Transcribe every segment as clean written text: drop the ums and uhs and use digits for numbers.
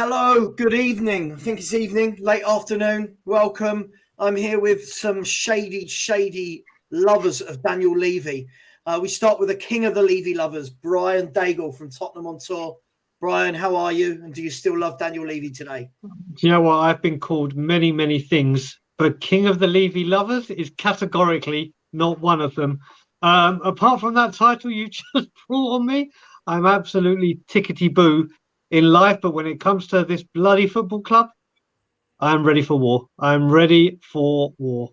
Hello, good evening. I think it's evening, late afternoon. Welcome. I'm here with some shady lovers of Daniel Levy. We start with the king of the Levy lovers, Brian Dagul from Tottenham on Tour. Brian, how are you? And do you still love Daniel Levy today? Do you know what? I've been called many things, but king of the Levy lovers is categorically not one of them. Apart from that title you just brought on me, I'm absolutely tickety-boo in life. But when it comes to this bloody football club, I'm ready for war. I'm ready for war.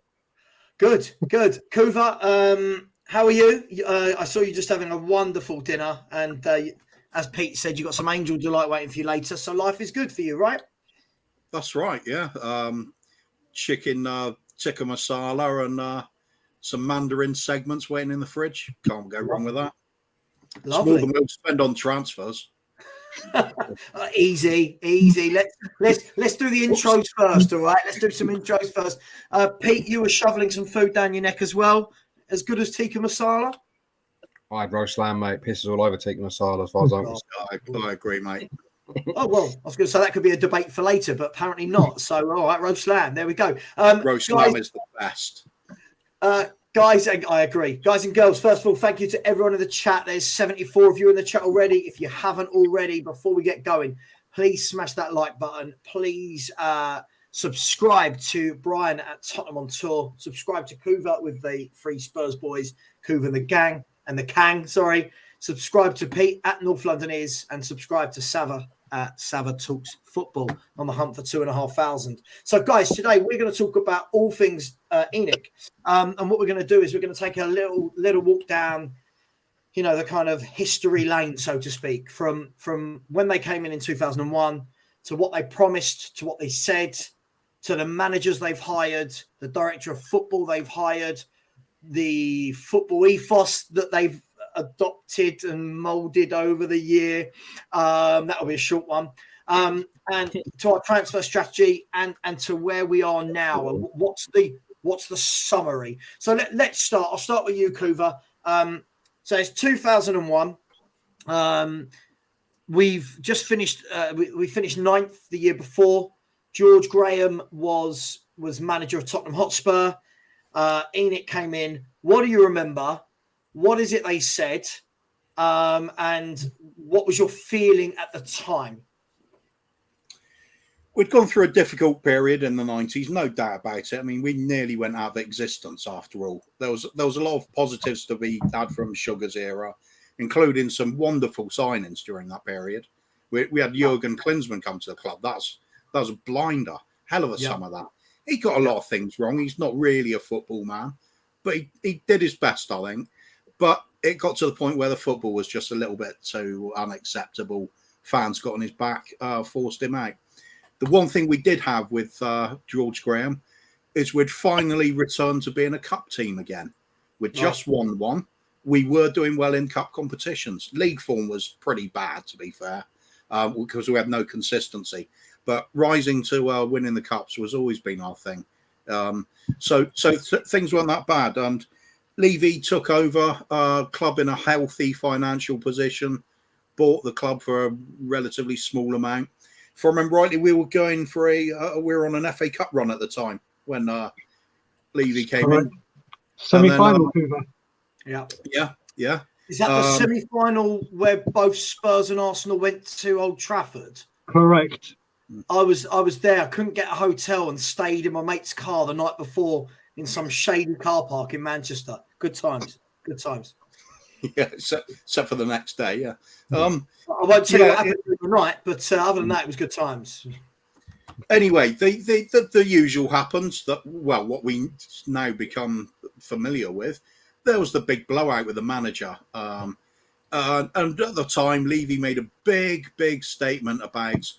Good. Kuva, how are you? I saw you just having a wonderful dinner. And as Pete said, you got some angel delight waiting for you later. So life is good for you, right? That's right, yeah. Chicken tikka masala and some mandarin segments waiting in the fridge. Can't go wrong with that. Lovely. It's more than we'll spend on transfers. Easy. Let's do the intros first, all right? Let's do some intros first. Pete, you were shoveling some food down your neck as well. As good as tikka masala? I had roast lamb, mate. Pisses all over tikka masala as far as I'm concerned. I agree, mate. Oh, well, I was going to say that could be a debate for later, but apparently not. So, all right, roast lamb. There we go. Roast lamb is the best. Guys, I agree. Guys and girls, first of all, thank you to everyone in the chat. There's 74 of you in the chat already. If you haven't already, before we get going, please smash that like button. Please subscribe to Brian at Tottenham on Tour. Subscribe to Kuva with the three Spurs boys, Kuva and the Kang. Subscribe to Pete at North London Is, and subscribe to Savva at Savva Talks Football on the hunt for 2,500. So, guys, today we're going to talk about all things Enic. And what we're going to do is we're going to take a little walk down, the kind of history lane, so to speak, from when they came in 2001 to what they promised, to what they said, to the managers they've hired, the director of football they've hired, the football ethos that they've adopted and molded over the year. That'll be a short one. And to our transfer strategy and to where we are now. And what's the summary? So let's start. I'll start with you, Kuva. So it's 2001. We've just finished. We finished 9th the year before. George Graham was manager of Tottenham Hotspur. Enic came in. What do you remember? What is it they said? And what was your feeling at the time? We'd gone through a difficult period in the 90s, no doubt about it. I mean, we nearly went out of existence after all. There was a lot of positives to be had from Sugar's era, including some wonderful signings during that period. We had Jurgen Klinsmann come to the club. That was a blinder. Hell of a summer, that. He got a lot of things wrong. He's not really a football man, but he did his best, I think. But it got to the point where the football was just a little bit too unacceptable. Fans got on his back, forced him out. The one thing we did have with George Graham is we'd finally returned to being a cup team again. We'd just won one. We were doing well in cup competitions. League form was pretty bad, to be fair, because we had no consistency. But rising to winning the cups was always been our thing. So things weren't that bad. And Levy took over club in a healthy financial position, bought the club for a relatively small amount. If I remember rightly, we were going for we were on an FA Cup run at the time when Levy came in. Semi-final. Yeah. Is that the semi-final where both Spurs and Arsenal went to Old Trafford? Correct. I was there. I couldn't get a hotel and stayed in my mate's car the night before in some shady car park in Manchester. Good times. Yeah, except for the next day, yeah. I won't tell you what happened during the night, but other than that, it was good times. Anyway, the usual happens. What we now become familiar with. There was the big blowout with the manager. And at the time, Levy made a big statement about,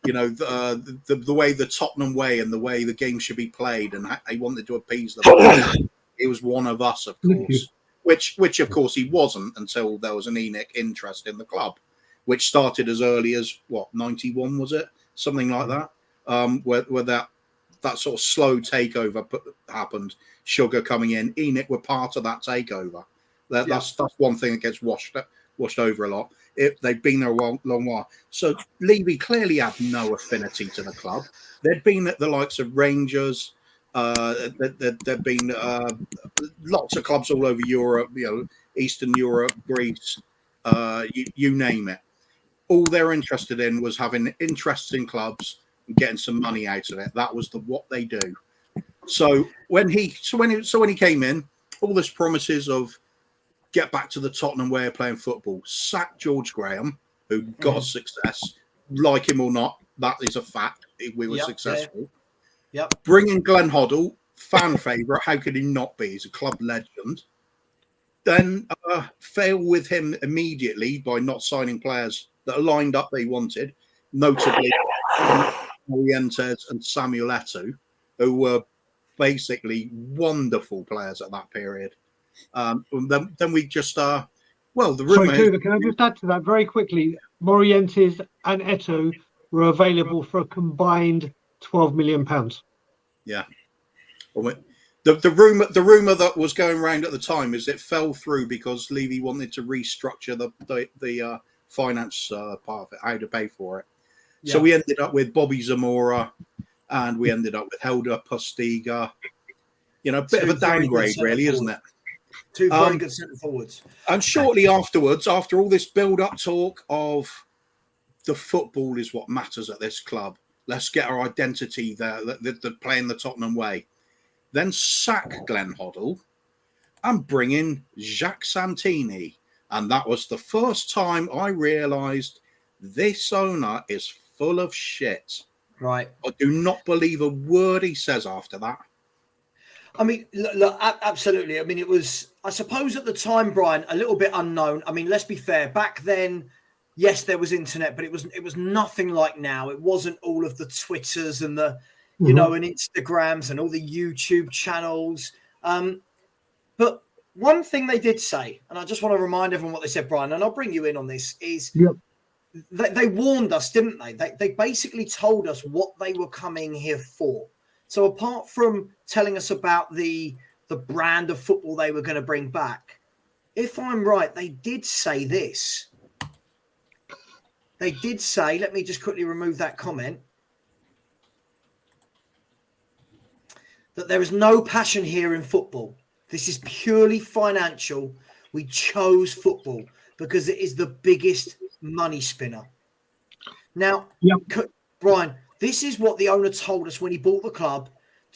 the way the Tottenham way and the way the game should be played, and he wanted to appease them. He was one of us, of course. Which of course he wasn't until there was an Enic interest in the club, which started as early as 91 was it, something like that, where that sort of slow takeover happened. Sugar coming in, Enic were part of that takeover. That's one thing that gets washed over a lot. They've been there a long while. So Levy clearly had no affinity to the club. They'd been at the likes of Rangers. There'd been lots of clubs all over Europe, Eastern Europe, Greece, you name it. All they're interested in was having interests in clubs and getting some money out of it. That was what they do. So when he came in, all this promises of get back to the Tottenham way of playing football, sack George Graham, who got success, like him or not, that is a fact. We were successful. Yeah. Bring in Glenn Hoddle, fan favourite. How could he not be? He's a club legend. Then fail with him immediately by not signing players that are lined up they wanted, notably Morientes and Samuel Eto'o, who were basically wonderful players at that period. Then we just the rumour. Sorry, can I just add to that very quickly? Morientes and Eto'o were available for a combined £12 million. Yeah. The rumor that was going around at the time is it fell through because Levy wanted to restructure the finance part of it, how to pay for it. Yeah. So we ended up with Bobby Zamora, and we ended up with Helder Postiga. A bit of a downgrade, really, isn't it? Two very good centre forwards. And shortly afterwards, after all this build-up talk of the football is what matters at this club, let's get our identity there, the playing the Tottenham way. Then sack Glenn Hoddle and bring in Jacques Santini. And that was the first time I realised this owner is full of shit. Right. I do not believe a word he says after that. I mean, look, absolutely. I mean, it was, I suppose at the time, Brian, a little bit unknown. I mean, let's be fair. Back then, yes, there was internet, but it was nothing like now. It wasn't all of the Twitters and the, and Instagrams and all the YouTube channels. But one thing they did say, and I just want to remind everyone what they said, Brian, and I'll bring you in on this, is they warned us, didn't they? They basically told us what they were coming here for. So apart from telling us about the brand of football they were going to bring back, if I'm right, they did say this. They did say, let me just quickly remove that comment, that there is no passion here in football. This is purely financial. We chose football because it is the biggest money spinner. Now, Brian, this is what the owner told us when he bought the club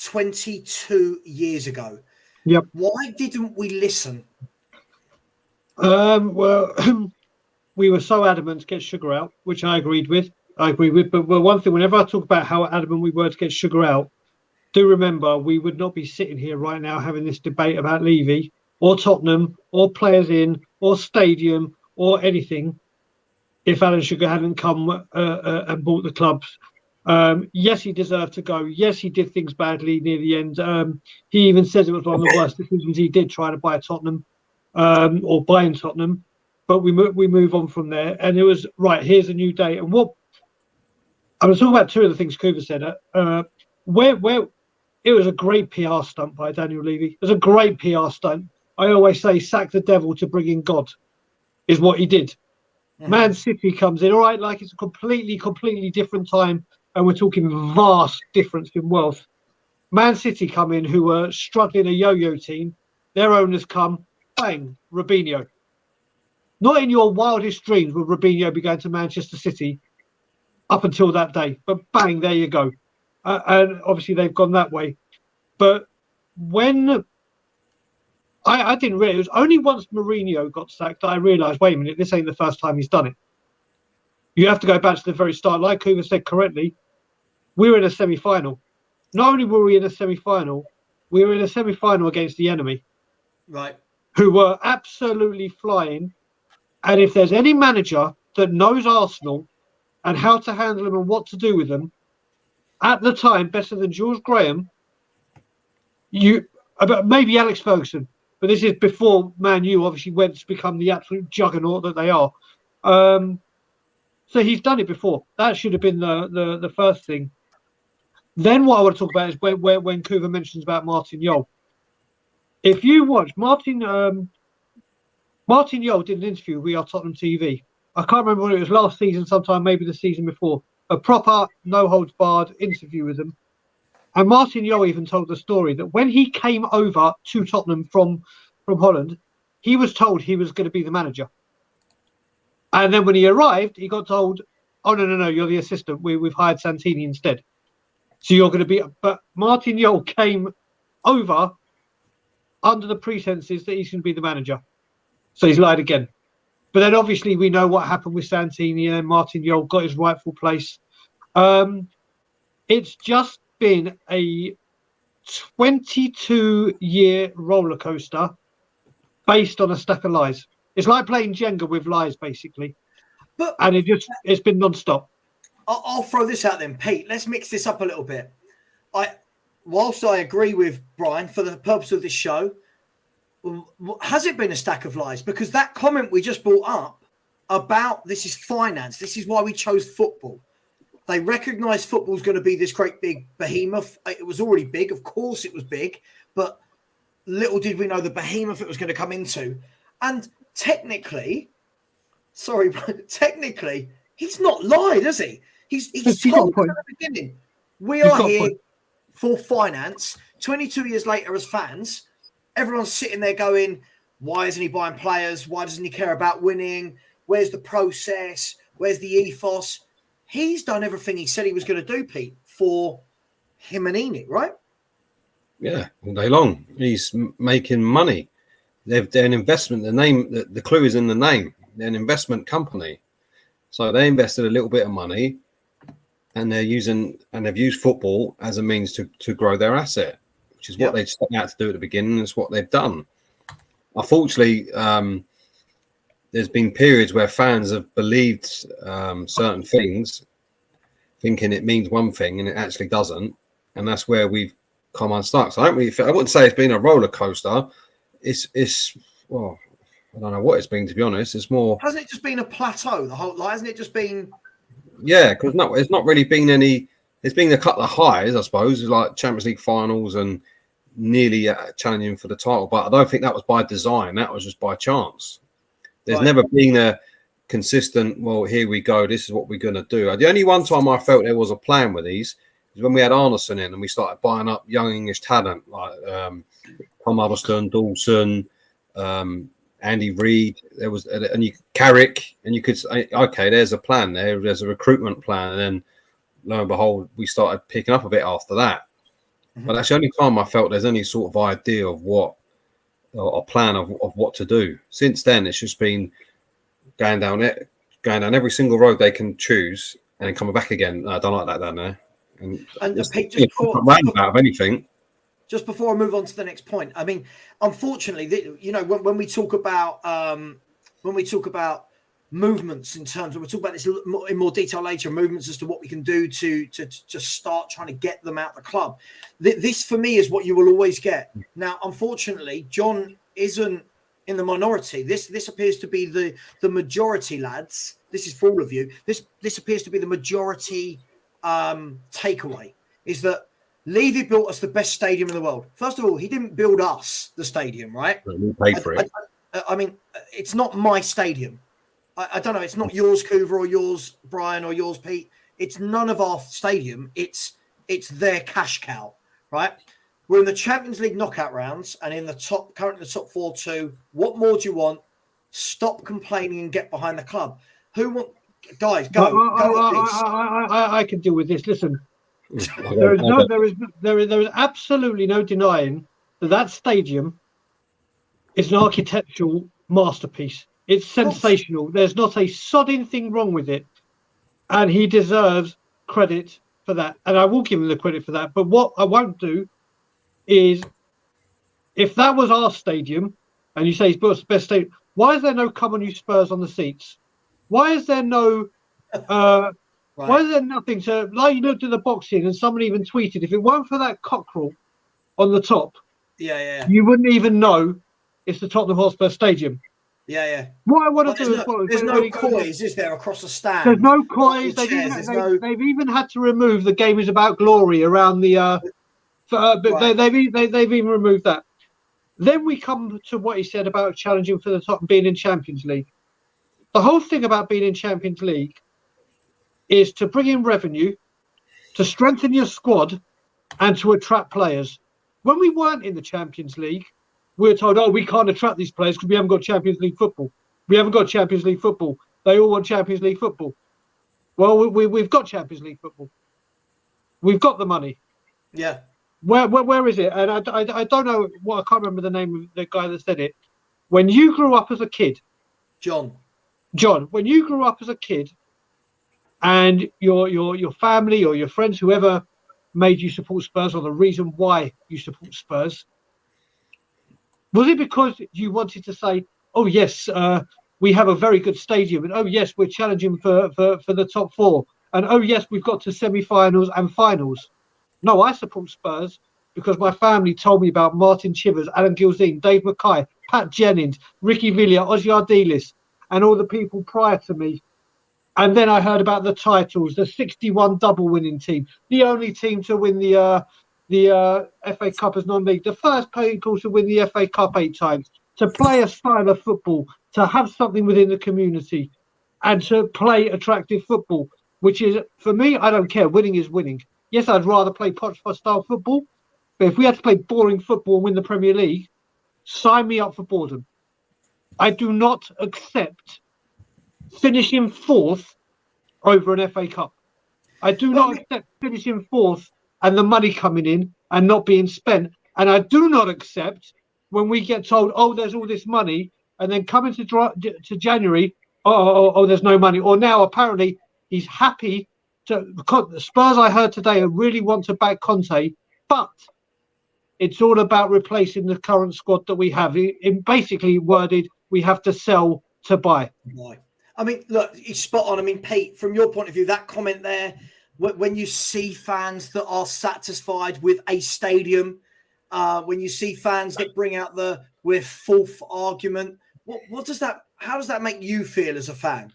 22 years ago. Yep. Why didn't we listen? Well, we were so adamant to get Sugar out, which I agree with. But one thing, whenever I talk about how adamant we were to get Sugar out, do remember we would not be sitting here right now having this debate about Levy or Tottenham or players in or stadium or anything if Alan Sugar hadn't come and bought the clubs. Yes, he deserved to go. Yes, he did things badly near the end. He even says it was one of the worst decisions he did, trying to buy Tottenham or buying Tottenham. But we move on from there. And it was, right, here's a new day. And what I'm going to talk about two of the things Kuva said. Where it was a great PR stunt by Daniel Levy. It was a great PR stunt. I always say sack the devil to bring in God is what he did. Mm-hmm. Man City comes in, all right, like it's a completely different time. And we're talking vast difference in wealth. Man City come in, who were struggling, a yo-yo team. Their owners come, bang, Robinho. Not in your wildest dreams would Robinho be going to Manchester City up until that day. But bang, there you go. And obviously they've gone that way. But when I didn't realize, it was only once Mourinho got sacked that I realised, wait a minute, this ain't the first time he's done it. You have to go back to the very start. Like Kuva said correctly, we were in a semi-final. Not only were we in a semi-final, we were in a semi-final against the enemy. Right. Who were absolutely flying. And if there's any manager that knows Arsenal and how to handle them and what to do with them, at the time, better than George Graham, maybe Alex Ferguson, but this is before Man U obviously went to become the absolute juggernaut that they are. So he's done it before. That should have been the first thing. Then what I want to talk about is when Kuva mentions about Martin Jol. If you watch Martin, Martin Yole did an interview with We Are Tottenham TV. I can't remember whether it was last season, sometime maybe the season before. A proper, no-holds-barred interview with them. And Martin Yole even told the story that when he came over to Tottenham from Holland, he was told he was going to be the manager. And then when he arrived, he got told, oh, no, you're the assistant. We've hired Santini instead. So you're going to be... But Martin Yole came over under the pretenses that he's going to be the manager. So he's lied again. But then obviously we know what happened with Santini and Martin Yole got his rightful place. It's just been a 22-year roller coaster based on a stack of lies. It's like playing Jenga with lies, basically. And it's been non-stop. I'll throw this out then, Pete. Let's mix this up a little bit. Whilst I agree with Brian, for the purpose of this show, has it been a stack of lies? Because that comment we just brought up about this is finance, this is why we chose football. They recognised football's going to be this great big behemoth. It was already big. Of course it was big. But little did we know the behemoth it was going to come into. And technically, he's not lied, has he? He's told from the beginning, we are here for finance. 22 years later as fans, everyone's sitting there going, why isn't he buying players? Why doesn't he care about winning? Where's the process? Where's the ethos? He's done everything he said he was going to do, Pete, for him and Enic, right? Yeah, all day long. He's making money. They're an investment. The clue is in the name. They're an investment company. So they invested a little bit of money and they've used football as a means to grow their asset, which is what they set out to do at the beginning. It's what they've done. Unfortunately, there's been periods where fans have believed certain things, thinking it means one thing and it actually doesn't. And that's where we've come unstuck. So I wouldn't say it's been a roller coaster. Well, I don't know what it's been, to be honest. It's more... Hasn't it just been a plateau? Hasn't it just been... Yeah, because it's not really been any... It's been a couple of highs, I suppose, like Champions League finals and nearly challenging for the title. But I don't think that was by design. That was just by chance. There's never been a consistent, well, here we go, this is what we're going to do. The only one time I felt there was a plan with these is when we had Arneson in and we started buying up young English talent like Tom Huddleston, Dawson, Andy Reid. There was Carrick, and you could say, okay, there's a plan there. There's a recruitment plan, and then lo and behold, we started picking up a bit after that. But that's the only time I felt there's any sort of idea of what or a plan of what to do. Since then, it's just been going down every single road they can choose and then coming back again. No, I don't like that down there. And Pete, just before I move on to the next point, I mean, unfortunately, when we talk about movements in terms of, we'll talk about this in more detail later, movements as to what we can do to start trying to get them out of the club. This for me is what you will always get. Now, unfortunately, John isn't in the minority. This appears to be the majority, lads. This is for all of you. This appears to be the majority takeaway, is that Levy built us the best stadium in the world. First of all, he didn't build us the stadium, right? We paid for it. I mean, it's not my stadium. I don't know. It's not yours, Kuva, or yours, Brian, or yours, Pete. It's none of our stadium. It's their cash cow, right? We're in the Champions League knockout rounds and currently the top 4-2. What more do you want? Stop complaining and get behind the club. Guys, go. I can deal with this. Listen, there is absolutely no denying that stadium is an architectural masterpiece. It's sensational. There's not a sodding thing wrong with it. And he deserves credit for that. And I will give him the credit for that. But what I won't do is, if that was our stadium, and you say he's built the best stadium, why is there no come on you Spurs on the seats? Why is there no... Why is there nothing to... Like, you looked at the boxing and someone even tweeted, if it weren't for that cockerel on the top, you wouldn't even know it's the Tottenham Hotspur Stadium. Yeah. What I want to do as well... There's no coys, is there, across the stand? There's no coys. They've even had to remove the game is about glory around the... They've even removed that. Then we come to what he said about challenging for the top and being in Champions League. The whole thing about being in Champions League is to bring in revenue, to strengthen your squad, and to attract players. When we weren't in the Champions League, we were told, oh, we can't attract these players because we haven't got Champions League football. We haven't got Champions League football. They all want Champions League football. Well, we've got Champions League football. We've got the money. Yeah. Where is it? And I don't know what, I can't remember the name of the guy that said it. When you grew up as a kid, John, when you grew up as a kid, and your family or your friends, whoever made you support Spurs, or the reason why you support Spurs, was it because you wanted to say, oh yes, we have a very good stadium, and oh yes, we're challenging for the top four, and oh yes, we've got to semi-finals and finals? No, I support Spurs because my family told me about Martin Chivers, Alan Gilzine, Dave Mackay, Pat Jennings, Ricky Villa, Ozzy Ardiles, and all the people prior to me. And then I heard about the titles, the 61 double winning team, the only team to win the FA Cup as non-league, the first people to win the FA Cup 8 times, to play a style of football, to have something within the community, and to play attractive football, which is, for me, I don't care. Winning is winning. Yes, I'd rather play Poch style football, but if we had to play boring football and win the Premier League, sign me up for boredom. I do not accept finishing fourth over an FA Cup. I do not accept finishing fourth and the money coming in and not being spent. And I do not accept when we get told, oh, there's all this money, and then coming to January, there's no money. Or now apparently he's happy to. The Spurs, I heard today, really want to back Conte, but it's all about replacing the current squad that we have. It basically worded, we have to sell to buy. Right. I mean, look, he's spot on. I mean, Pete, from your point of view, that comment there, when you see fans that are satisfied with a stadium, when you see fans that bring out the "we're fourth" argument, what does that? How does that make you feel as a fan?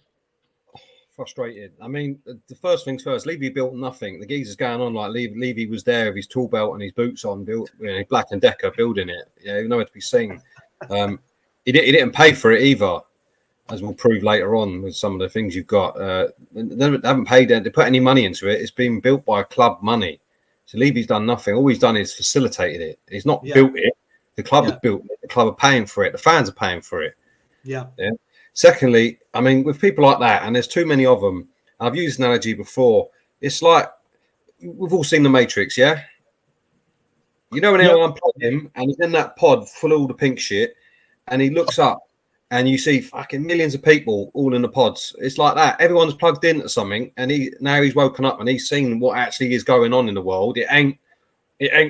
Frustrated. I mean, the first things first. Levy built nothing. The geezer's going on like Levy was there with his tool belt and his boots on, built, Black and Decker building it. Nowhere to be seen. He didn't pay for it either, as we'll prove later on with some of the things you've got. They haven't paid to put any money into it. It's been built by club money. So Levy's done nothing. All he's done is facilitated it. He's not built it. The club has built it. The club are paying for it. The fans are paying for it. Yeah. Secondly, I mean, with people like that, and there's too many of them, I've used an analogy before. It's like, we've all seen The Matrix, yeah? You know when everyone unplug him and he's in that pod full of all the pink shit, and he looks up and you see fucking millions of people all in the pods. It's like that. Everyone's plugged into something, and now he's woken up and he's seen what actually is going on in the world. It ain't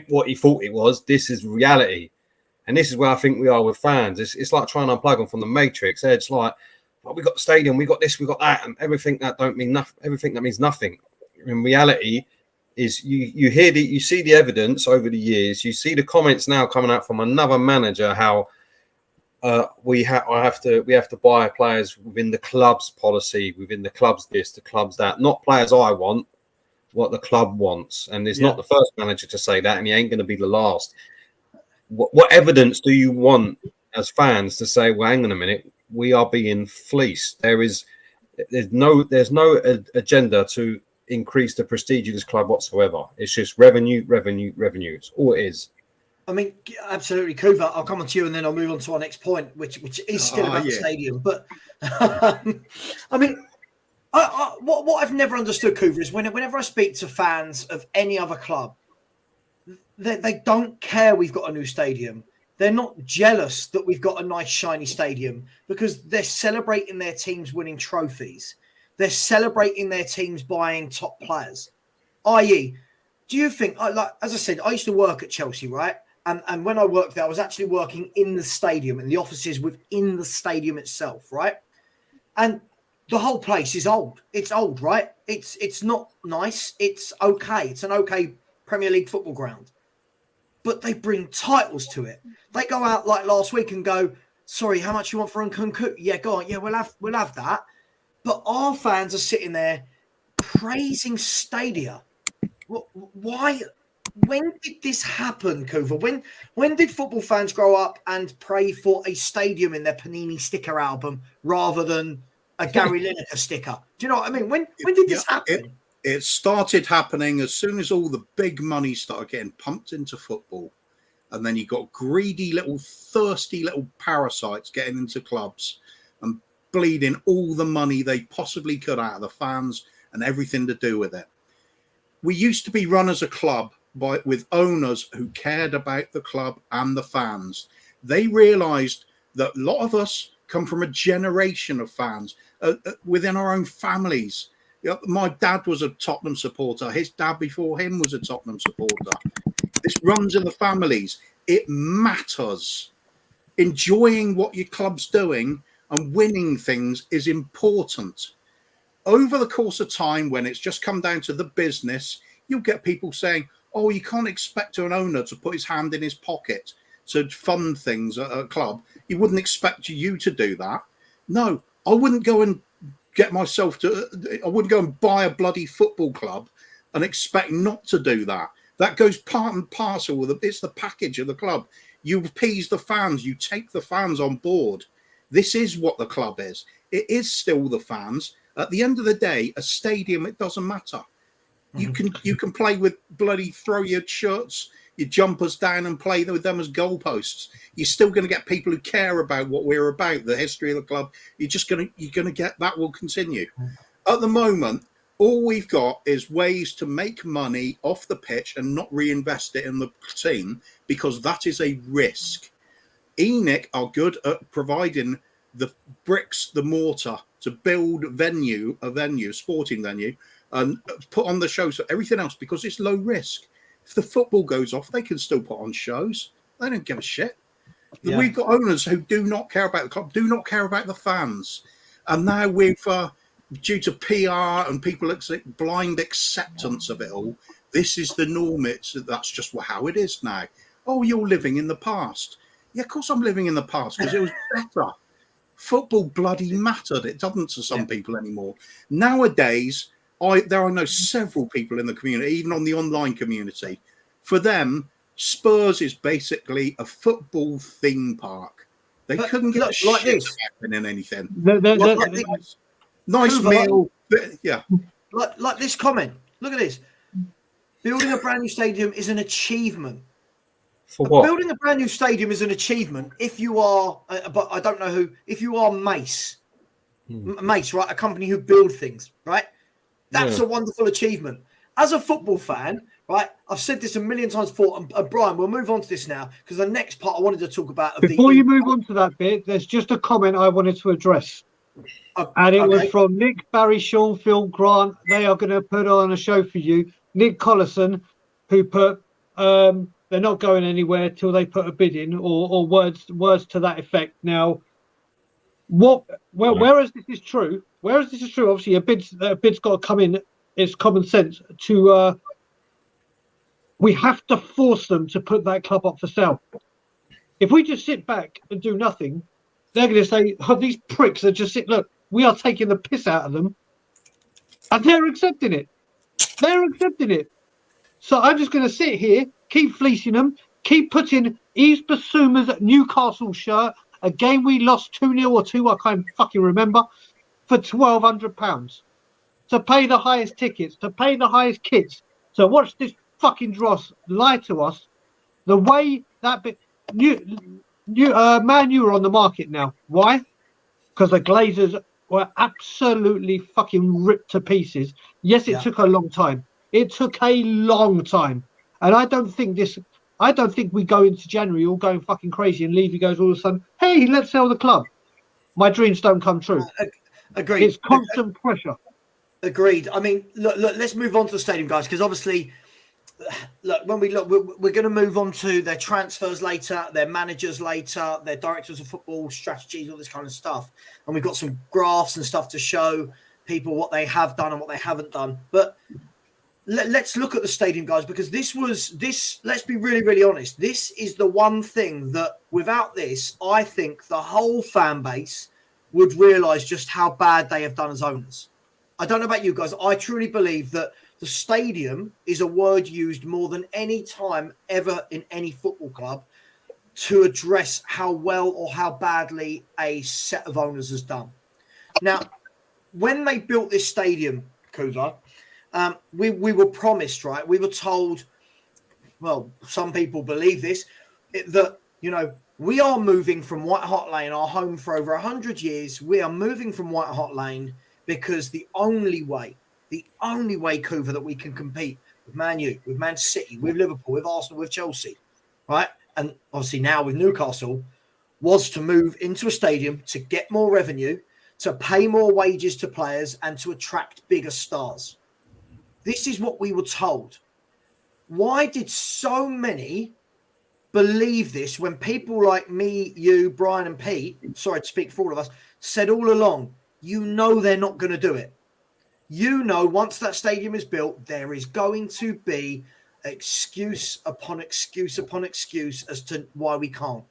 what he thought it was. This is reality. And this is where I think we are with fans. It's like trying to unplug them from the Matrix. It's like, we got the stadium, we got this, we got that, and everything that don't mean nothing. Everything that means nothing. In reality, is you hear you see the evidence over the years. You see the comments now coming out from another manager how we have to buy players within the club's policy, within the club's this, the club's that. Not players I want, what the club wants. And he's not the first manager to say that, and he ain't going to be the last. What evidence do you want as fans to say, well, hang on a minute, we are being fleeced? There's no agenda to increase the prestige of this club whatsoever. It's just revenue. It's all it is. I mean, absolutely, Kuva. I'll come on to you, and then I'll move on to our next point, which is still about the stadium. But I mean, what I've never understood, Kuva, is whenever I speak to fans of any other club, they don't care we've got a new stadium. They're not jealous that we've got a nice, shiny stadium, because they're celebrating their teams winning trophies. They're celebrating their teams buying top players. I.e., do you think, as I said, I used to work at Chelsea, right? And when I worked there, I was actually working in the stadium, in the offices within the stadium itself, right? And the whole place is old. It's old, right? It's not nice. It's okay. It's an okay Premier League football ground. But they bring titles to it. They go out like last week and go, sorry, how much you want for Nkunku? Yeah, go on. Yeah, we'll have that. But our fans are sitting there praising Stadia. Why when did this happen, Kuva? When did football fans grow up and pray for a stadium in their Panini sticker album rather than a Gary Lineker sticker? Do you know what I mean? When did this happen? It started happening as soon as all the big money started getting pumped into football. And then you got greedy little, thirsty little parasites getting into clubs and bleeding all the money they possibly could out of the fans and everything to do with it. We used to be run as a club with owners who cared about the club and the fans. They realised that a lot of us come from a generation of fans within our own families. My dad was a Tottenham supporter. His dad before him was a Tottenham supporter. This runs in the families. It matters. Enjoying what your club's doing and winning things is important. Over the course of time, when it's just come down to the business, you'll get people saying, oh, you can't expect an owner to put his hand in his pocket to fund things at a club. He wouldn't expect you to do that. No, I wouldn't go and I wouldn't go and buy a bloody football club and expect not to do that. That goes part and parcel with it. It's the package of the club. You appease the fans. You take the fans on board. This is what the club is. It is still the fans. At the end of the day, a stadium, it doesn't matter. You can play with throw your shirts, your jumpers down and play with them as goalposts. You're still going to get people who care about what we're about, the history of the club. You're going to get that will continue. At the moment, all we've got is ways to make money off the pitch and not reinvest it in the team because that is a risk. Enic are good at providing the bricks, the mortar to build a sporting venue, and put on the shows for everything else because it's low risk. If the football goes off, they can still put on shows. They don't give a shit. Yeah. We've got owners who do not care about the club, do not care about the fans. And now we've, due to PR and people blind acceptance of it all, this is the norm. That's just how it is now. Oh, you're living in the past. Yeah, of course I'm living in the past because it was better. Football bloody mattered. It doesn't to some people anymore. Nowadays, there are several people in the community, even on the online community. For them, Spurs is basically a football theme park. They couldn't get like this in anything. Nice meal. Yeah. Like this comment. Look at this. Building a brand new stadium is an achievement. For what? Building a brand new stadium is an achievement if you are, but I don't know who, if you are Mace, right? A company who build things, right? That's a wonderful achievement. As a football fan, right? I've said this a million times before, and Brian, we'll move on to this now because the next part I wanted to talk about. Before you move on to that bit, there's just a comment I wanted to address. And it was from Nick, Barry, Sean, Phil, Grant. They are going to put on a show for you. Nick Collison, who put, they're not going anywhere till they put a bid in, or words to that effect. Now, whereas this is true, obviously a bid's got to come in. It's common sense to. We have to force them to put that club up for sale. If we just sit back and do nothing, they're going to say, "Oh, these pricks that just sit. Look, we are taking the piss out of them," and they're accepting it. So I'm just going to sit here, keep fleecing them, keep putting Yves Bissouma's Newcastle shirt, a game we lost 2-0 or 2, I can't fucking remember, for £1,200 to pay the highest tickets, to pay the highest kits, to watch this fucking dross lie to us. The way that Man U are on the market now. Why? Because the Glazers were absolutely fucking ripped to pieces. Yes, it took a long time. It took a long time. And I don't think we go into January all going fucking crazy and Levy goes all of a sudden, hey, let's sell the club. My dreams don't come true. Agreed. It's constant pressure. Agreed. I mean, look, let's move on to the stadium, guys, because obviously, when we look, we're going to move on to their transfers later, their managers later, their directors of football, strategies, all this kind of stuff. And we've got some graphs and stuff to show people what they have done and what they haven't done. But let's look at the stadium, guys, because this, let's be really, really honest. This is the one thing that without this, I think the whole fan base would realise just how bad they have done as owners. I don't know about you guys. I truly believe that the stadium is a word used more than any time ever in any football club to address how well or how badly a set of owners has done. Now, when they built this stadium, Kuva, we were promised, right? We were told, well, some people believe this, that, you know, we are moving from White Hart Lane, our home for over 100 years. We are moving from White Hart Lane because the only way, Kuva, that we can compete with Man U, with Man City, with Liverpool, with Arsenal, with Chelsea, right? And obviously now with Newcastle, was to move into a stadium to get more revenue, to pay more wages to players, and to attract bigger stars. This is what we were told. Why did so many believe this when people like me, you, Brian, and Pete, sorry to speak for all of us, said all along, you know they're not going to do it. You know, once that stadium is built, there is going to be excuse upon excuse upon excuse as to why we can't.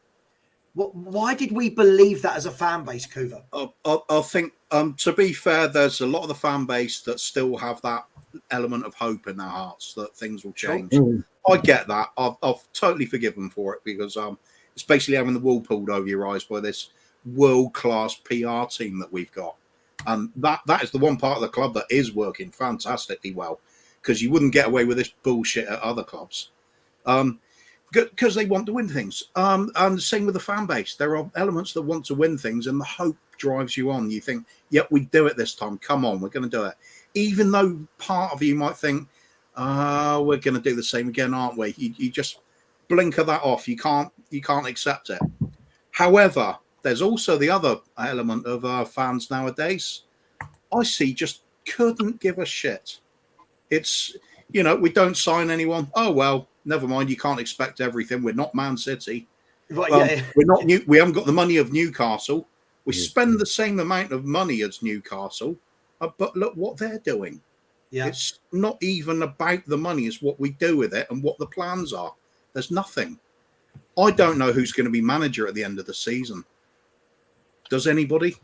Why did we believe that as a fan base, Kuva? I think, to be fair, there's a lot of the fan base that still have that element of hope in their hearts that things will change. Sure. I get that. I've totally forgiven for it because it's basically having the wool pulled over your eyes by this world-class PR team that we've got. And that is the one part of the club that is working fantastically well, because you wouldn't get away with this bullshit at other clubs. Because they want to win things. And the same with the fan base. There are elements that want to win things, and the hope drives you on. You think, yep, we do it this time. Come on, we're going to do it. Even though part of you might think, we're going to do the same again, aren't we? You just blinker that off. You can't accept it. However, there's also the other element of fans nowadays. I see just couldn't give a shit. It's, you know, we don't sign anyone. Oh, well, never mind. You can't expect everything. We're not Man City. Right, yeah. We're not. We haven't got the money of Newcastle. We spend the same amount of money as Newcastle, but look what they're doing. Yeah. It's not even about the money. It's what we do with it and what the plans are. There's nothing. I don't know who's going to be manager at the end of the season. Does anybody?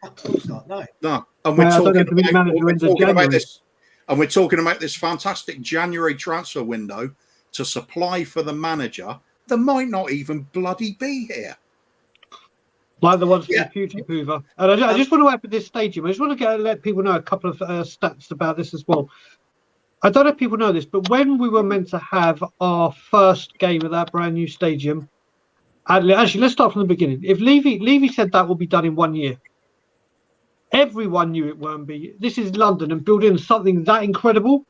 Of course not. No. No. And we're talking about this. And we're talking about this fantastic January transfer window to supply for the manager that might not even bloody be here. Like the ones for the future, Kuva. And I just want to add with this stadium, I just want to let people know a couple of stats about this as well. I don't know if people know this, but when we were meant to have our first game at that brand new stadium, actually, let's start from the beginning. If Levy said that will be done in 1 year, everyone knew it won't be. This is London, and building something that incredible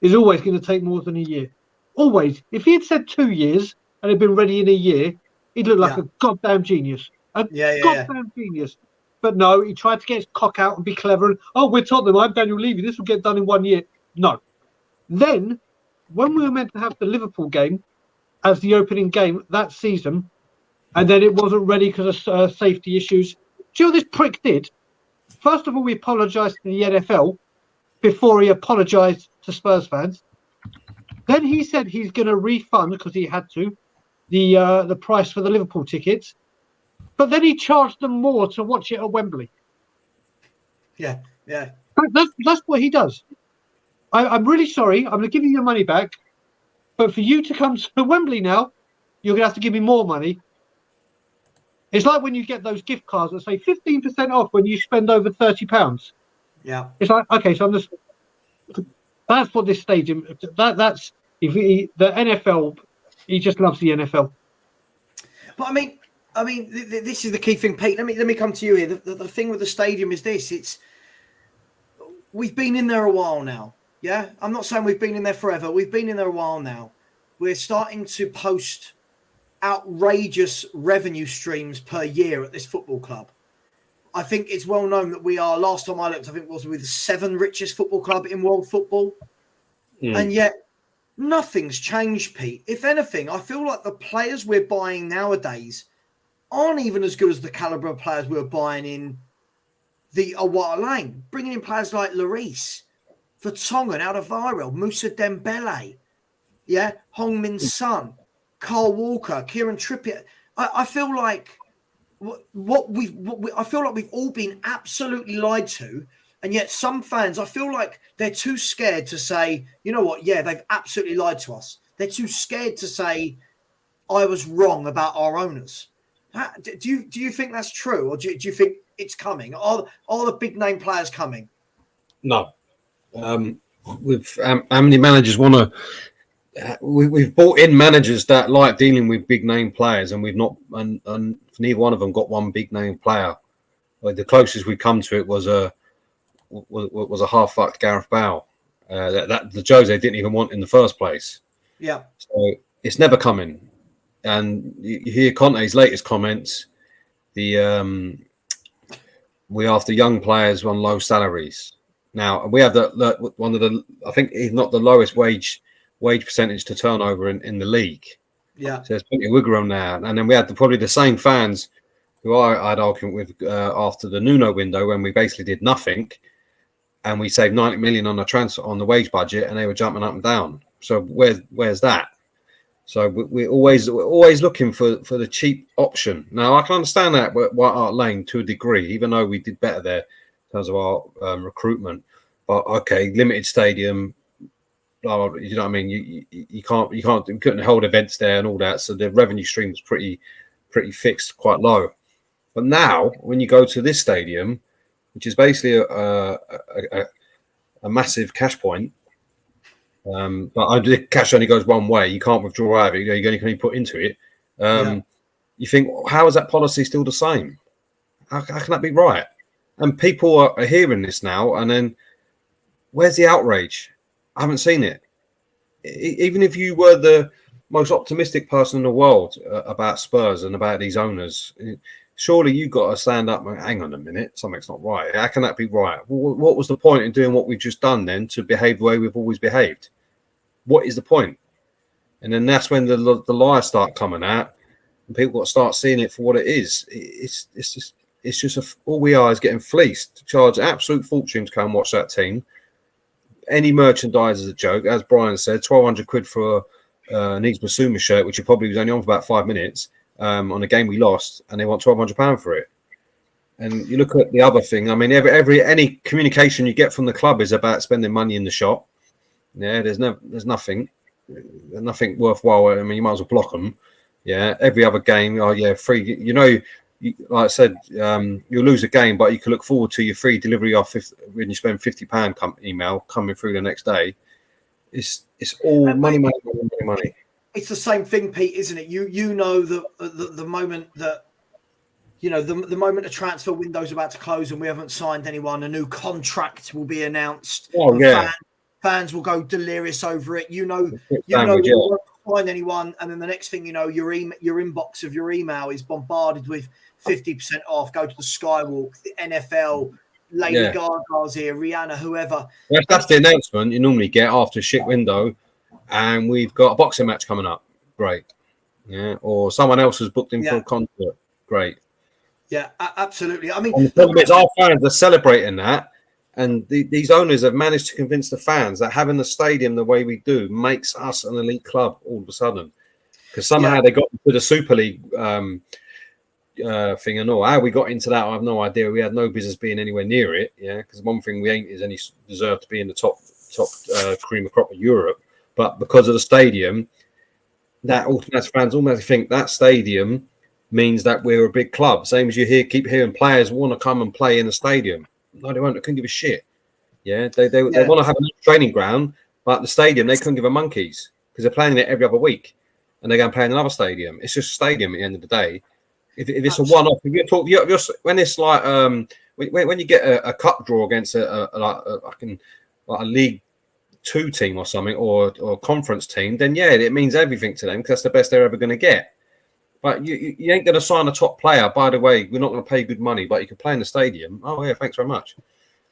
is always going to take more than a year. Always. If he had said 2 years and had been ready in a year, he'd look like a goddamn genius. Goddamn genius. But no, he tried to get his cock out and be clever. And, we're Tottenham. I'm Daniel Levy. This will get done in 1 year. No. Then, when we were meant to have the Liverpool game as the opening game that season, and then it wasn't ready because of safety issues, do you know what this prick did? First of all, we apologised to the NFL before he apologised to Spurs fans. Then he said he's going to refund, because he had to, the price for the Liverpool tickets. But then he charged them more to watch it at Wembley. Yeah. That's what he does. I'm really sorry. I'm going to give you your money back. But for you to come to Wembley now, you're going to have to give me more money. It's like when you get those gift cards that say 15% off when you spend over £30. Yeah. It's like, okay, so I'm just... That's what this stadium... That's... the NFL, he just loves the NFL. But I mean, this is the key thing, Pete. Let me come to you here. The thing with the stadium is this: we've been in there a while now. Yeah, I'm not saying we've been in there forever. We've been in there a while now. We're starting to post outrageous revenue streams per year at this football club. I think it's well known that we are. Last time I looked, I think it was with the 7th richest football club in world football, and yet nothing's changed, Pete. If anything, I feel like the players we're buying nowadays aren't even as good as the calibre of players we were buying in the White Lane. Bringing in players like Lloris, Vertonghen, Alderweireld, Moussa Dembele, Hong-Min Son, Carl Walker, Kieran Trippier. I feel like I feel like we've all been absolutely lied to And yet some fans, I feel like they're too scared to say, you know what, yeah, they've absolutely lied to us. They're too scared to say, I was wrong about our owners. Do you think that's true? Or do you think it's coming? Are the big name players coming? No. With how many managers want to... We've brought in managers that like dealing with big name players, and we've not, and neither one of them got one big name player. Like the closest we come to it was a half fucked Gareth Bale that the Jose didn't even want in the first place. Yeah, so it's never coming. And you hear Conte's latest comments. We after young players on low salaries. Now we have the one of the, I think he's not the lowest wage percentage to turnover in the league. Yeah. So there's plenty of wiggle room there. And then we had probably the same fans who I had argument with after the Nuno window when we basically did nothing, and we saved 90 million on the transfer on the wage budget, and they were jumping up and down. So where's that? So we're always looking for the cheap option. Now I can understand that at White Hart Lane to a degree, even though we did better there in terms of our recruitment. But okay, limited stadium. You know what I mean? You couldn't hold events there and all that. So the revenue stream was pretty fixed, quite low. But now, when you go to this stadium, which is basically a massive cash point, but the cash only goes one way. You can't withdraw out of it. You can only put into it. You think, how is that policy still the same? How can that be right? And people are hearing this now, and then where's the outrage? I haven't seen it. Even if you were the most optimistic person in the world about Spurs and about these owners, surely you've got to stand up and hang on a minute, something's not right. How can that be right? What was the point in doing what we've just done then to behave the way we've always behaved? What is the point? And then that's when the lies start coming out, and people got to start seeing it for what it is. It's just all we are is getting fleeced to charge an absolute fortune to come and watch that team. Any merchandise is a joke, as Brian said. 1,200 quid for an East Basuma shirt, which he probably was only on for about 5 minutes on a game we lost, and they want £1,200 for it. And you look at the other thing. I mean, any communication you get from the club is about spending money in the shop. Yeah, there's nothing worthwhile. I mean, you might as well block them. Yeah, every other game, free. You know, like I said, you'll lose a game, but you can look forward to your free delivery off when you spend £50 email coming through the next day. It's all money. It's the same thing, Pete, isn't it? You know the moment that the moment a transfer window is about to close and we haven't signed anyone, a new contract will be announced. Oh yeah. Fans will go delirious over it. You know you won't find anyone, and then the next thing you know, your inbox of your email is bombarded with 50% off. Go to the Skywalk, the NFL, Lady Gaga's here, Rihanna, whoever. That's the announcement you normally get after a shit window, and we've got a boxing match coming up. Great, yeah. Or someone else has booked in for a concert. Great. Yeah, absolutely. I mean, and the problem is our fans are celebrating that. And these owners have managed to convince the fans that having the stadium the way we do makes us an elite club all of a sudden. Because somehow they got to the Super League thing and all. How we got into that, I have no idea. We had no business being anywhere near it. Yeah, because one thing we ain't is any deserve to be in the top cream of crop of Europe. But because of the stadium, that automatic fans automatically think that stadium means that we're a big club. Same as you keep hearing players want to come and play in the stadium. No, they won't. They couldn't give a shit. Yeah, they want to have a training ground, but the stadium they couldn't give a monkeys because they're playing it every other week, and they're going to play in another stadium. It's just a stadium at the end of the day. If it's a one-off, if you talk, when it's like when you get a cup draw against a League 2 team or something or a conference team, then it means everything to them because that's the best they're ever going to get. But you ain't going to sign a top player. By the way, we're not going to pay good money, but you can play in the stadium. Oh, yeah, thanks very much.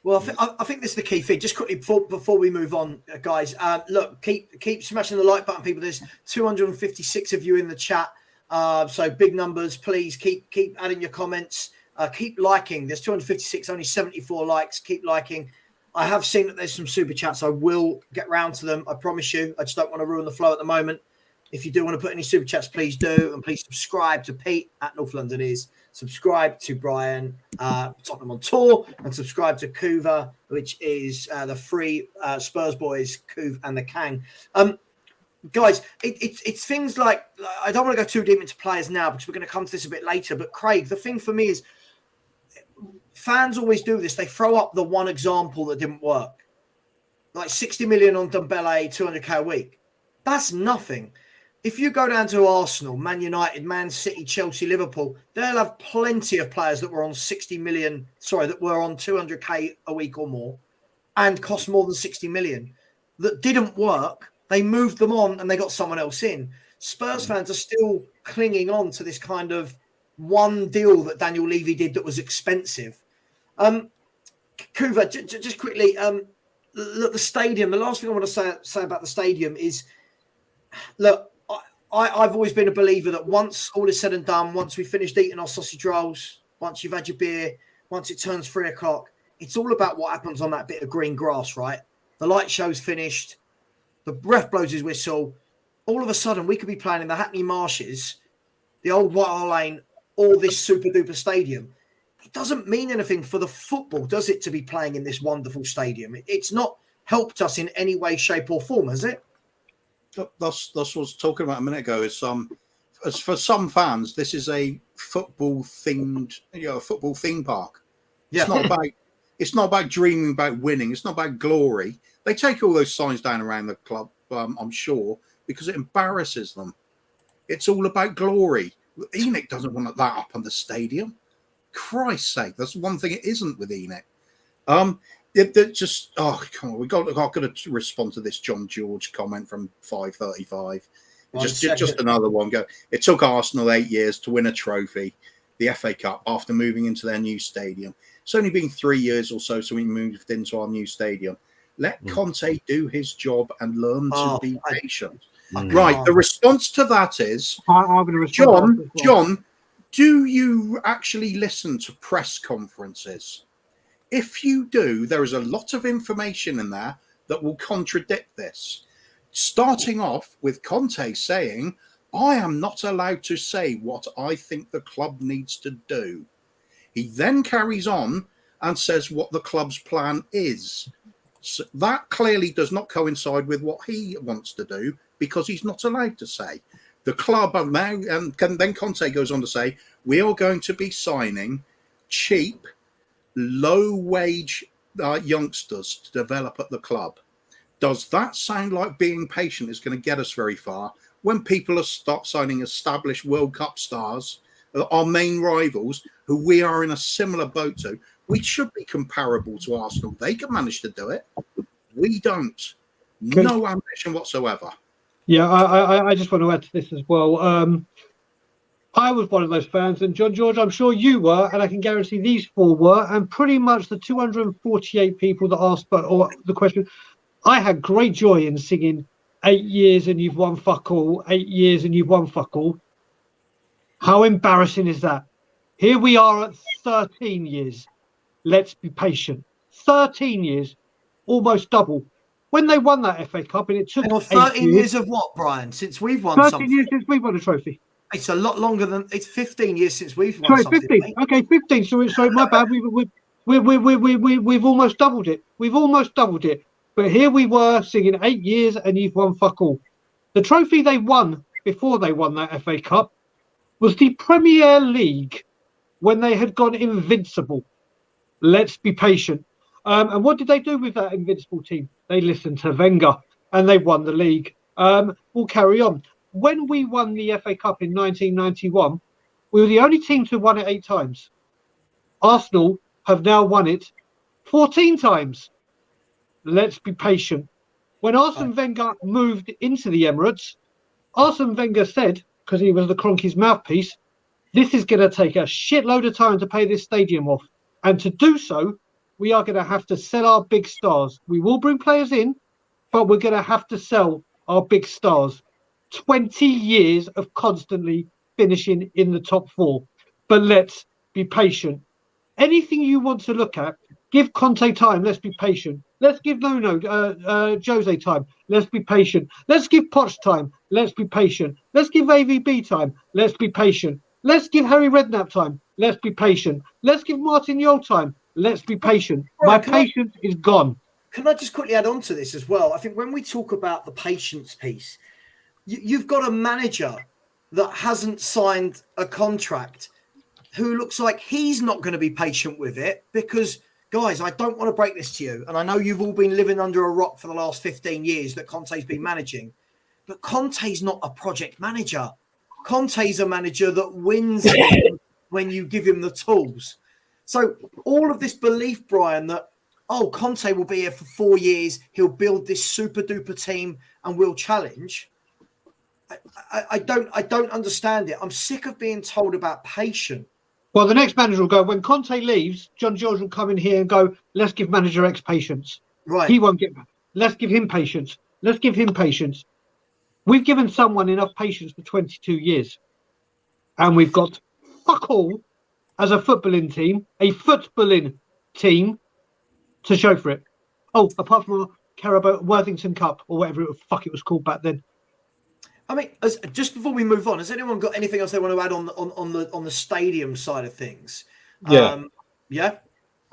Well, I think this is the key thing. Just quickly before we move on, guys, look, keep smashing the like button, people. There's 256 of you in the chat. So big numbers. Please keep adding your comments. Keep liking. There's 256, only 74 likes. Keep liking. I have seen that there's some super chats. I will get round to them. I promise you. I just don't want to ruin the flow at the moment. If you do want to put any super chats, please do. And please subscribe to Pete at North London is. Subscribe to Brian, Tottenham on Tour, and subscribe to Kuva, which is the free Spurs boys, Kuv and the Kang. Guys, it's things like, I don't want to go too deep into players now because we're going to come to this a bit later. But Craig, the thing for me is fans always do this. They throw up the one example that didn't work. Like 60 million on Dembele, 200k a week. That's nothing. If you go down to Arsenal, Man United, Man City, Chelsea, Liverpool, they'll have plenty of players that were on 60 million, that were on 200k a week or more and cost more than 60 million that didn't work. They moved them on and they got someone else in. Spurs fans are still clinging on to this kind of one deal that Daniel Levy did that was expensive. Kuva, just quickly, look, the stadium, the last thing I want to say about the stadium is, look, I've always been a believer that once all is said and done, once we've finished eating our sausage rolls, once you've had your beer, once it turns 3 o'clock, it's all about what happens on that bit of green grass, right? The light show's finished. The ref blows his whistle. All of a sudden, we could be playing in the Hackney Marshes, the old White Hart Lane, or this super-duper stadium. It doesn't mean anything for the football, does it, to be playing in this wonderful stadium? It's not helped us in any way, shape, or form, has it? That's what I was talking about a minute ago. Is as for some fans, this is a football themed, a football theme park. Yeah. It's not about dreaming about winning. It's not about glory. They take all those signs down around the club, I'm sure, because it embarrasses them. It's all about glory. Enic doesn't want that up on the stadium. Christ's sake, that's one thing it isn't with Enic. Come on, I've got to respond to this John George comment from 535. Just another one. It took Arsenal 8 years to win a trophy, the FA Cup, after moving into their new stadium. It's only been 3 years or so we moved into our new stadium. Let Conte do his job and learn to be patient. Right. The response to that is, John, do you actually listen to press conferences? If you do, there is a lot of information in there that will contradict this. Starting off with Conte saying, I am not allowed to say what I think the club needs to do. He then carries on and says what the club's plan is. So that clearly does not coincide with what he wants to do because he's not allowed to say. The club are now, and then Conte goes on to say, we are going to be signing cheap, low-wage youngsters to develop at the club. Does that sound like being patient is going to get us very far when people are start signing established World Cup stars, our main rivals, who we are in a similar boat to? We should be comparable to Arsenal. They can manage to do it. We don't. No ambition whatsoever. Yeah, I just want to add to this as well. I was one of those fans, and John George, I'm sure you were, and I can guarantee these four were, and pretty much the 248 people that asked the question, I had great joy in singing 8 years and you've won fuck all, 8 years and you've won fuck all. How embarrassing is that? Here we are at 13 years. Let's be patient. 13 years, almost double. When they won that FA Cup, and it took 13 years of what, Brian? Since we've won 13 something? 13 years since we've won a trophy. It's a lot longer than it's 15 years since we've won something. 15. Mate. Okay, 15. So my bad. We've almost doubled it. We've almost doubled it. But here we were singing 8 years and you've won fuck all. The trophy they won before they won that FA Cup was the Premier League when they had gone invincible. Let's be patient. And what did they do with that invincible team? They listened to Wenger and they won the league. We'll carry on. When we won the FA Cup in 1991, we were the only team to have won it 8 times. Arsenal have now won it 14 times. Let's be patient. When Arsene Wenger moved into the Emirates, Arsene Wenger said, because he was the Kroenke's mouthpiece, this is going to take a shitload of time to pay this stadium off. And to do so, we are going to have to sell our big stars. We will bring players in, but we're going to have to sell our big stars. 20 years of constantly finishing in the top 4. But let's be patient. Anything you want to look at, give Conte time. Let's be patient. Let's give Jose time. Let's be patient. Let's give Poch time. Let's be patient. Let's give AVB time. Let's be patient. Let's give Harry Redknapp time. Let's be patient. Let's give Martin Yole time. Let's be patient. Right, My patience is gone. Can I just quickly add on to this as well? I think when we talk about the patience piece, you've got a manager that hasn't signed a contract who looks like he's not going to be patient with it because, guys, I don't want to break this to you. And I know you've all been living under a rock for the last 15 years that Conte's been managing, but Conte's not a project manager. Conte's a manager that wins when you give him the tools. So all of this belief, Brian, that, oh, Conte will be here for 4 years, he'll build this super duper team and we'll challenge. I don't understand it. I'm sick of being told about patience. Well, the next manager will go, when Conte leaves, John George will come in here and go, let's give manager X patience. Right. He won't get back. Let's give him patience. Let's give him patience. We've given someone enough patience for 22 years. And we've got fuck all as a footballing team to show for it. Oh, apart from our Carabao Worthington Cup or whatever it was called back then. I mean, just before we move on, has anyone got anything else they want to add on the stadium side of things? Yeah. Yeah.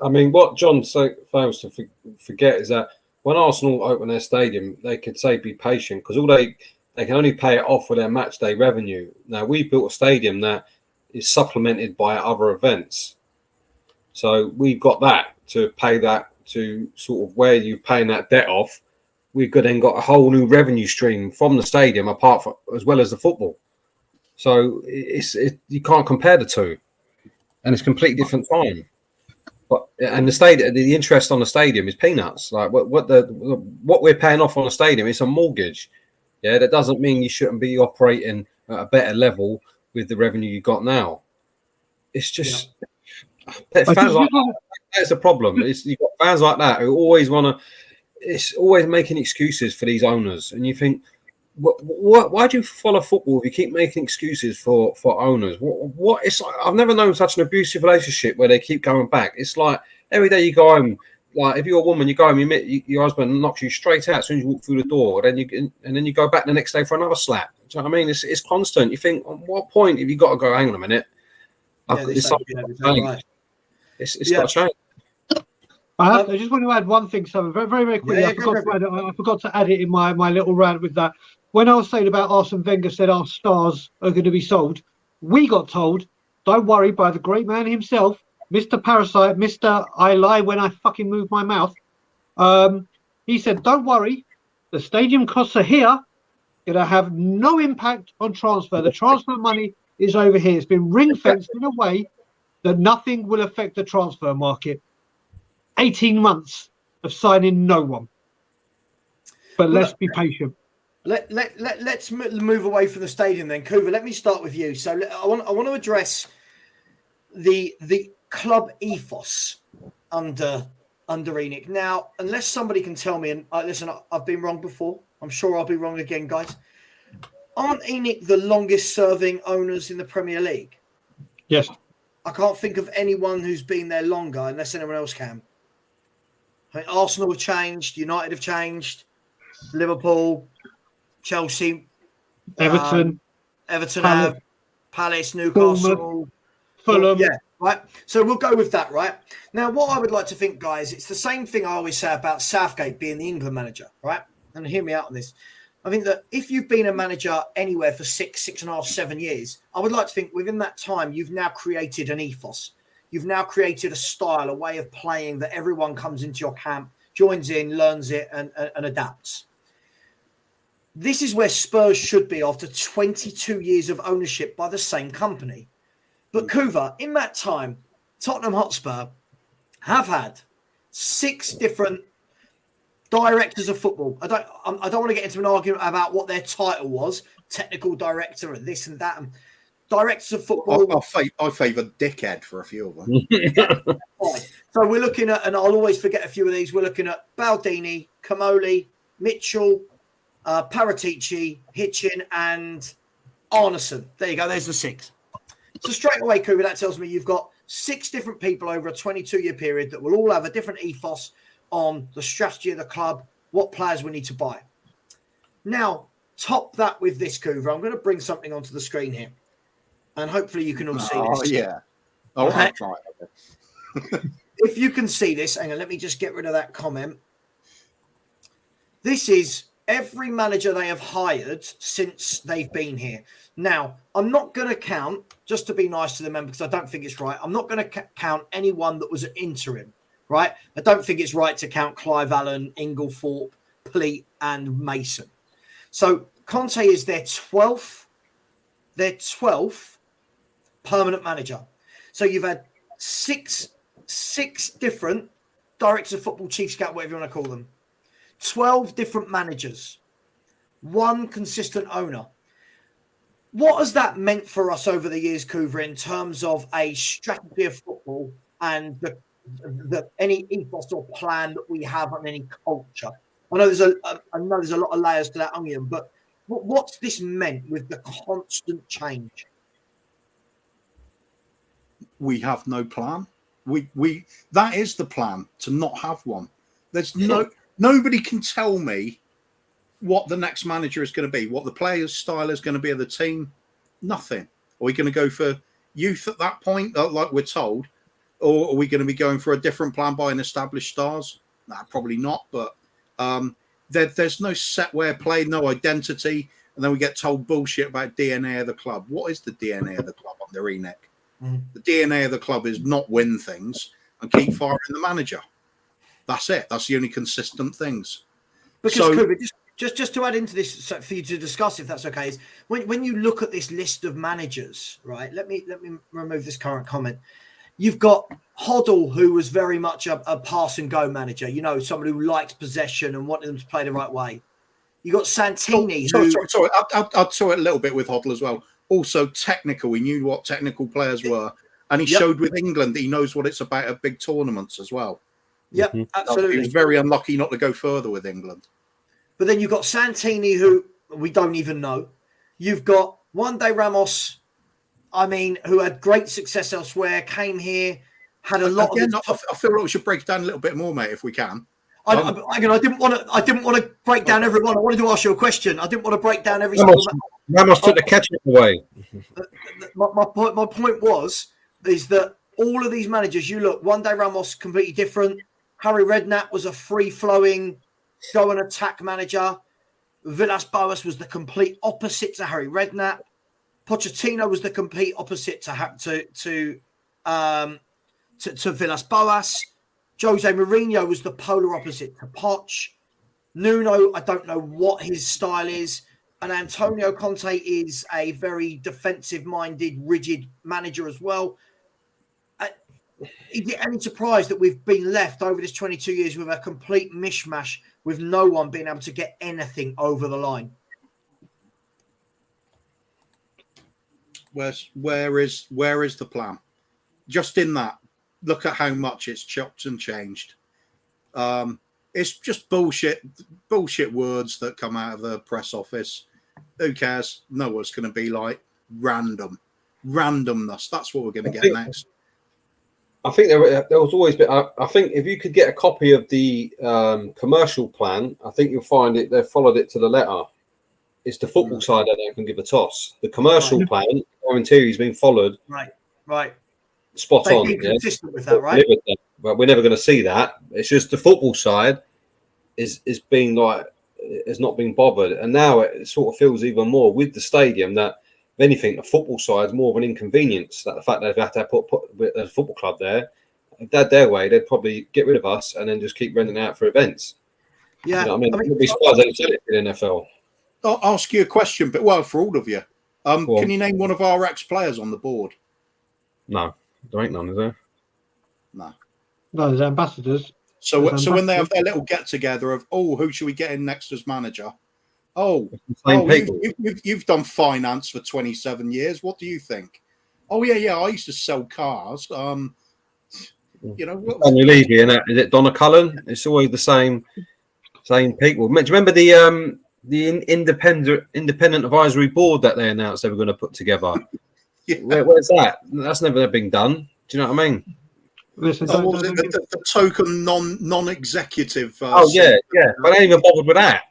I mean, what John fails to forget is that when Arsenal open their stadium, they could say be patient because they can only pay it off with their match day revenue. Now, we built a stadium that is supplemented by other events. So we've got that to pay that to sort of where you're paying that debt off. We've then got a whole new revenue stream from the stadium as well as the football. So you can't compare the two. And it's a completely different time. And the interest on the stadium is peanuts. Like what we're paying off on the stadium is a mortgage. Yeah, that doesn't mean you shouldn't be operating at a better level with the revenue you got now. It's just fans like that's a problem. You've got fans like that who always want to. It's always making excuses for these owners, and you think, why do you follow football if you keep making excuses for owners? What? It's like I've never known such an abusive relationship where they keep going back. It's like every day you go home. Like if you're a woman, you go home, your husband knocks you straight out as soon as you walk through the door, and then you go back the next day for another slap. Do you know what I mean? It's constant. You think, at what point have you got to go? Hang on a minute. It's got to change. I just want to add one thing, Savva, very, very, very quickly. I forgot to add it in my little rant with that. When I was saying about Arsene Wenger said our stars are going to be sold, we got told, don't worry, by the great man himself, Mr. Parasite, Mr. I lie when I fucking move my mouth. He said, don't worry, the stadium costs are here, going to have no impact on transfer. The transfer money is over here. It's been ring-fenced in a way that nothing will affect the transfer market. 18 months of signing no one. But let's be patient. Let's move away from the stadium then. Kuva, let me start with you. So I want to address the club ethos under Enic. Now, unless somebody can tell me, and listen, I've been wrong before. I'm sure I'll be wrong again, guys. Aren't Enic the longest serving owners in the Premier League? Yes. I can't think of anyone who's been there longer unless anyone else can. I mean, Arsenal have changed, United have changed, Liverpool, Chelsea, Everton have, Palace, Newcastle, Fulham. Yeah, right. So we'll go with that, right? Now, what I would like to think, guys, it's the same thing I always say about Southgate being the England manager, right? And hear me out on this. I think that if you've been a manager anywhere for 6.5, 7 years, I would like to think within that time, you've now created an ethos. You've now created a style, a way of playing that everyone comes into your camp, joins in, learns it, and adapts. This is where Spurs should be after 22 years of ownership by the same company. But Kuva, in that time, Tottenham Hotspur have had 6 different directors of football. I don't want to get into an argument about what their title was, technical director and this and that. And directors of football. I favour dickhead for a few of them. So we're looking at, and I'll always forget a few of these. We're looking at Baldini, Camoli, Mitchell, Paratici, Hitchin, and Arneson. There you go. There's the 6. So straight away, Kuva, that tells me you've got 6 different people over a 22-year period that will all have a different ethos, on the strategy of the club, what players we need to buy. Now, top that with this, Kuva. I'm going to bring something onto the screen here, and hopefully you can all see this. Oh, yeah. Oh, Okay. I'll try it. Okay. If you can see this, hang on, let me just get rid of that comment. This is every manager they have hired since they've been here. Now, I'm not going to count, just to be nice to the members, because I don't think it's right. I'm not going to count anyone that was an interim, right? I don't think it's right to count Clive Allen, Inglethorpe, Pleat, and Mason. So Conte is their 12th permanent manager. So you've had six different directors of football, chief scout, whatever you want to call them. 12 different managers, one consistent owner. What has that meant for us over the years, Kuva, in terms of a strategy of football and the any ethos or plan that we have on any culture? I know there's a lot of layers to that onion, but what's this meant with the constant change? We have no plan. We that is the plan, to not have one. There's nobody can tell me what the next manager is going to be, what the players' style is going to be of the team. Nothing. Are we going to go for youth at that point, like we're told, or are we going to be going for a different plan by an established stars? Nah, probably not. But there's no set way of play, no identity, and then we get told bullshit about DNA of the club. What is the DNA of the club under Enic? The DNA of the club is not win things and keep firing the manager. That's it. That's the only consistent things. Because Kuva, just to add into this for you to discuss, if that's okay, is when you look at this list of managers, right? Let me remove this current comment. You've got Hoddle, who was very much a pass and go manager. You know, somebody who liked possession and wanted them to play the right way. You got Santini. Sorry. I'll talk it a little bit with Hoddle as well. Also technical. He knew what technical players were, and he showed with England that he knows what it's about at big tournaments as well. Yep, absolutely. He was very unlucky not to go further with England. But then you've got Santini, who we don't even know. You've got Juande Ramos, who had great success elsewhere, came here, had a lot Again, of... I feel like we should break it down a little bit more, mate, if we can. I didn't want to break down everyone. I wanted to ask you a question. I didn't want to break down every single... Ramos took the ketchup away. My point is that all of these managers, you look, Juande Ramos, completely different. Harry Redknapp was a free-flowing, go-and-attack manager. Villas-Boas was the complete opposite to Harry Redknapp. Pochettino was the complete opposite to Villas-Boas. Jose Mourinho was the polar opposite to Poch. Nuno, I don't know what his style is. And Antonio Conte is a very defensive-minded, rigid manager as well. Is it any surprise that we've been left over this 22 years with a complete mishmash, with no one being able to get anything over the line? Where is the plan? Just in that, look at how much it's chopped and changed. It's just bullshit words that come out of the press office. Who cares? Know what it's going to be like. Randomness. That's what we're going to get next. I think there was always been. I think if you could get a copy of the commercial plan, I think you'll find it. They've followed it to the letter. It's the football side that they can give a toss. The commercial plan, I guarantee, has been followed. Right. Spot on. They've been consistent with that, right? But we're never going to see that. It's just the football side is being has not been bothered, and now it sort of feels even more with the stadium that, if anything, the football side is more of an inconvenience. That the fact that they've had to put a football club there, if they'd their way, they'd probably get rid of us and then just keep renting out for events. Yeah, you know what I mean, be surprised they said it in the NFL. I'll ask you a question, but for all of you, can you name one of our ex-players on the board? No, there ain't none, is there? No, there's ambassadors. So when they have their little get-together of, who should we get in next as manager? You've done finance for 27 years. What do you think? Oh, yeah, I used to sell cars. Daniel Levy, and is it Donna Cullen? It's always the same people. Do you remember the independent advisory board that they announced they were going to put together? Yeah. Where's that? That's never been done. Do you know what I mean? Listen, Oh, what was it? The token non-executive. But they ain't even bothered with that.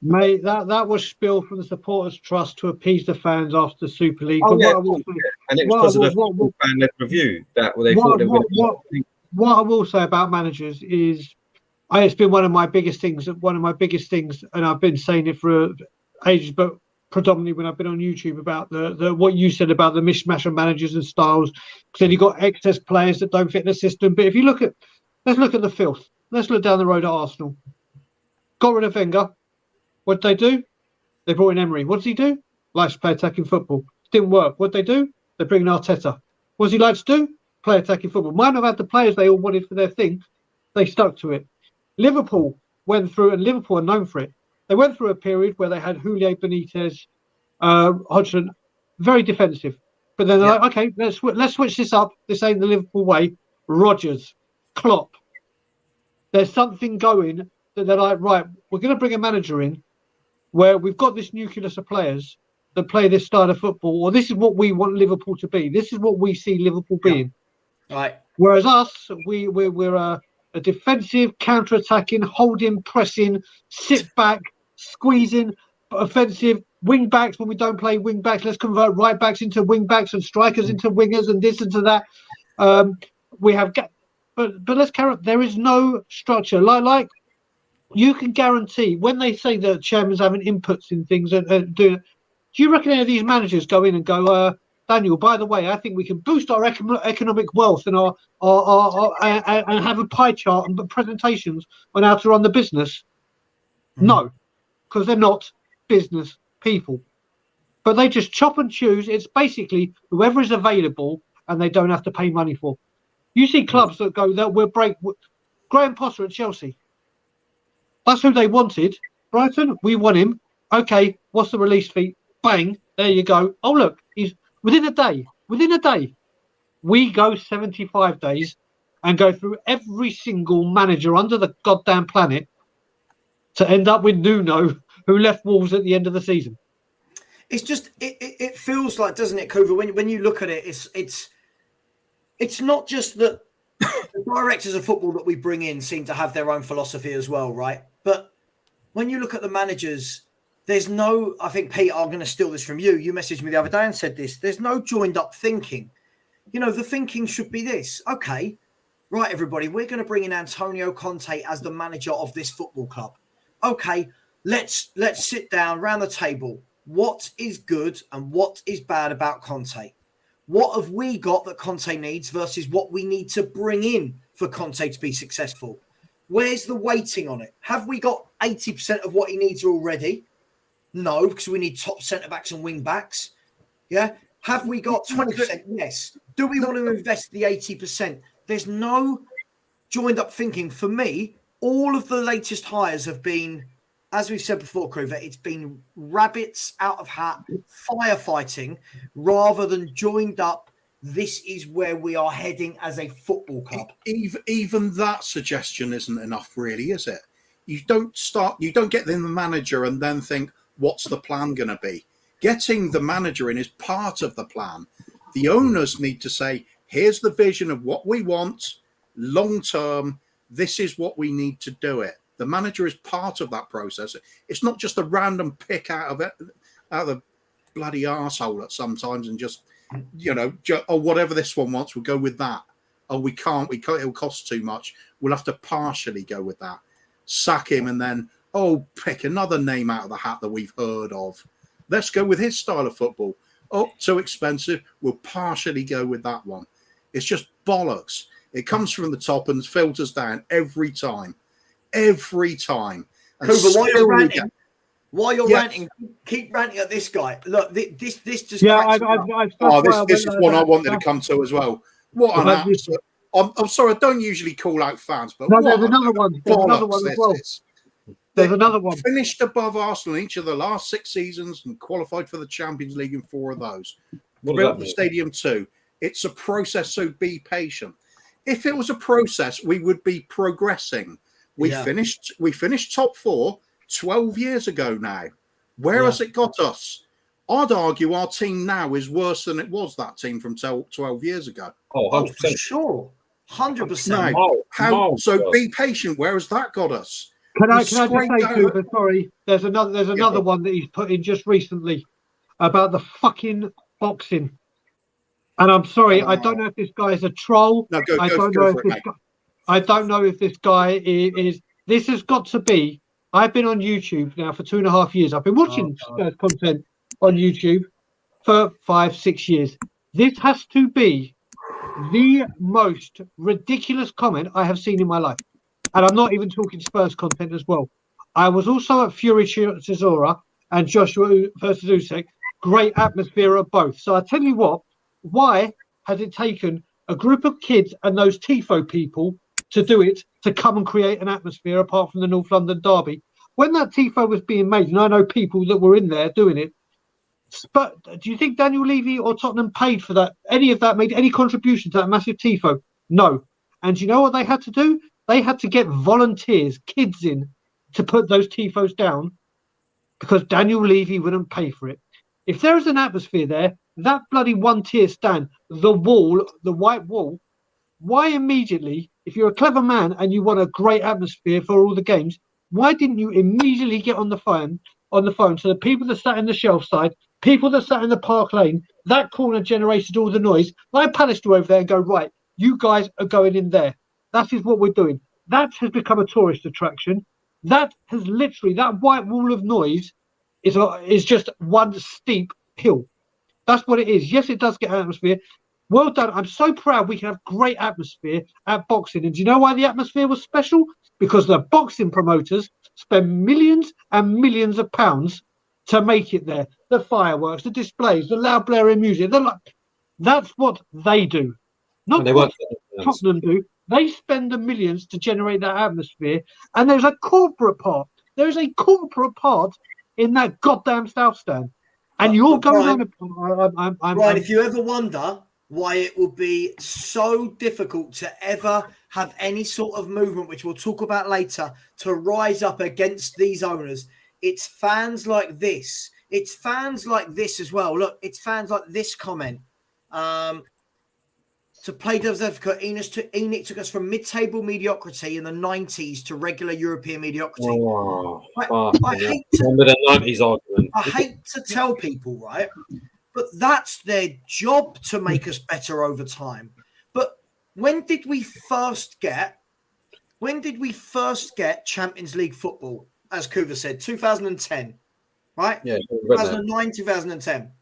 mate, that was spilled from the supporters' trust to appease the fans after the Super League. Oh, But yeah, what I will say, and it was because of the fan-led review that they thought they would. What I will say about managers is, it's been one of my biggest things, and I've been saying it for ages, but predominantly when I've been on YouTube about the what you said about the mishmash of managers and styles. Because you've got excess players that don't fit the system. But if you let's look at the filth. Let's look down the road at Arsenal. Got rid of Wenger. What did they do? They brought in Emery. What does he do? Likes to play attacking football. Didn't work. What did they do? They bring in Arteta. What does he like to do? Play attacking football. Might have had the players they all wanted for their thing. They stuck to it. Liverpool went through, and Liverpool are known for it. They went through a period where they had Houllier, Benitez, Hodgson, very defensive. But then they're like, okay, let's switch this up. This ain't the Liverpool way. Rodgers, Klopp. There's something going that they're like, right, we're going to bring a manager in where we've got this nucleus of players that play this style of football, or this is what we want Liverpool to be. This is what we see Liverpool being. Right. Whereas us, we're a defensive, counter-attacking, holding, pressing, sit back, squeezing, offensive, wing backs when we don't play wing backs. Let's convert right backs into wing backs and strikers into wingers and this into that. We have, but let's carry on. There is no structure. Like you can guarantee when they say the chairman's having inputs in things and do you reckon any of these managers go in and go, Daniel, by the way, I think we can boost our economic wealth and our and have a pie chart and presentations on how to run the business? No, because they're not business people. But they just chop and choose. It's basically whoever is available and they don't have to pay money for. You see clubs that go, that will break. Graham Potter at Chelsea. That's who they wanted. Brighton, we want him. Okay, what's the release fee? Bang, there you go. Oh, look, he's within a day, we go 75 days and go through every single manager under the goddamn planet to end up with Nuno, who left Wolves at the end of the season. It's just, it feels like, doesn't it, Kuva, when you look at it, it's not just that the directors of football that we bring in seem to have their own philosophy as well, right? But when you look at the managers, there's no, I think, Pete, I'm going to steal this from you. You messaged me the other day and said this. There's no joined up thinking. You know, the thinking should be this. Okay, right, everybody, we're going to bring in Antonio Conte as the manager of this football club. Okay, let's sit down around the table. What is good and what is bad about Conte? What have we got that Conte needs versus what we need to bring in for Conte to be successful? Where's the weighting on it? Have we got 80% of what he needs already? No, because we need top centre-backs and wing-backs. Yeah? Have we got 20%? Yes. Do we want to invest the 80%? There's no joined-up thinking. For me, all of the latest hires have been, as we've said before, Kuva, it's been rabbits out of hat, firefighting, rather than joined up. This is where we are heading as a football club. Even that suggestion isn't enough, really, is it? You don't get in the manager and then think, what's the plan going to be? Getting the manager in is part of the plan. The owners need to say, here's the vision of what we want, long term, this is what we need to do it. The manager is part of that process. It's not just a random pick out of the bloody arsehole at sometimes and just, whatever this one wants, we'll go with that. Oh, we can't, it'll cost too much. We'll have to partially go with that. Sack him and then, pick another name out of the hat that we've heard of. Let's go with his style of football. Oh, too expensive. We'll partially go with that one. It's just bollocks. It comes from the top and filters down every time. Every time. Kuva, while you're ranting, keep ranting at this guy. Look, this just... Yeah, this is one I wanted to come to as well. What an absolute... I'm sorry, I don't usually call out fans, but there's another one. There's another one as well. There's another one. Finished above Arsenal in each of the last 6 seasons and qualified for the Champions League in 4 of those. Built the Stadium 2. It's a process, so be patient. If it was a process, we would be progressing. We finished top 4 12 years ago now. Where has it got us? I'd argue our team now is worse than it was, that team from 12 years ago. Oh, for sure. 100%. How? So be patient. Where has that got us? Can I just say, Cooper, sorry, there's another one that he's put in just recently about the fucking boxing. And I'm sorry, I don't know if this guy is a troll. No, I don't know if this guy is. This has got to be. I've been on YouTube now for 2.5 years. I've been watching Spurs content on YouTube for 5-6 years. This has to be the most ridiculous comment I have seen in my life. And I'm not even talking Spurs content as well. I was also at Fury Chisora and Joshua versus Usyk. Great atmosphere at both. So I tell you what, why has it taken a group of kids and those TIFO people to do it, to come and create an atmosphere apart from the North London derby? When that TIFO was being made, and I know people that were in there doing it, but do you think Daniel Levy or Tottenham paid for that? Any of that made any contribution to that massive TIFO? No. And you know what they had to do? They had to get volunteers, kids in, to put those TIFOs down because Daniel Levy wouldn't pay for it. If there is an atmosphere there, that bloody one-tier stand, the wall, the white wall, why immediately, if you're a clever man and you want a great atmosphere for all the games, why didn't you immediately get on the phone to the people that sat in the shelf side, people that sat in the Park Lane, that corner generated all the noise, like Palace do over there and go, right, you guys are going in there. That is what we're doing. That has become a tourist attraction. That has literally, that white wall of noise is just one steep hill. That's what it is. Yes, it does get atmosphere. Well done. I'm so proud we can have great atmosphere at boxing. And do you know why the atmosphere was special? Because the boxing promoters spend millions and millions of pounds to make it there. The fireworks, the displays, the loud blaring music. That's what they do. Not what Tottenham do. They spend the millions to generate that atmosphere. And there's a corporate part. There's a corporate part in that goddamn South Stand. And you're going on. Right, if you ever wonder why it will be so difficult to ever have any sort of movement, which we'll talk about later, to rise up against these owners, it's fans like this. It's fans like this as well. Look, it's fans like this comment. To play devil's advocate, Enic took us from mid-table mediocrity in the 90s to regular European mediocrity. I hate to tell people, right? But that's their job to make us better over time. But when did we first get Champions League football? As Kuva said, 2010, right? Yeah, 2009, 2010.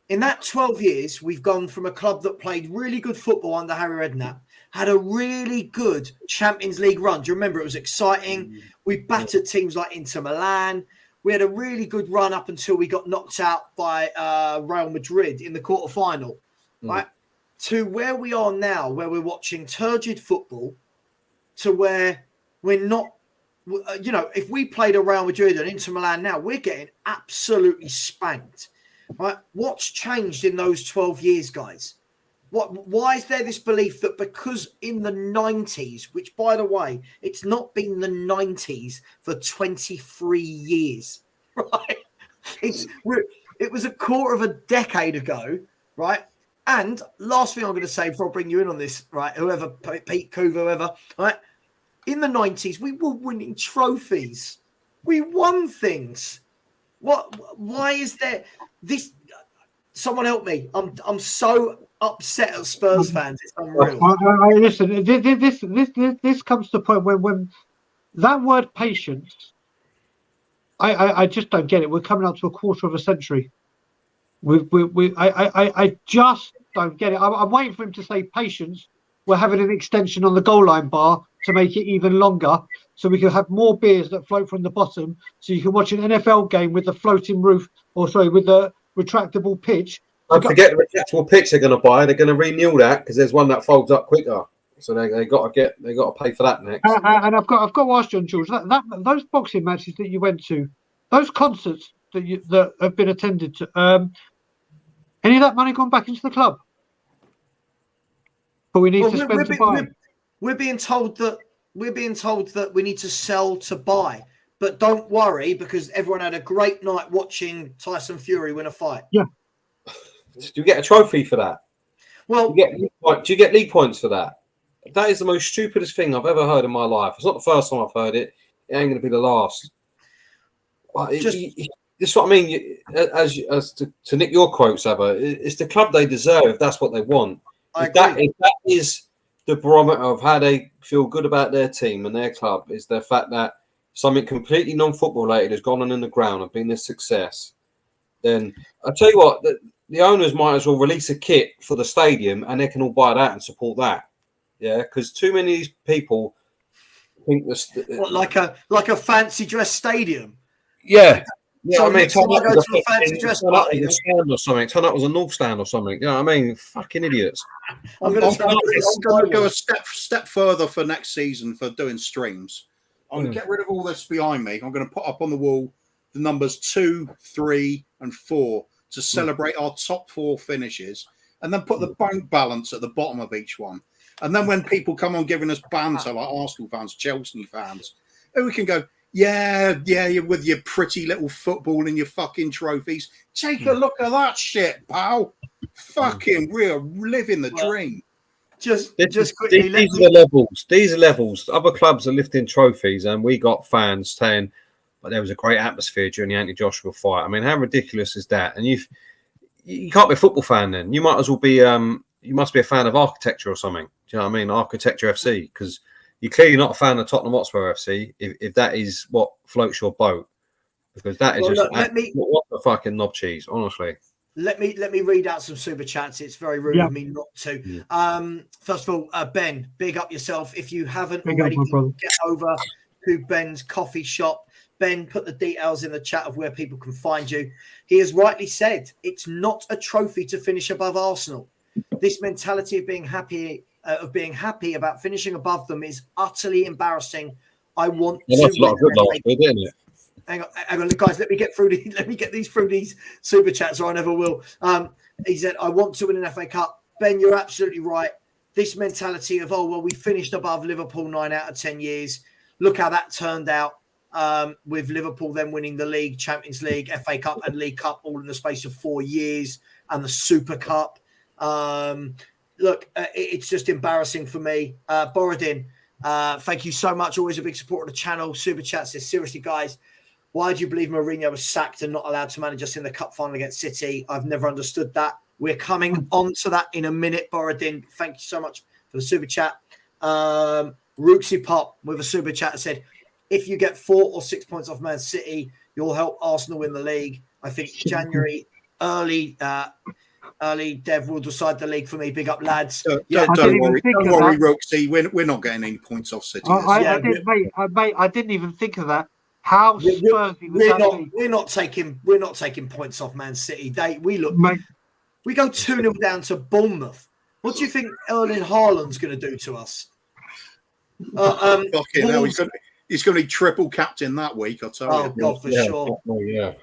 In that 12 years, we've gone from a club that played really good football under Harry Redknapp, had a really good Champions League run. Do you remember? It was exciting. We battered teams like Inter Milan. We had a really good run up until we got knocked out by Real Madrid in the quarterfinal, right? To where we are now, where we're watching turgid football, to where we're not, if we played a Real Madrid and Inter Milan now, we're getting absolutely spanked. Right? What's changed in those 12 years, guys? Why is there this belief that because in the 90s, which, by the way, it's not been the 90s for 23 years, right? It was a quarter of a decade ago, right? And last thing I'm going to say before I bring you in on this, right? Whoever, Pete, Kuva, whoever, right? In the 90s, we were winning trophies. We won things. Why is there this? Someone help me. I'm so upset at Spurs fans. It's unreal. Listen, this comes to the point when that word patience, I just don't get it. We're coming up to a quarter of a century. I just don't get it. I'm waiting for him to say patience. We're having an extension on the goal line bar to make it even longer, so we can have more beers that float from the bottom, so you can watch an NFL game with the floating roof, with the retractable pitch. Don't forget the retractable pitch they're going to buy. They're going to renew that because there's one that folds up quicker. So they got to pay for that next. And I've got to ask John Jules, those boxing matches that you went to, those concerts that have been attended to, any of that money gone back into the club? But we need to spend to buy. We're being told that we need to sell to buy. But don't worry, because everyone had a great night watching Tyson Fury win a fight. Yeah. Do you get a trophy for that? Well, do you get league points for that? That is the most stupidest thing I've ever heard in my life. It's not the first time I've heard it. It ain't going to be the last. But it's what I mean. As to nick your quote, Savva, it's the club they deserve. That's what they want. If that is the barometer of how they feel good about their team and their club, is the fact that something completely non-football related has gone on in the ground and been a success, then I tell you what, the owners might as well release a kit for the stadium and they can all buy that and support that. Yeah, because too many of these people think this like a fancy dress stadium. Yeah. Yeah, so I mean, turn up go to a fancy dress party. A stand or something. Turn up as a North stand or something. You know what I mean? Fucking idiots. I'm going to go a step further for next season for doing streams. I'm going to get rid of all this behind me. I'm going to put up on the wall the numbers 2, 3, and 4 to celebrate our top 4 finishes, and then put the bank balance at the bottom of each one. And then when people come on giving us banter like Arsenal fans, Chelsea fans, and we can go, yeah, you're with your pretty little football and your fucking trophies. Take a look at that shit, pal. Fucking we're living the dream. Just quickly. These are the levels. These are levels. Other clubs are lifting trophies, and we got fans saying, "But there was a great atmosphere during the Anthony Joshua fight." I mean, how ridiculous is that? And you can't be a football fan then. You might as well be. You must be a fan of architecture or something. Do you know what I mean? Architecture FC, because you're clearly not a fan of Tottenham Hotspur FC if that is what floats your boat, because that is what the fucking knob cheese, honestly. Let me read out some super chats. It's very rude of me not to. First of all, Ben, big up yourself. If you haven't already, get over to Ben's coffee shop. Ben, put the details in the chat of where people can find you. He has rightly said it's not a trophy to finish above Arsenal. This mentality of being happy about finishing above them is utterly embarrassing. I want to. That's a lot of good last week, isn't it? Hang on, guys. Let me get these through these super chats, or I never will. He said, "I want to win an FA Cup." Ben, you're absolutely right. This mentality of we finished above Liverpool 9 out of 10 years. Look how that turned out with Liverpool then winning the league, Champions League, FA Cup, and League Cup all in the space of 4 years, and the Super Cup. Look, it's just embarrassing for me. Borodin, thank you so much. Always a big supporter of the channel. Super chat says, seriously, guys, why do you believe Mourinho was sacked and not allowed to manage us in the cup final against City? I've never understood that. We're coming on to that in a minute, Borodin. Thank you so much for the super chat. Rooksy Pop with a super chat said, if you get 4 or 6 points off Man City, you'll help Arsenal win the league. I think January early Dev will decide the league for me. Big up, lads. Don't worry, Rooksy. We're not getting any points off City. I didn't even think of that. How Spursy we're not taking points off Man City. We go 2-0 down to Bournemouth. What do you think Erling Haaland's going to do to us? Fucking hell, he's going to be triple captain that week, I'll tell you. Oh, God, for sure. Yeah.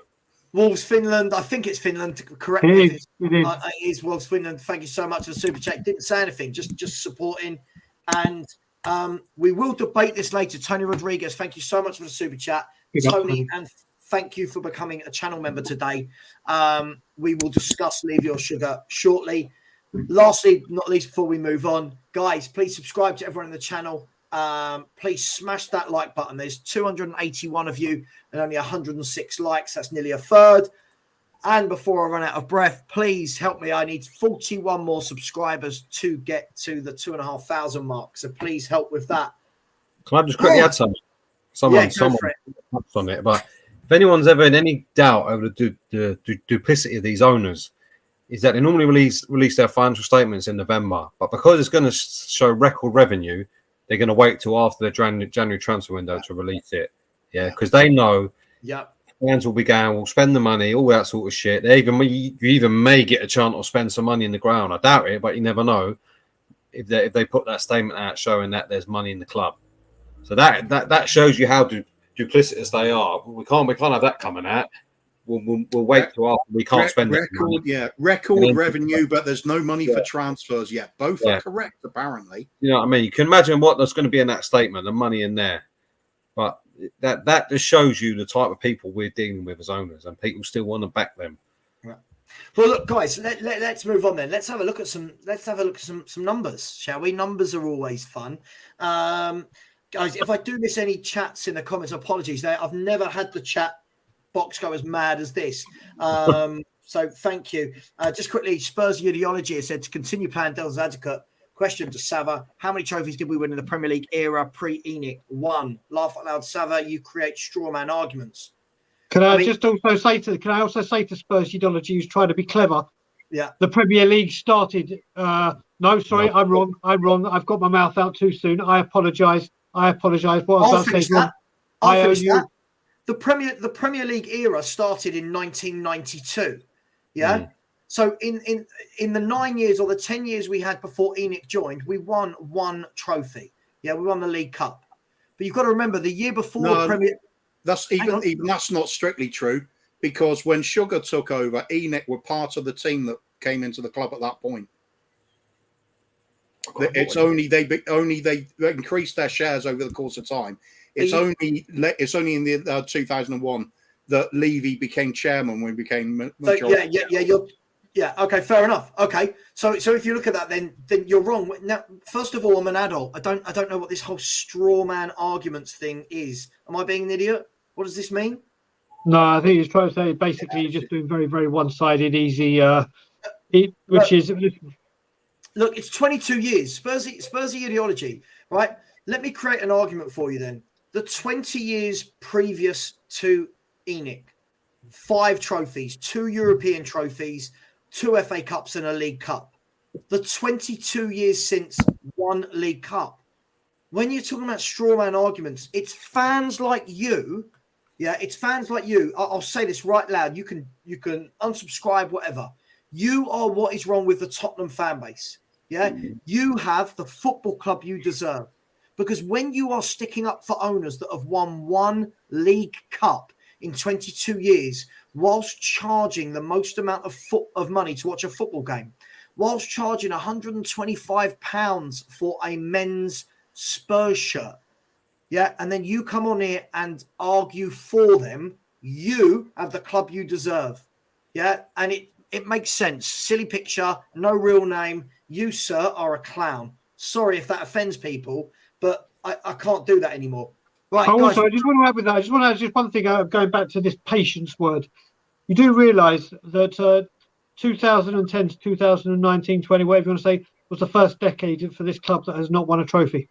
Wolves, Finland. I think it's Finland. Correct me. It is Wolves, Finland. Thank you so much for the super chat. Didn't say anything, just supporting. And we will debate this later. Tony Rodriguez, thank you so much for the super chat. Tony, and thank you for becoming a channel member today. We will discuss Leave Your Sugar shortly. Lastly, not least, before we move on, guys, please subscribe to everyone in the channel. Please smash that like button. There's 281 of you and only 106 likes. That's nearly a third. And before I run out of breath, please help me. I need 41 more subscribers to get to the 2,500 mark. So please help with that. Can I just quickly add something? Someone on it. But if anyone's ever in any doubt over the duplicity of these owners, is that they normally release their financial statements in November, but because it's going to show record revenue, they're going to wait till after the January transfer window to release it. Yeah, because they know fans will be going, we'll spend the money, all that sort of shit. You even may get a chance to spend some money in the ground. I doubt it, but you never know if they put that statement out showing that there's money in the club. So that shows you how duplicitous they are. We can't have that coming out. We'll wait till after we can't spend record revenue, but there's no money for transfers yet. Both are correct, apparently. You know what I mean? You can imagine what there's going to be in that statement, the money in there. But that just shows you the type of people we're dealing with as owners, and people still want to back them. Right. Well, look, guys, let's move on then. Let's have a look at some numbers, shall we? Numbers are always fun. Guys, if I do miss any chats in the comments, apologies. I've never had the chat box go as mad as this. So thank you. Just quickly, Spurs ideology has said to continue playing devil's advocate. Question to Savva: how many trophies did we win in the Premier League era pre-Enic? 1. Laugh out loud, Savva. You create straw man arguments. Can I also say to Spurs ideology who's trying to be clever? Yeah. The Premier League started. No, sorry, I'm wrong. I've got my mouth out too soon. I apologise. What I was about to say. I'll finish that. The Premier League era started in 1992. Yeah. Mm. So in the 9 years or the 10 years we had before Enic joined, we won 1 trophy. Yeah, we won the League Cup. But you've got to remember the year before the Premier. That's even that's not strictly true, because when Sugar took over, Enic were part of the team that came into the club at that point. It's only they increased their shares over the course of time. It's only in the 2001 that Levy became chairman when we became majority. Okay, fair enough. Okay, so if you look at that, then you're wrong. Now, first of all, I'm an adult. I don't know what this whole straw man arguments thing is. Am I being an idiot? What does this mean? No, I think he's trying to say basically you're just doing very, very one-sided, easy. Look, it's 22 years. Spursy ideology, right? Let me create an argument for you then. The 20 years previous to Enic, 5 trophies, 2 European trophies, 2 FA Cups and a League Cup. The 22 years since, 1 League Cup. When you're talking about straw man arguments, it's fans like you. Yeah, it's fans like you. I'll say this right loud. You can unsubscribe, whatever. You are what is wrong with the Tottenham fan base. Yeah, you have the football club you deserve. Because when you are sticking up for owners that have won 1 League Cup in 22 years, whilst charging the most amount of money to watch a football game, whilst charging £125 for a men's Spurs shirt, yeah, and then you come on here and argue for them, you have the club you deserve, yeah, and it makes sense. Silly picture, no real name. You, sir, are a clown. Sorry if that offends people, but I can't do that anymore. Right, guys. Also, I just want to add with that. I just want to add just one thing. Going back to this patience word, you do realise that 2010 to 2019, 20, whatever you want to say, was the first decade for this club that has not won a trophy.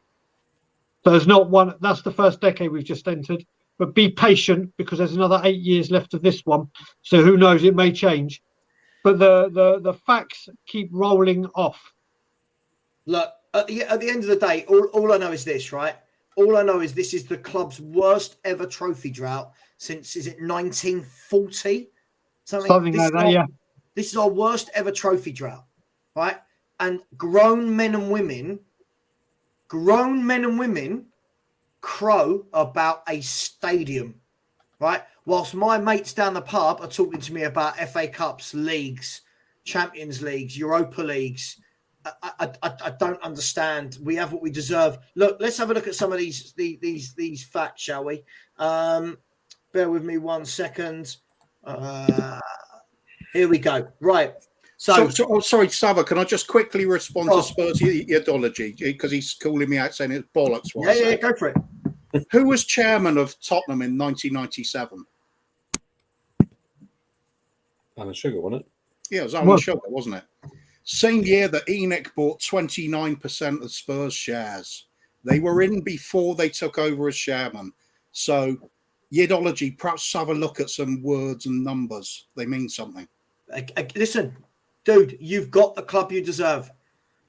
So there's not one. That's the first decade we've just entered. But be patient, because there's another 8 years left of this one. So who knows? It may change. But the facts keep rolling off. Look, at the end of the day, all I know is this, right? All I know is this is the club's worst ever trophy drought since, is it 1940? Something like that, yeah. This is our worst ever trophy drought, right? And grown men and women crow about a stadium, right? Whilst my mates down the pub are talking to me about FA Cups, leagues, Champions Leagues, Europa Leagues, I don't understand. We have what we deserve. Look, let's have a look at some of these facts, shall we? Bear with me 1 second. Here we go. Right. So sorry, Savva, can I just quickly respond to Spurs ideology, because he's calling me out saying it's bollocks. Yeah, go for it. Who was chairman of Tottenham in 1997? Alan Sugar, wasn't it? Yeah, it was Alan Sugar, wasn't it? Same year that Enic bought 29% of Spurs shares. They were in before they took over as chairman. So, ideology, perhaps have a look at some words and numbers. They mean something. Listen, dude, you've got the club you deserve.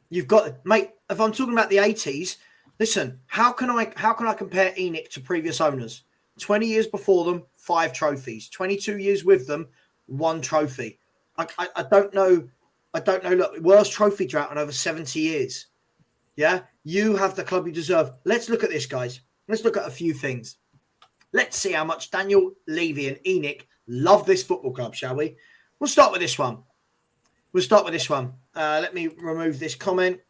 You've got, mate. If I'm talking about the 80s, listen. How can I compare Enic to previous owners? 20 years before them, 5 trophies. 22 years with them, 1 trophy. I don't know. Look, worst trophy drought in over 70 years. Yeah, you have the club you deserve. Let's look at this, guys. Let's look at a few things. Let's see how much Daniel Levy and Enic love this football club, shall we? We'll start with this one. Let me remove this comment.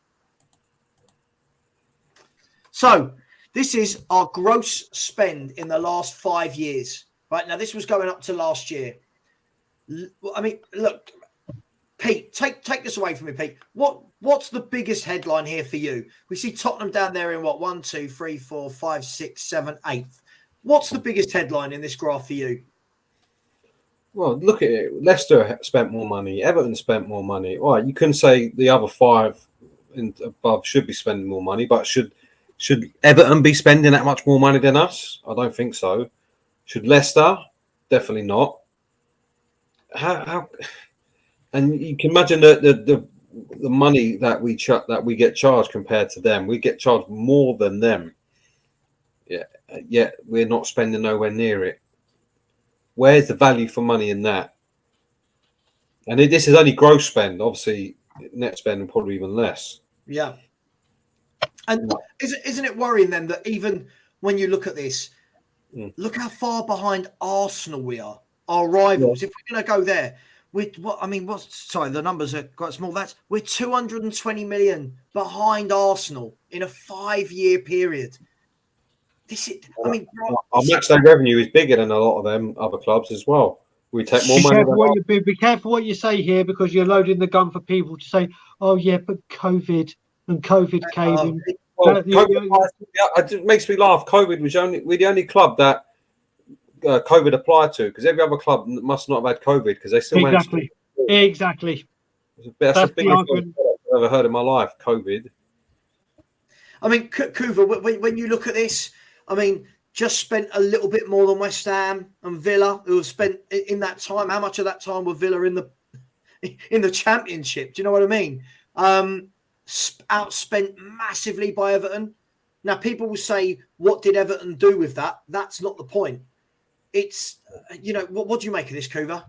So this is our gross spend in the last 5 years. Right now, this was going up to last year. I mean, look, Pete, take this away from me, Pete. What's the biggest headline here for you? We see Tottenham down there in what 1, 2, 3, 4, 5, 6, 7, 8. What's the biggest headline in this graph for you? Well, look at it. Leicester spent more money. Everton spent more money. All right, you couldn't say the other 5 and above should be spending more money, but should Everton be spending that much more money than us? I don't think so. Should Leicester? Definitely not. How? And you can imagine the money that we get charged compared to them. We get charged more than them. Yeah, yet we're not spending nowhere near it. Where's the value for money in that? And this is only gross spend. Obviously, net spend probably even less. Yeah. And isn't it worrying then that even when you look at this, look how far behind Arsenal we are, our rivals. Yeah. If we're going to go there, the numbers are quite small. We're 220 million behind Arsenal in a 5-year period. Our match day revenue is bigger than a lot of them other clubs as well. We take more money. Be careful what you say here, because you're loading the gun for people to say, "Oh yeah, but COVID came in." Well, it makes me laugh. We're the only club that COVID applied to, because every other club must not have had COVID because they still exactly. That's the biggest argument I've ever heard in my life. COVID. I mean, Kuva, when you look at this, I mean, just spent a little bit more than West Ham and Villa, who have spent in that time. How much of that time were Villa in the Championship? Do you know what I mean? Outspent massively by Everton. Now, people will say, what did Everton do with that? That's not the point. It's, what do you make of this, Kuva?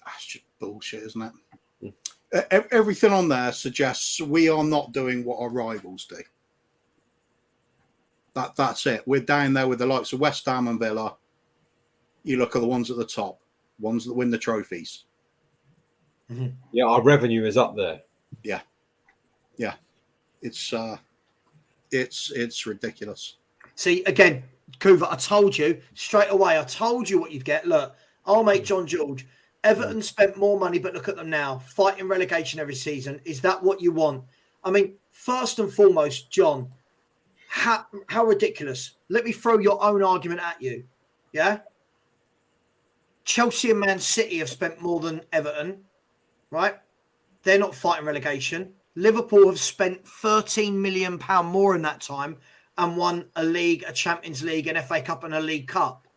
That's just bullshit, isn't it? Everything on there suggests we are not doing what our rivals do. That's it. We're down there with the likes of West Ham and Villa. You look at the ones at the top, ones that win the trophies. Mm-hmm. Yeah, our revenue is up there. Yeah. It's ridiculous. See, again, Kuva, I told you straight away. I told you what you'd get. Look, I'll make John George. Everton spent more money, but look at them now, fighting relegation every season. Is that what you want? I mean, first and foremost, John, how ridiculous. Let me throw your own argument at you. Yeah? Chelsea and Man City have spent more than Everton, right? They're not fighting relegation. Liverpool have spent £13 million more in that time and won a league, a Champions League, an FA Cup and a League Cup.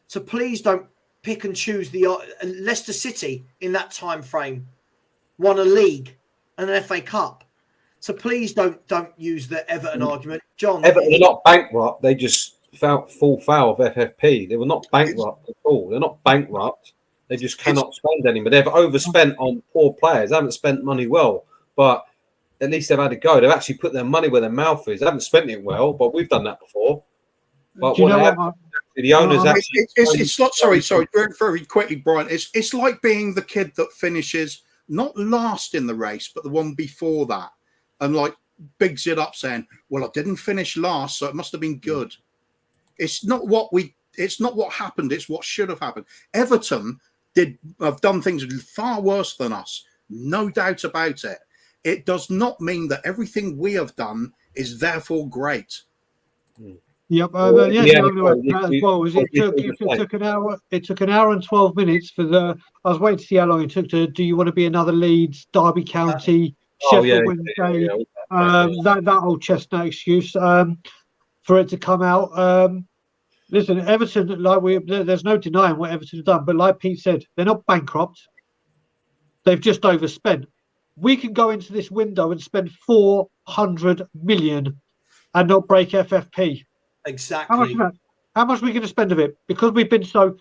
So please don't pick and choose. Leicester City in that time frame won a league and an FA Cup. So please don't use the Everton argument, John. Everton are not bankrupt. They just full foul of FFP. They were not bankrupt at all. They're not bankrupt. They just cannot spend anymore. They've overspent on poor players. They haven't spent money well, but at least they've had a go. They've actually put their money where their mouth is. They haven't spent it well, but we've done that before. But the owners actually. It's not. Sorry. Very, very quickly, Brian. It's like being the kid that finishes not last in the race, but the one before that, and like bigs it up, saying, "Well, I didn't finish last, so it must have been good." It's not what happened. It's what should have happened. Everton have done things far worse than us, no doubt about it. It does not mean that everything we have done is therefore great. Yep. It took an hour and 12 minutes for the. I was waiting to see how long it took to. Do you want to be another Leeds, Derby County, Sheffield Wednesday? That old chestnut excuse for it to come out. Listen, Everton, there's no denying what Everton have done, but like Pete said, they're not bankrupt. They've just overspent. We can go into this window and spend 400 million and not break FFP. Exactly. How much are we going to spend of it? Because we've been so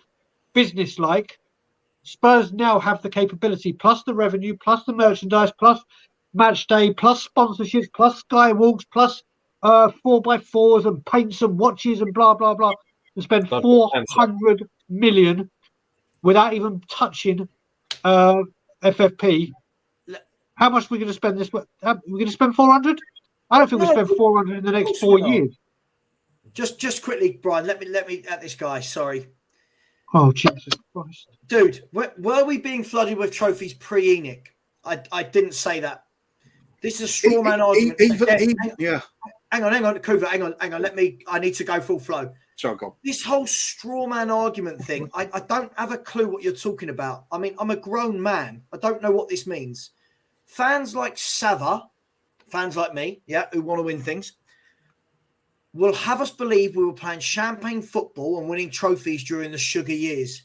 business-like, Spurs now have the capability, plus the revenue, plus the merchandise, plus match day, plus sponsorships, plus skywalks, plus 4x4s and paints and watches and blah, blah, blah, to spend 400 million without even touching FFP. How much are we going to spend this? We're going to spend 400? I don't think we'll spend 400 in the next 4 years. Just quickly, Brian, let me at this guy. Sorry. Oh, Jesus Christ. Dude, were we being flooded with trophies pre-Enic? I didn't say that. This is a straw man argument. Hang on, Kuva, hang on. I need to go full flow. Sorry, go on. This whole straw man argument thing, I don't have a clue what you're talking about. I mean, I'm a grown man. I don't know what this means. Fans like Savva, fans like me, who want to win things, will have us believe we were playing champagne football and winning trophies during the sugar years.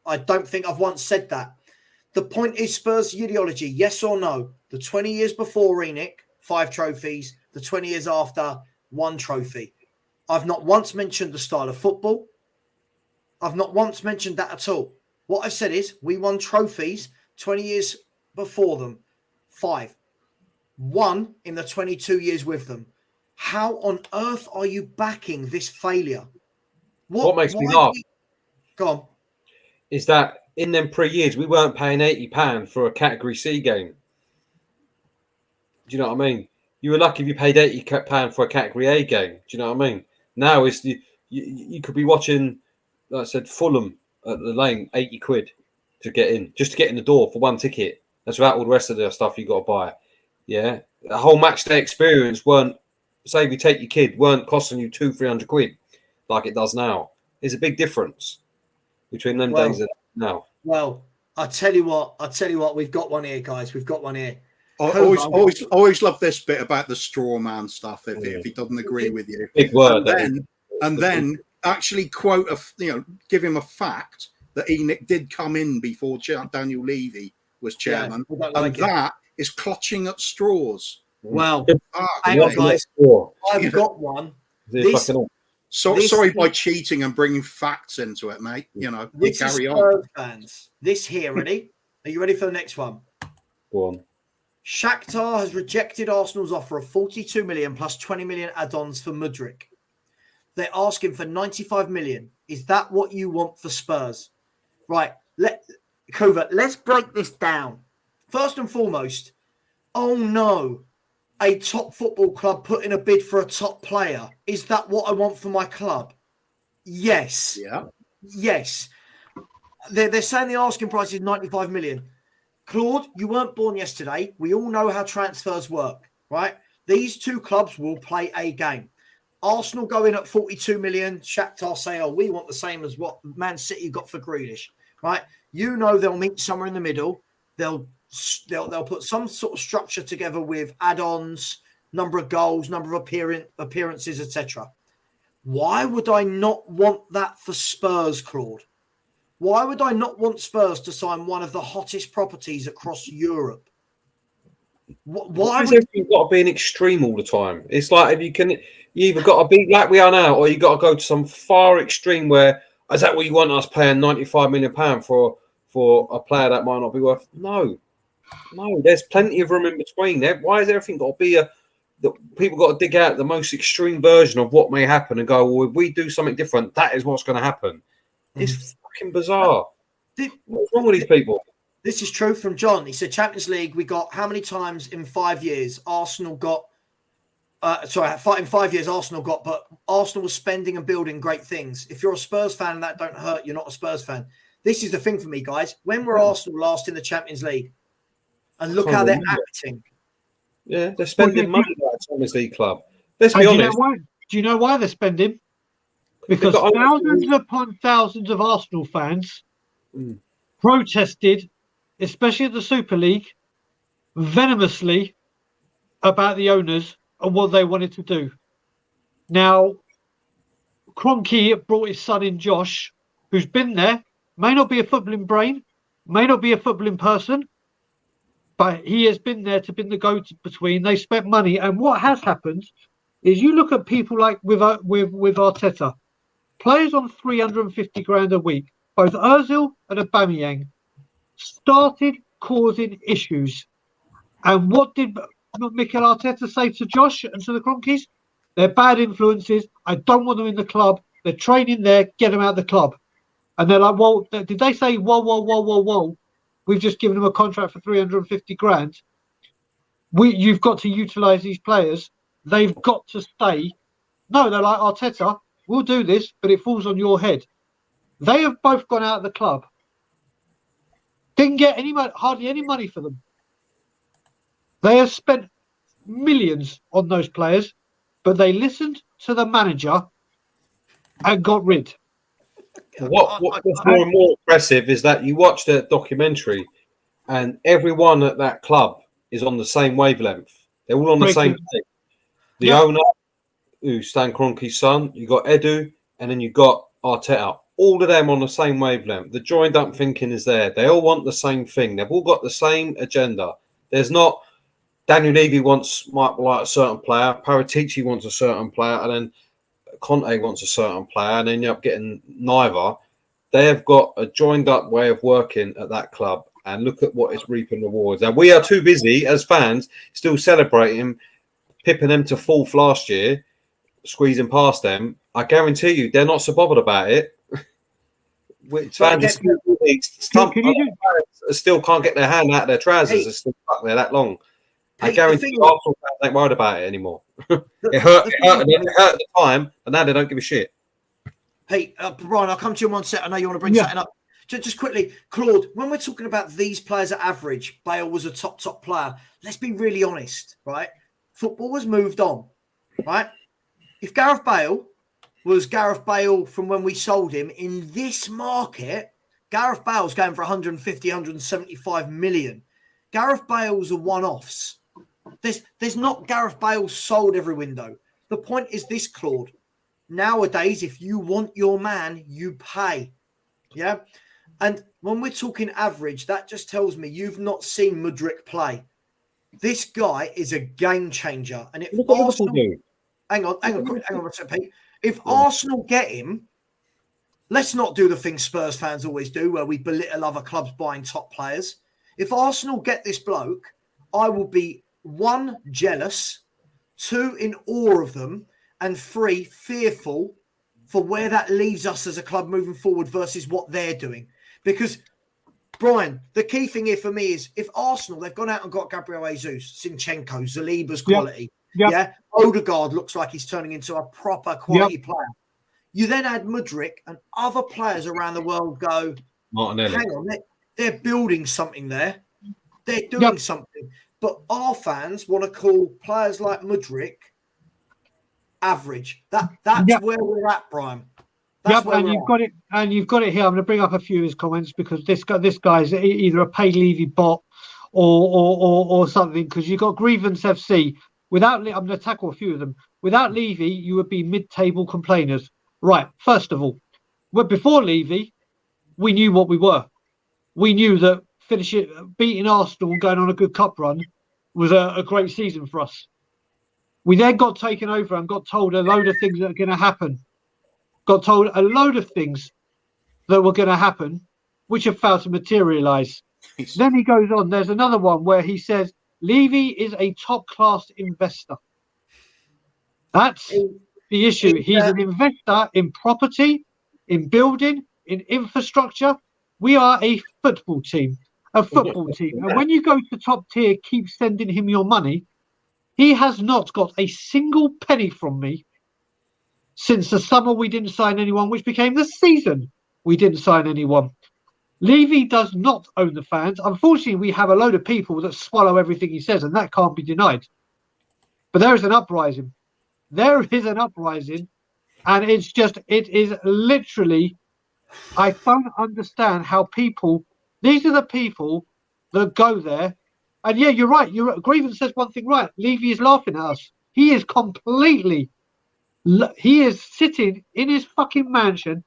I don't think I've once said that. The point is Spurs ideology, yes or no? The 20 years before Enic, 5 trophies. The 20 years after, 1 trophy. I've not once mentioned the style of football. I've not once mentioned that at all. What I've said is we won trophies 20 years before them. 5. 1 in the 22 years with them. How on earth are you backing this failure? What makes me laugh go on. Is that in them 3 years, we weren't paying £80 for a Category C game. Do you know what I mean? You were lucky if you paid £80 for a Category A game. Do you know what I mean? Now it's you could be watching, like I said, Fulham at the Lane, 80 quid to get in, just to get in the door for 1 ticket. That's without all the rest of the stuff you got to buy. Yeah, the whole match day experience weren't, say if you take your kid, weren't costing you 200-300 quid like it does now. There's a big difference between them days and now. Well, I tell you what, we've got one here, guys. We've got one here. I always love this bit about the straw man stuff. If he doesn't agree with you, big word. And then actually quote give him a fact that Enic did come in before Daniel Levy was chairman, that is clutching at straws. Well, hang on, guys. I've got one. Sorry by cheating and bringing facts into it, mate. This carry on. Fans. This here, ready? Are you ready for the next one? Go on. Shakhtar has rejected Arsenal's offer of 42 million plus 20 million add-ons for Mudryk. They're asking for 95 million. Is that what you want for Spurs? Right. Kuva, let's break this down. First and foremost, oh no, a top football club put in a bid for a top player. Is that what I want for my club? Yes. Yeah. Yes. They're saying the asking price is 95 million. Claude, you weren't born yesterday. We all know how transfers work, right? These two clubs will play a game. Arsenal go in at 42 million. Shakhtar say, oh, we want the same as what Man City got for Grealish, right? You know they'll meet somewhere in the middle. They'll put some sort of structure together with add-ons, number of goals, number of appearances, etc. Why would I not want that for Spurs, Claude? Why would I not want Spurs to sign one of the hottest properties across Europe? Why has everything got to be an extreme all the time? It's like you either got to be like we are now, or you got to go to some far extreme where is that what you want us paying £95 million for a player that might not be worth? No, there's plenty of room in between there. Why has everything got to be people got to dig out the most extreme version of what may happen and go, well, if we do something different, that is what's going to happen. It's fucking bizarre. What's wrong with these people? This is true from John. He said Champions League, we got how many times in 5 years Arsenal got, in 5 years Arsenal got, but Arsenal was spending and building great things. If you're a Spurs fan and that don't hurt, you're not a Spurs fan. This is the thing for me, guys. When were Arsenal last in the Champions League? And look how they're acting. Yeah, they're spending money like a Champions League club. Let's be honest. Do you know why they're spending? Because thousands upon thousands of Arsenal fans protested, especially at the Super League, venomously about the owners and what they wanted to do. Now, Kroenke brought his son in, Josh, who's been there, may not be a footballing brain, may not be a footballing person, but he has been there to be the go-between. They spent money, and what has happened is you look at people like with Arteta, players on 350 grand a week, both Ozil and Aubameyang, started causing issues. And what did Mikel Arteta say to Josh and to the Kroenkes? They're bad influences. I don't want them in the club. They're training there. Get them out of the club. And they're like, well, did they say, whoa? We've just given them a contract for 350 grand. You've got to utilise these players. They've got to stay. No, they're like, Arteta, we'll do this, but it falls on your head. They have both gone out of the club. Didn't get hardly any money for them. They have spent millions on those players, but they listened to the manager and got rid. What's more and more impressive is that you watch the documentary and everyone at that club is on the same wavelength. They're all on the same thing. The owner, who's Stan Kroenke's son, you got Edu, and then you got Arteta. All of them on the same wavelength. The joined up thinking is there. They all want the same thing. They've all got the same agenda. There's not Daniel Levy might like a certain player, Paratici wants a certain player, and then Conte wants a certain player, and then you end up getting neither. They have got a joined up way of working at that club, and look at what it's reaping rewards. And we are too busy as fans still celebrating, pipping them to fourth last year, squeezing past them. I guarantee you, they're not so bothered about it. Fans still can't get their hand out of their trousers. They're still stuck there that long. I guarantee you, Arsenal fans ain't worried about it anymore. It hurt at the time, but now they don't give a shit. Hey, Brian, I'll come to you in one sec. I know you want to bring something up. Just quickly, Claude, when we're talking about these players at average, Bale was a top player. Let's be really honest, right? Football has moved on, right? If Gareth Bale was Gareth Bale from when we sold him in this market, Gareth Bale's going for 150, 175 million. Gareth Bale's are one-offs. There's not Gareth Bale sold every window. The point is this, Claude. Nowadays, if you want your man, you pay. Yeah? And when we're talking average, that just tells me you've not seen Mudryk play. This guy is a game changer. And if Arsenal... Hang on one second, Pete. If Arsenal get him, let's not do the thing Spurs fans always do where we belittle other clubs buying top players. If Arsenal get this bloke, I will be 1, jealous, 2, in awe of them, and 3, fearful for where that leaves us as a club moving forward versus what they're doing. Because, Brian, the key thing here for me is if Arsenal, they've gone out and got Gabriel Jesus, Zinchenko, Zaliba's quality. Yeah. Odegaard looks like he's turning into a proper quality player. You then add Mudryk and other players around the world go, Martinelli. Hang on, they're building something there. They're doing something. But our fans want to call players like Mudryk average. That's where we're at, Brian. You've got it here. I'm going to bring up a few of his comments because this guy's either a pay Levy bot or something. Because you've got Grievance FC. I'm going to tackle a few of them. Without Levy, you would be mid-table complainers. Right. First of all, before Levy, we knew what we were. We knew that beating Arsenal and going on a good cup run was a great season for us. We then got taken over and got told a load of things that are going to happen. Got told a load of things that were going to happen, which have failed to materialise. Then he goes on. There's another one where he says, Levy is a top-class investor. That's the issue. He's an investor in property, in building, in infrastructure. We are a football team. And when you go to top tier, keep sending him your money. He has not got a single penny from me since the summer we didn't sign anyone, which became the season we didn't sign anyone. Levy does not own the fans. Unfortunately, we have a load of people that swallow everything he says, and that can't be denied. But there is an uprising. There is an uprising, and it is literally, I don't understand how these are the people that go there. And yeah, you're right. Grievance says one thing right. Levy is laughing at us. He is sitting in his fucking mansion,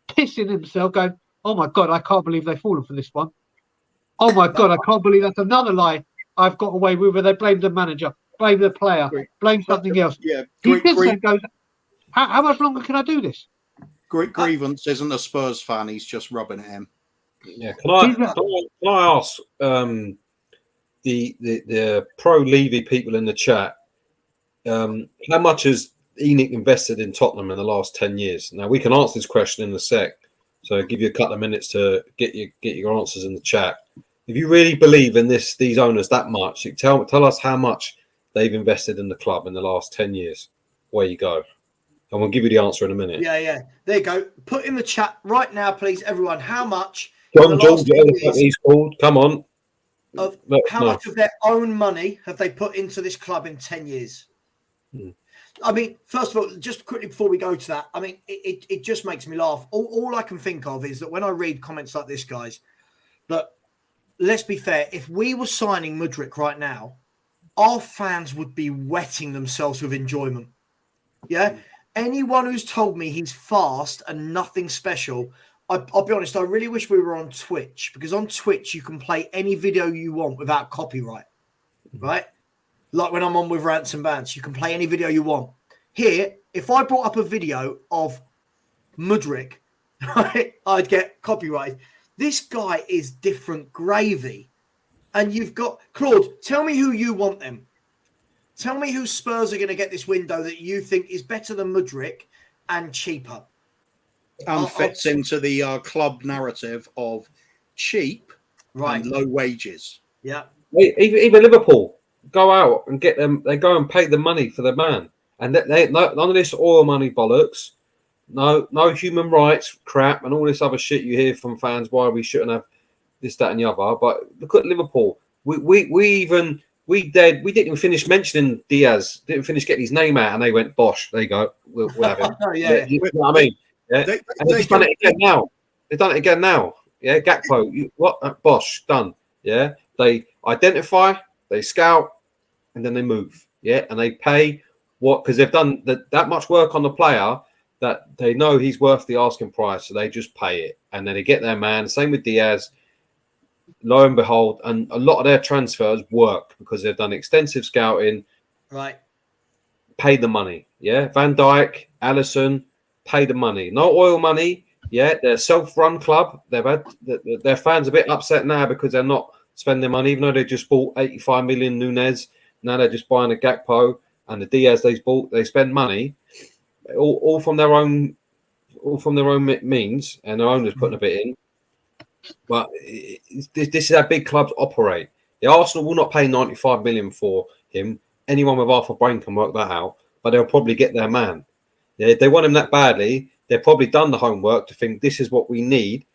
pissing himself, going, oh my God, I can't believe they've fallen for this one. Oh my God, I can't believe that's another lie I've got away with where they blame the manager, blame the player, blame something else. Yeah, he sits there and goes, how much longer can I do this? Grievance isn't a Spurs fan, he's just rubbing at him. Yeah, can I ask the pro Levy people in the chat, how much has Enic invested in Tottenham in the last 10 years? Now we can answer this question in a sec, so I'll give you a couple of minutes to get your answers in the chat. If you really believe in these owners that much, tell us how much they've invested in the club in the last 10 years. Where you go. And we'll give you the answer in a minute. Yeah. There you go. Put in the chat right now, please, everyone. How much? John George, he's called. Come on. How much of their own money have they put into this club in 10 years? I mean, first of all, just quickly before we go to that, I mean, it just makes me laugh. All I can think of is that when I read comments like this, guys, that let's be fair, if we were signing Mudryk right now, our fans would be wetting themselves with enjoyment. Yeah? Anyone who's told me he's fast and nothing special, I'll be honest, I really wish we were on Twitch, because on Twitch you can play any video you want without copyright, right? Like when I'm on with Rants and Bants, you can play any video you want. Here, if I brought up a video of Mudryk, right, I'd get copyright. This guy is different gravy. And you've got, Claude, tell me who you want them. Tell me who Spurs are going to get this window that you think is better than Mudryk and cheaper. And fits into the club narrative of cheap and low wages. Yeah. Even Liverpool go out and get them. They go and pay the money for the man, and none of this oil money bollocks. No human rights crap and all this other shit you hear from fans. Why we shouldn't have this, that, and the other. But look at Liverpool. We didn't even finish mentioning Diaz. Didn't finish getting his name out, and they went bosh. There you go. We'll have him. You know what I mean? Yeah. They've done it again now. They've done it again now. Yeah, Gakpo. Bosh, done. Yeah. They identify, they scout, and then they move. Yeah. And they pay because they've done that much work on the player that they know he's worth the asking price. So they just pay it. And then they get their man. Same with Diaz. Lo and behold, and a lot of their transfers work because they've done extensive scouting. Right. Pay the money. Yeah. Van Dijk, Alisson, pay the money. No oil money. Yeah. They're a self-run club. They've had their fans a bit upset now because they're not spending money, even though they just bought 85 million Nunez. Now they're just buying a Gakpo and the Diaz they bought. They spend money all from their own means, and their owners putting a bit in. But this is how big clubs operate. The Arsenal will not pay 95 million for him. Anyone with half a brain can work that out, but they'll probably get their man. Yeah, if they want him that badly, they've probably done the homework to think this is what we need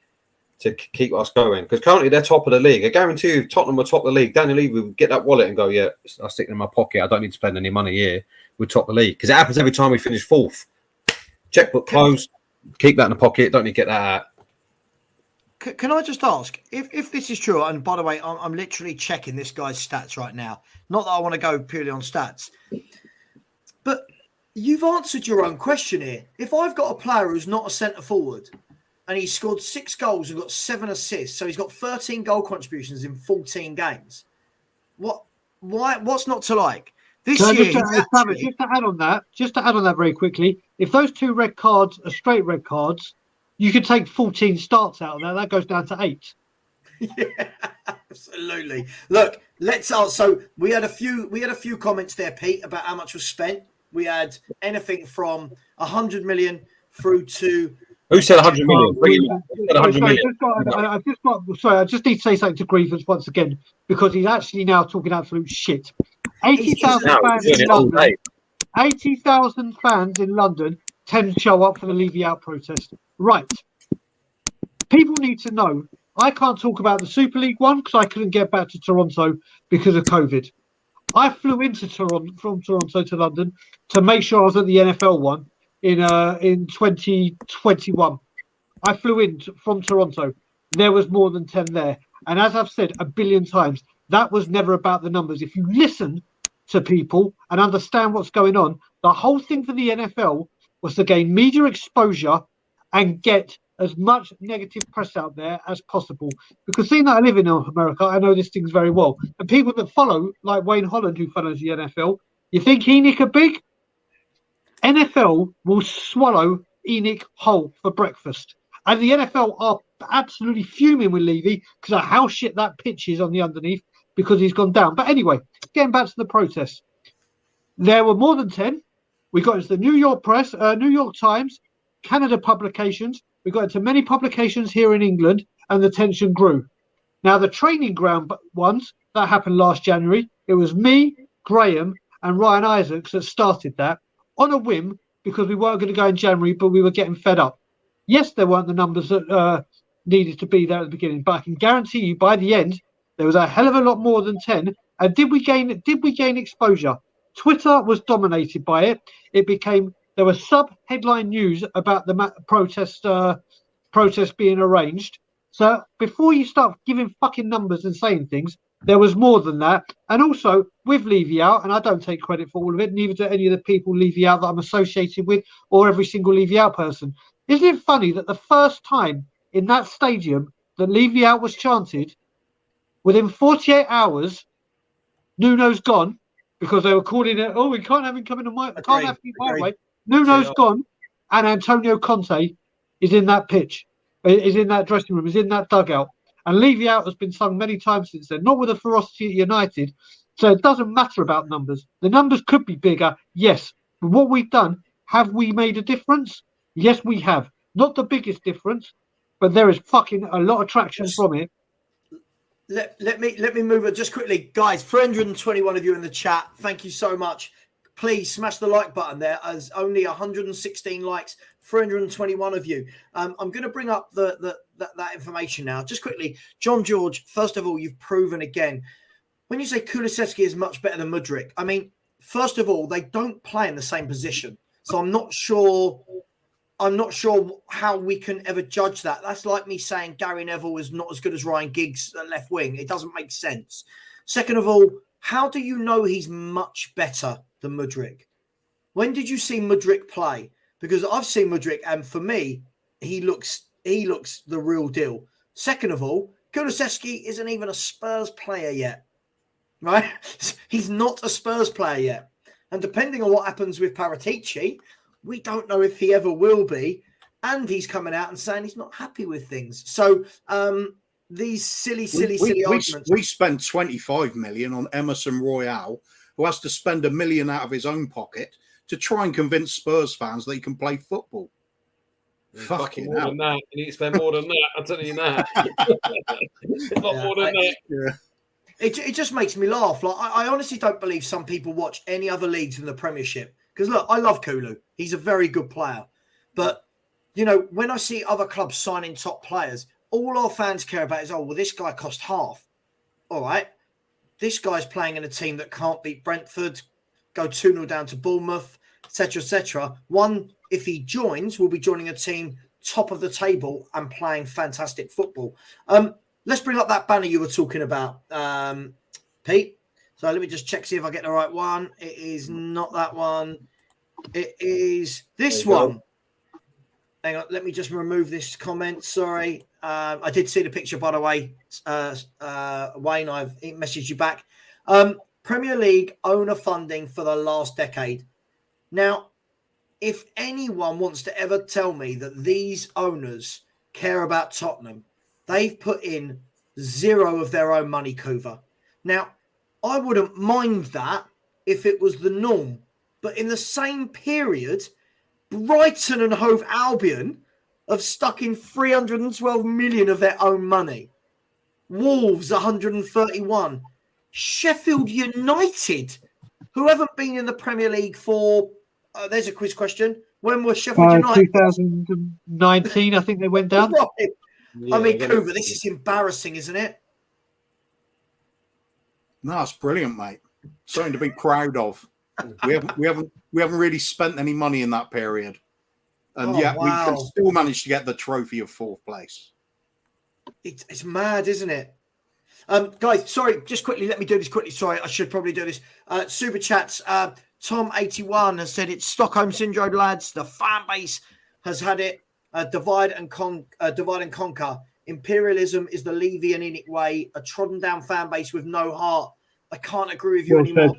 to keep us going. Because currently they're top of the league. I guarantee you, Tottenham were top of the league. Daniel Levy would get that wallet and go, yeah, I'll stick it in my pocket. I don't need to spend any money here. We're top of the league. Because it happens every time we finish fourth. Checkbook closed. Keep that in the pocket. Don't need to get that out. Can I just ask, if this is true, and by the way, I'm literally checking this guy's stats right now. Not that I want to go purely on stats. But you've answered your own question here. If I've got a player who's not a centre forward and he's scored 6 goals and got 7 assists, so he's got 13 goal contributions in 14 games, what's not to like? This year, just to add on that very quickly, if those 2 red cards are straight red cards, you could take 14 starts out of that. That goes down to 8. Yeah, absolutely. Look, so we had a few comments there, Pete, about how much was spent. We had anything from 100 million through to. Who said 100 million? I just need to say something to Grievance once again, because he's actually now talking absolute shit. 80,000 fans in London. 80,000 fans in London tend to show up for the Levy Out protest. Right. People need to know. I can't talk about the Super League one because I couldn't get back to Toronto because of COVID. I flew into Toronto from Toronto to London to make sure I was at the NFL one in 2021. I flew in from Toronto. There was more than 10 there. And as I've said a billion times, that was never about the numbers. If you listen to people and understand what's going on, the whole thing for the NFL was to gain media exposure and get as much negative press out there as possible. Because seeing that I live in America, I know this thing's very well. And people that follow, like Wayne Holland, who follows the NFL, you think Enic are big? NFL will swallow Enic whole for breakfast. And the NFL are absolutely fuming with Levy because of how shit that pitch is on the underneath because he's gone down. But anyway, getting back to the protest. There were more than 10. We got into the New York Press, New York Times, Canada publications. We got into many publications here in England, and the tension grew. Now, the training ground ones, that happened last January. It was me, Graham, and Ryan Isaacs that started that on a whim because we weren't going to go in January, but we were getting fed up. Yes, there weren't the numbers that needed to be there at the beginning, but I can guarantee you by the end, there was a hell of a lot more than 10. And did we gain exposure? Twitter was dominated by it. There was sub-headline news about the protest being arranged. So before you start giving fucking numbers and saying things, there was more than that. And also with Levy out, and I don't take credit for all of it, neither do any of the people Levy out that I'm associated with or every single Levy out person. Isn't it funny that the first time in that stadium that Levy out was chanted, within 48 hours, Nuno's gone because they were calling it, we can't have him coming to my way. Nuno's gone, and Antonio Conte is in that pitch, is in that dressing room, is in that dugout. And Levy out has been sung many times since then, not with the ferocity at United. So it doesn't matter about numbers. The numbers could be bigger, yes. But what we've done, have we made a difference? Yes, we have. Not the biggest difference, but there is fucking a lot of traction from it. Let me move it just quickly, guys. 321 of you in the chat. Thank you so much. Please smash the like button there. As only 116 likes, 321 of you. I'm going to bring up that information now. Just quickly, John George. First of all, you've proven again when you say Kulusevski is much better than Mudryk. I mean, first of all, they don't play in the same position, so I'm not sure how we can ever judge that. That's like me saying Gary Neville is not as good as Ryan Giggs at left wing. It doesn't make sense. Second of all, how do you know he's much better than Mudryk? When did you see Mudryk play? Because I've seen Mudryk, and for me, he looks the real deal. Second of all, Kulusevski isn't even a Spurs player yet, right? He's not a Spurs player yet. And depending on what happens with Paratici, we don't know if he ever will be. And he's coming out and saying he's not happy with things. So these silly arguments. We spent 25 million on Emerson Royale, who has to spend $1 million out of his own pocket to try and convince Spurs fans that he can play football. Fucking hell. You need to spend more than that. I'm telling you now. More than that. Yeah. It just makes me laugh. Like I honestly don't believe some people watch any other leagues in the Premiership. Because look, I love Kulu. He's a very good player. But, you know, when I see other clubs signing top players, all our fans care about is, this guy cost half. All right. This guy's playing in a team that can't beat Brentford, go 2-0 down to Bournemouth, etc., etc. One, if he joins, will be joining a team top of the table and playing fantastic football. Let's bring up that banner you were talking about, Pete. So let me just check, see if I get the right one. It is not that one. It is this one. Hang on, let me just remove this comment. Sorry. I did see the picture, by the way. Wayne, I've messaged you back. Premier League owner funding for the last decade. Now, if anyone wants to ever tell me that these owners care about Tottenham, they've put in zero of their own money, Kuva. Now, I wouldn't mind that if it was the norm. But in the same period, Brighton and Hove Albion have stuck in 312 million of their own money. Wolves, 131. Sheffield United, who haven't been in the Premier League for... there's a quiz question. When was Sheffield United? 2019, I think they went down. Right. Yeah, I mean, Kuva, this is embarrassing, isn't it? No, it's brilliant, mate. Something to be proud of. We haven't really spent any money in that period, and yet we can still manage to get the trophy of 4th place. It's mad, isn't it? Guys, sorry, just quickly, let me do this quickly. Sorry, I should probably do this. Super chats. Tom81 has said it's Stockholm syndrome, lads. The fan base has had it. Divide and conquer. Imperialism is the Levy and Enic way. A trodden down fan base with no heart. I can't agree with you anymore,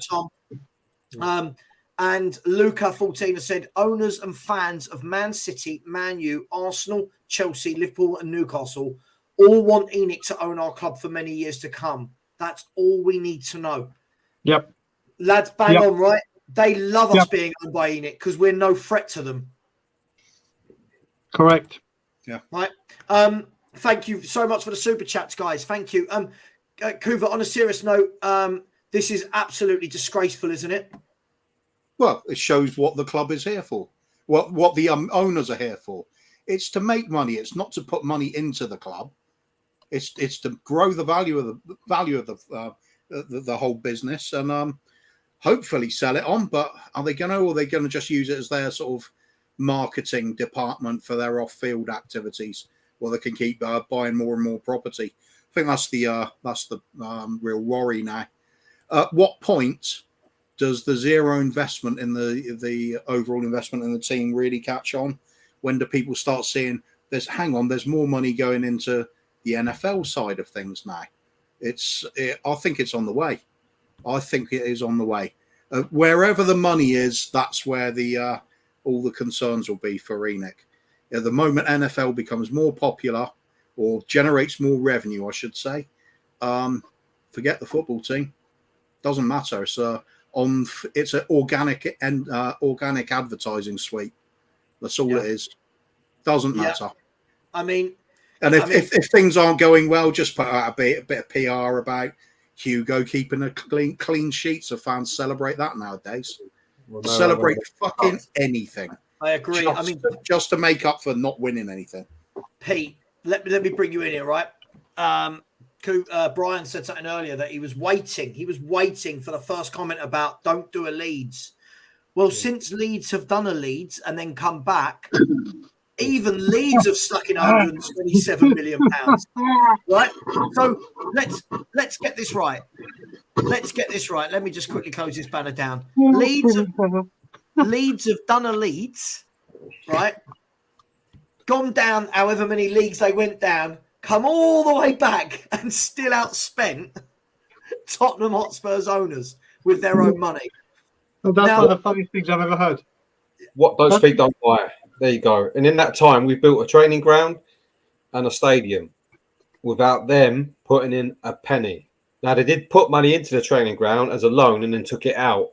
Tom. And Luca 14 has said owners and fans of Man City, Man U, Arsenal, Chelsea, Liverpool, and Newcastle all want Enic to own our club for many years to come. That's all we need to know. Yep. Lads, bang on, right? They love us being owned by Enic because we're no threat to them. Correct. Yeah. Right. Thank you so much for the super chats, guys. Thank you. Kuva, on a serious note, this is absolutely disgraceful, isn't it? Well, it shows what the club is here for. what the owners are here for. It's to make money. It's not to put money into the club. It's to grow the value of the whole business and hopefully sell it on. But are they going to just use it as their sort of marketing department for their off-field activities, where they can keep buying more and more property? I think that's the real worry now. At what point does the zero investment in the overall investment in the team really catch on? When do people start seeing there's more money going into the NFL side of things now? I think it's on the way. I think it is on the way. Wherever the money is, that's where all the concerns will be for Enic. At the moment NFL becomes more popular or generates more revenue, I should say, forget the football team. Doesn't matter. It's an organic advertising suite. That's all it is. Doesn't matter. I mean, if things aren't going well, just put out a bit of PR about Hugo keeping a clean sheet, so fans celebrate that nowadays. Celebrate fucking anything. I agree. Just to make up for not winning anything. Pete, let me bring you in here, right? Brian said something earlier that he was waiting. He was waiting for the first comment about don't do a Leeds. Well, since Leeds have done a Leeds and then come back, even Leeds have stuck in 127 million pounds, right? So let's get this right. Let's get this right. Let me just quickly close this banner down. Leeds have done a Leeds, right? Gone down however many leagues they went down, come all the way back and still outspent Tottenham Hotspur's owners with their own money. Well, that's one of the funniest things I've ever heard. What don't speak, don't buy. There you go. And in that time, we built a training ground and a stadium without them putting in a penny. Now, they did put money into the training ground as a loan and then took it out,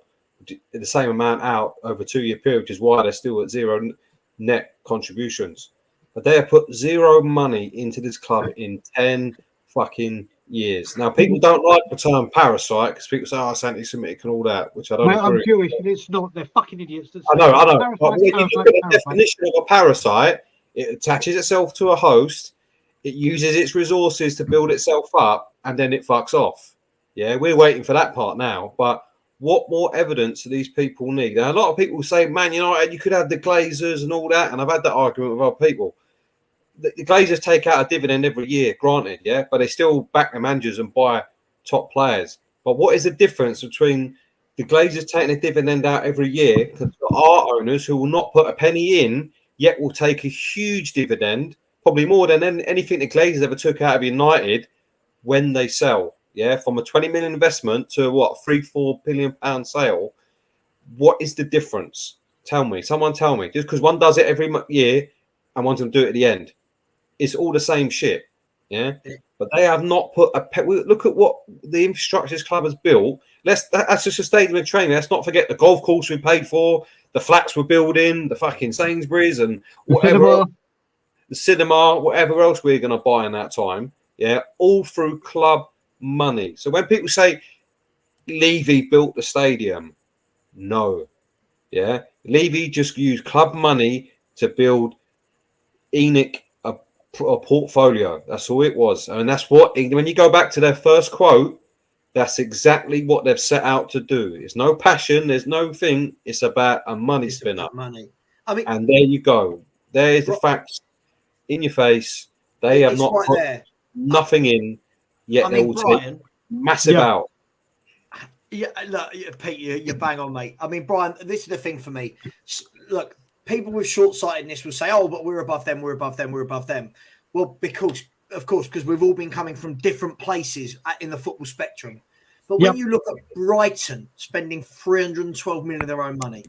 the same amount out over a 2-year period, which is why they're still at zero net contributions. But they have put zero money into this club in 10 fucking years. Now, people don't like the term parasite because people say, it's anti-Semitic and all that, which I don't agree. I'm Jewish and it's not. They're fucking idiots. I know. But when you look at the definition of a parasite, it attaches itself to a host, it uses its resources to build itself up, and then it fucks off. Yeah, we're waiting for that part now. But what more evidence do these people need? Now, a lot of people say, Man United, you could have the Glazers and all that, and I've had that argument with other people. The Glazers take out a dividend every year, granted, yeah, but they still back their managers and buy top players. But what is the difference between the Glazers taking a dividend out every year to our owners who will not put a penny in, yet will take a huge dividend, probably more than anything the Glazers ever took out of United when they sell, yeah, from a 20 million investment to what, £3-4 billion sale? What is the difference? Tell me, someone tell me. Just because one does it every year and one's going to do it at the end. It's all the same shit, yeah. But they have not put a. Look at what the infrastructure this club has built. That's just a stadium of training. Let's not forget the golf course we paid for, the flats we're building, the fucking Sainsbury's, and whatever, the cinema, whatever else we're going to buy in that time. Yeah, all through club money. So when people say Levy built the stadium, no, yeah, Levy just used club money to build Enic a portfolio. That's all it was. And that's what, when you go back to their first quote, that's exactly what they've set out to do. It's no passion, there's no thing. It's about a money spinner. Money. And there you go. There's the facts in your face. They have not put nothing in, yet they will take massive out. Yeah, look, Pete, you're bang on, mate. I mean, Brian, this is the thing for me. Look, people with short-sightedness will say, oh, but we're above them, we're above them, we're above them. Well, because we've all been coming from different places in the football spectrum. But when you look at Brighton spending 312 million of their own money,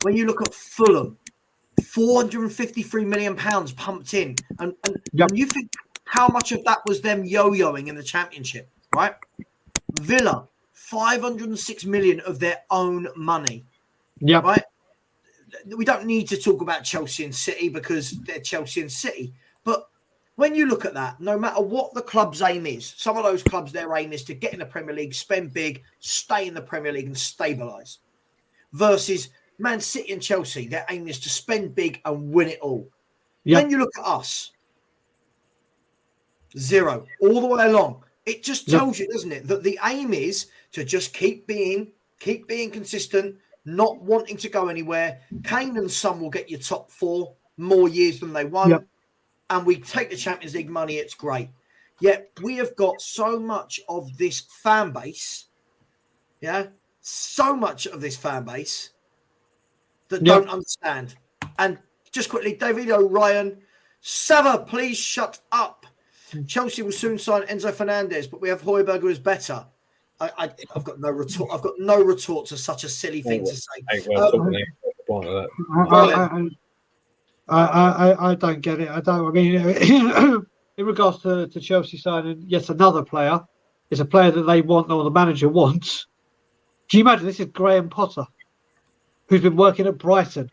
when you look at Fulham, 453 million pounds pumped in, and you think how much of that was them yo-yoing in the Championship, right? Villa, 506 million of their own money, right? We don't need to talk about Chelsea and City because they're Chelsea and City. But when you look at that, no matter what the club's aim is, some of those clubs, their aim is to get in the Premier League, spend big, stay in the Premier League and stabilise. Versus Man City and Chelsea, their aim is to spend big and win it all. Yep. Then you look at us, 0 all the way along. It just tells you, doesn't it, that the aim is to just keep being consistent, not wanting to go anywhere. Kane and Son will get you top 4 more years than they won't. Yep. And we take the Champions League money, it's great. Yet we have got so much of this fan base, so much of this fan base that don't understand. And just quickly, David O'Ryan, Savva, please shut up. Chelsea will soon sign Enzo Fernandez, but we have Højbjerg who is better. I've got no retort. I've got no retort to such a silly thing to say. I don't get it. I mean, in regards to Chelsea signing yet another player, it's a player that they want or the manager wants. Can you imagine? This is Graham Potter, who's been working at Brighton,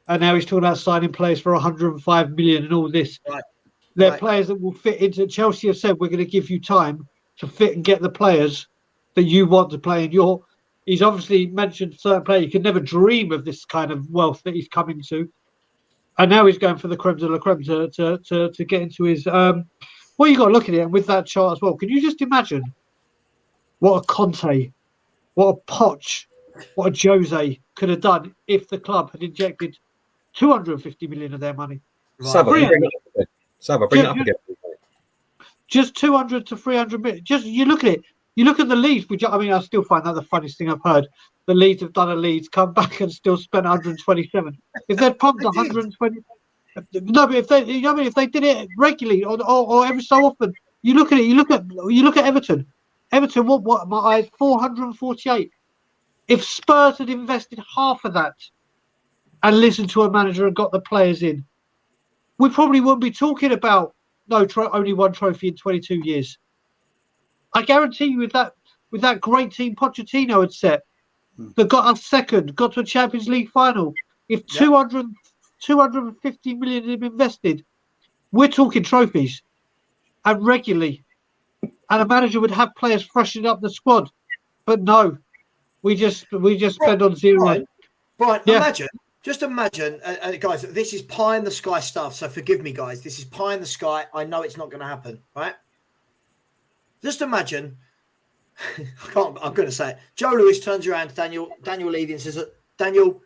and now he's talking about signing players for 105 million and all this. Right. They're players that will fit into. Chelsea have said we're going to give you time to fit and get the players that you want to play in your. He's obviously mentioned certain players. You could never dream of this kind of wealth that he's coming to. And now he's going for the creme de la creme to get into his. Well, you got to look at it, and with that chart as well. Can you just imagine what a Conte, what a Poch, what a Jose could have done if the club had injected 250 million of their money? Savva, bring it up again. Just 200 to 300 million. Just you look at it. You look at the Leeds, which I mean, I still find that the funniest thing I've heard. The Leeds have done a Leeds, come back and still spent 127. If they'd pumped 120, no, but if they, you know, what I mean, if they did it regularly or every so often, you look at it. You look at Everton. Everton, what my eyes, 448. If Spurs had invested half of that and listened to a manager and got the players in, we probably wouldn't be talking about only one trophy in 22 years. I guarantee you, with that great team Pochettino had set, that got us second, got to a Champions League final. If 250 million had been invested, we're talking trophies, and regularly, and a manager would have players freshening up the squad. But no, we just spend on zero. Brian, just imagine, guys. This is pie in the sky stuff. So forgive me, guys. This is pie in the sky. I know it's not going to happen, right? Just imagine. I'm going to say it. Joe Lewis turns around to Daniel Levy and says, Daniel,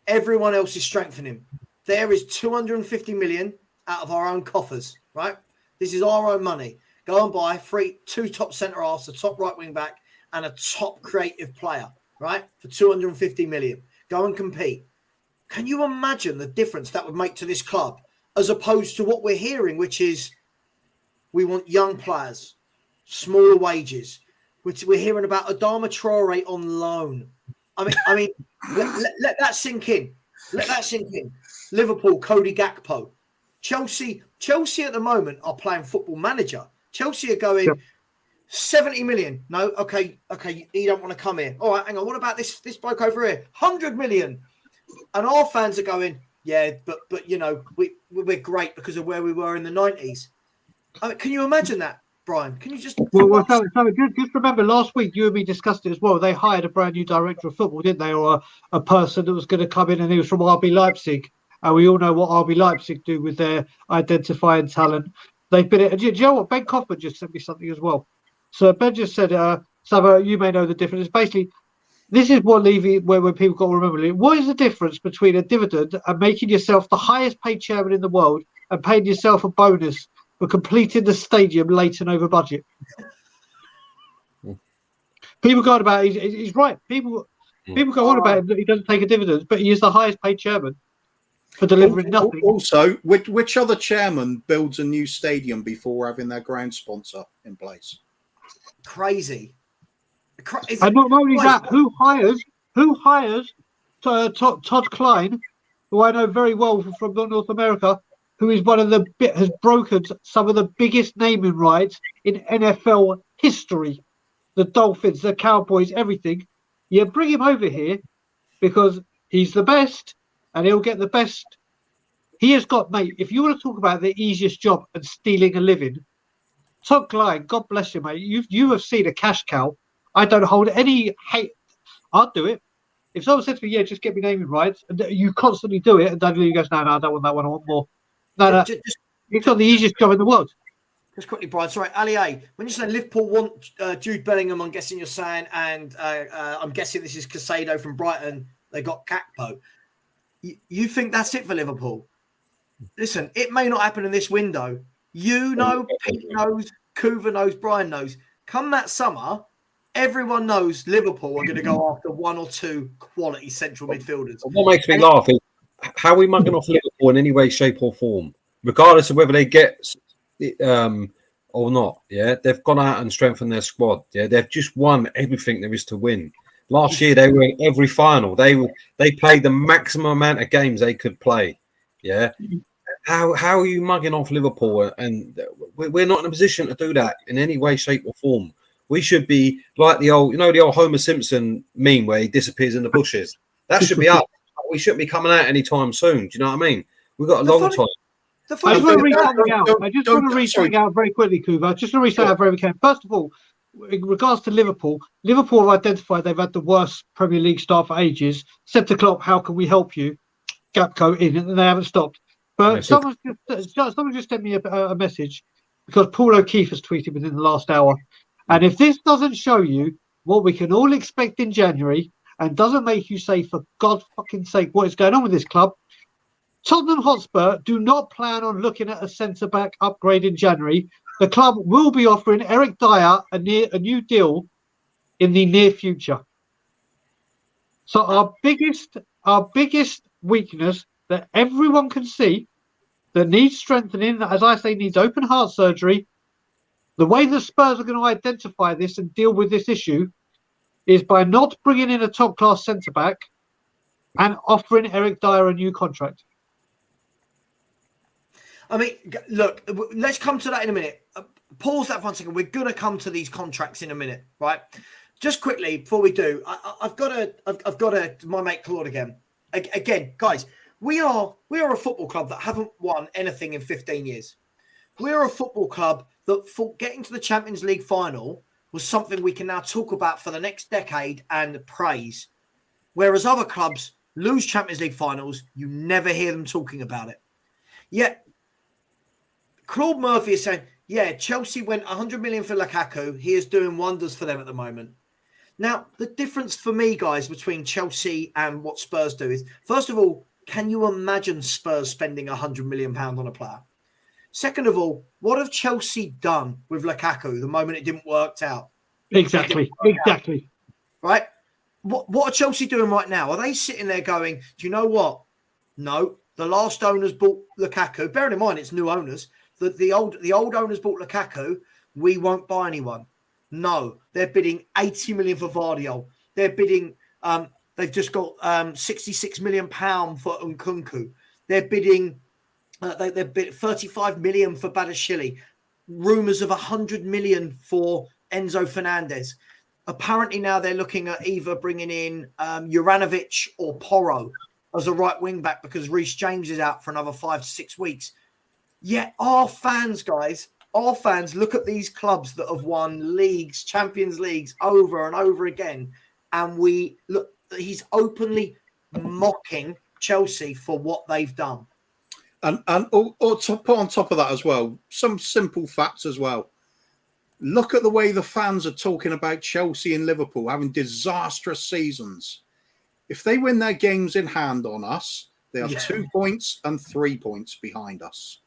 everyone else is strengthening. There is 250 million out of our own coffers, right? This is our own money. Go and buy two top centre halves, a top right wing back, and a top creative player, right? For 250 million. Go and compete. Can you imagine the difference that would make to this club, as opposed to what we're hearing, which is we want young players, smaller wages, which we're hearing about Adama Traore on loan. I mean, let that sink in. Let that sink in. Liverpool, Cody Gakpo. Chelsea at the moment are playing Football Manager. Chelsea are going 70 million. No, okay, you don't want to come here. All right, hang on. What about this bloke over here? 100 million. And our fans are going, yeah, but you know, we're great because of where we were in the 90s. I mean, can you imagine that, Brian? Can you just... Well, just remember, last week you and me discussed it as well. They hired a brand new director of football, didn't they? Or a person that was going to come in, and he was from RB Leipzig. And we all know what RB Leipzig do with their identifying talent. They've been... Do you know what? Ben Kaufman just sent me something as well. So Ben just said, Savva, you may know the difference. Basically, this is what Levy, when people got to remember, what is the difference between a dividend and making yourself the highest paid chairman in the world and paying yourself a bonus for completing the stadium late and over budget? People go on about he's right. People go on about him that he doesn't take a dividend, but he is the highest paid chairman for delivering nothing. Also, which other chairman builds a new stadium before having their ground sponsor in place? Crazy. And not only that, who hires Todd Klein, who I know very well from North America, who is has brokered some of the biggest naming rights in NFL history. The Dolphins, the Cowboys, everything. You bring him over here because he's the best and he'll get the best. He has got, mate, if you want to talk about the easiest job and stealing a living, Todd Klein, God bless you, mate. You have seen a cash cow. I don't hold any hate. I'll do it. If someone said to me, "Yeah, just get me naming rights," and you constantly do it, and Dagul goes, "No, I don't want that one. I want more." No. It's not the easiest job in the world. Just quickly, Brian. Sorry, Ali A. When you say Liverpool want Jude Bellingham, I'm guessing you're saying, and I'm guessing this is Casado from Brighton. They got Gakpo. You think that's it for Liverpool? Listen, it may not happen in this window. You know, Pete knows, Kuva knows, Brian knows. Come that summer, everyone knows Liverpool are going to go after one or two quality central midfielders. What makes me laugh is how we mugging off Liverpool in any way, shape, or form, regardless of whether they get or not. Yeah, they've gone out and strengthened their squad. Yeah, they've just won everything there is to win. Last year they were in every final. They played the maximum amount of games they could play. Yeah. How are you mugging off Liverpool? And we're not in a position to do that in any way, shape, or form. We should be like the old Homer Simpson meme where he disappears in the bushes. That should be up. We shouldn't be coming out anytime soon. Do you know what I mean? We've got a long time. I just want to read something out. I just want to read something out very quickly, Kuva. Just to read something out very quickly. First of all, in regards to Liverpool have identified they've had the worst Premier League start for ages. Said to Klopp, "How can we help you?" Gakpo in, and they haven't stopped. But someone just sent me a message because Paul O'Keefe has tweeted within the last hour. And if this doesn't show you what we can all expect in January and doesn't make you say, for God's fucking sake, what is going on with this club, Tottenham Hotspur do not plan on looking at a centre-back upgrade in January. The club will be offering Eric Dyer a new deal in the near future. So our biggest weakness that everyone can see that needs strengthening, that, as I say, needs open heart surgery, the way the Spurs are going to identify this and deal with this issue is by not bringing in a top-class centre-back and offering Eric Dyer a new contract. I mean, look, let's come to that in a minute. Pause that for 1 second. We're going to come to these contracts in a minute, right? Just quickly, before we do, I've got to my mate Claude again. Again, guys, we are a football club that haven't won anything in 15 years. We're a football club that thought getting to the Champions League final was something we can now talk about for the next decade and praise. Whereas other clubs lose Champions League finals, you never hear them talking about it. Yet, Claude Murphy is saying, yeah, Chelsea went 100 million for Lukaku. He is doing wonders for them at the moment. Now, the difference for me, guys, between Chelsea and what Spurs do is, first of all, can you imagine Spurs spending £100 million on a player? Second of all, what have Chelsea done with Lukaku the moment it didn't work out? Exactly. Right? What are Chelsea doing right now? Are they sitting there going, do you know what? No, the last owners bought Lukaku. Bearing in mind, it's new owners. The old owners bought Lukaku. We won't buy anyone. No, they're bidding 80 million for Vardiol. They're bidding. They've just got 66 million pound for Nkunku. They're bidding. They bid 35 million for Badashili. Rumours of 100 million for Enzo Fernandez. Apparently now they're looking at either bringing in Juranovic or Porro as a right wing back because Reece James is out for another 5 to 6 weeks. Yet our fans, guys, look at these clubs that have won leagues, Champions Leagues over and over again. And we look, he's openly mocking Chelsea for what they've done. And to put on top of that as well, some simple facts as well. Look at the way the fans are talking about Chelsea and Liverpool having disastrous seasons. If they win their games in hand on us, they are 2 points and 3 points behind us.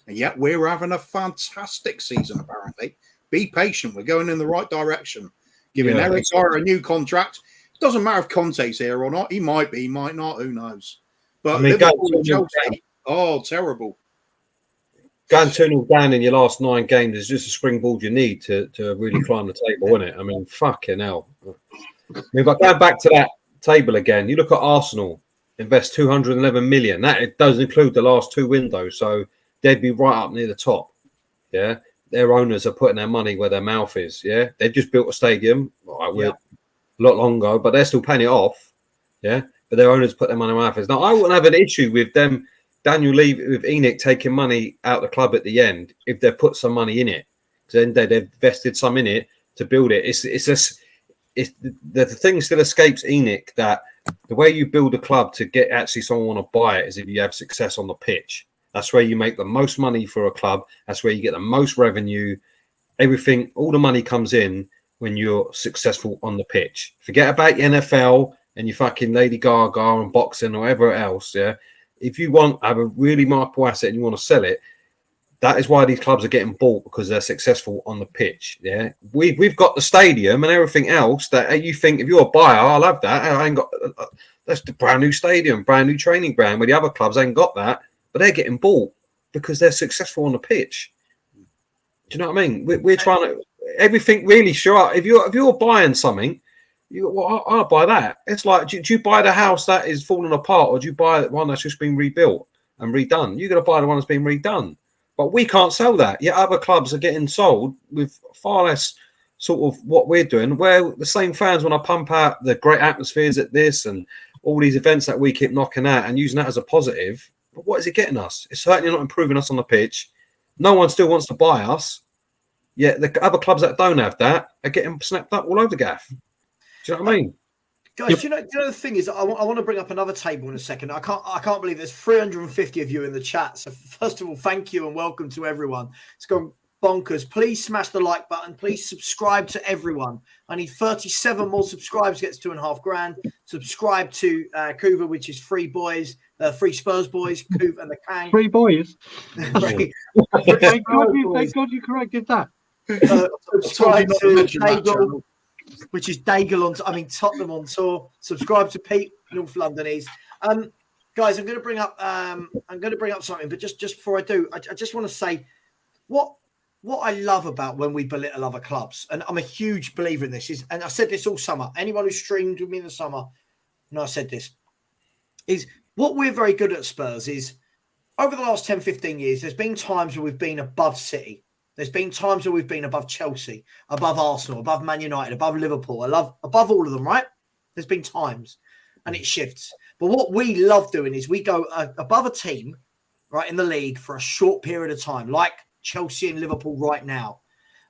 And yet we're having a fantastic season, apparently. Be patient. We're going in the right direction. Giving Eric Dyer a new contract. It doesn't matter if Conte's here or not. He might be, he might not. Who knows? But Liverpool and Chelsea, terrible. Going 2-0 down in your last 9 games is just a springboard you need to really climb the table, isn't it? I mean, fucking hell. I mean, but going back to that table again, you look at Arsenal, invest 211 million. That it does include the last 2 windows, so they'd be right up near the top. Yeah, their owners are putting their money where their mouth is. Yeah, they've just built a stadium. A lot longer, but they're still paying it off. Yeah, but their owners put their money where their mouth is. Now, I wouldn't have an issue with them. Daniel Levy with Enic taking money out of the club at the end if they've put some money in it, because then they've invested some in it to build it. It's the thing still escapes Enic that the way you build a club to get actually someone want to buy it is if you have success on the pitch. That's where you make the most money for a club. That's where you get the most revenue. Everything, all the money comes in when you're successful on the pitch. Forget about your NFL and your fucking Lady Gaga and boxing or whatever else. Yeah, if you want to have a really marketable asset and you want to sell it, that is why these clubs are getting bought, because they're successful on the pitch. Yeah, we've got the stadium and everything else that you think, if you're a buyer, I'll have that. I ain't got that's the brand new stadium, brand new training ground, where the other clubs ain't got that, but they're getting bought because they're successful on the pitch. Do you know what I mean? We're trying to everything really sure. If you're buying something, I'll buy that. It's like, do you buy the house that is falling apart, or do you buy one that's just been rebuilt and redone? You're going to buy the one that's been redone. But we can't sell that. Yet other clubs are getting sold with far less sort of what we're doing, where the same fans want to pump out the great atmospheres at this and all these events that we keep knocking out and using that as a positive. But what is it getting us? It's certainly not improving us on the pitch. No one still wants to buy us. Yet the other clubs that don't have that are getting snapped up all over the gaff. Do you know what I mean? Guys, do you know the thing is, I want to bring up another table in a second. I can't believe there's 350 of you in the chat. So first of all, thank you and welcome to everyone. It's gone bonkers. Please smash the like button. Please subscribe to everyone. I need 37 more subscribers. Gets $2.5 grand. Subscribe to Kuva, which is free boys, free Spurs boys. Kuva and the Kang. Free boys. Thank Thank God you corrected that. Subscribe to Dagul, which is Dagul on, Tottenham on tour. Subscribe to Pete, North Londonese. Guys, I'm going to bring up something, but just before I do, I just want to say what I love about when we belittle other clubs, and I'm a huge believer in this, and I said this all summer. Anyone who streamed with me in the summer, I said this, is what we're very good at Spurs is over the last 10, 15 years, there's been times where we've been above City. There's been times where we've been above Chelsea, above Arsenal, above Man United, above Liverpool, above all of them, right? There's been times, and it shifts. But what we love doing is we go above a team, right, in the league for a short period of time, like Chelsea and Liverpool right now,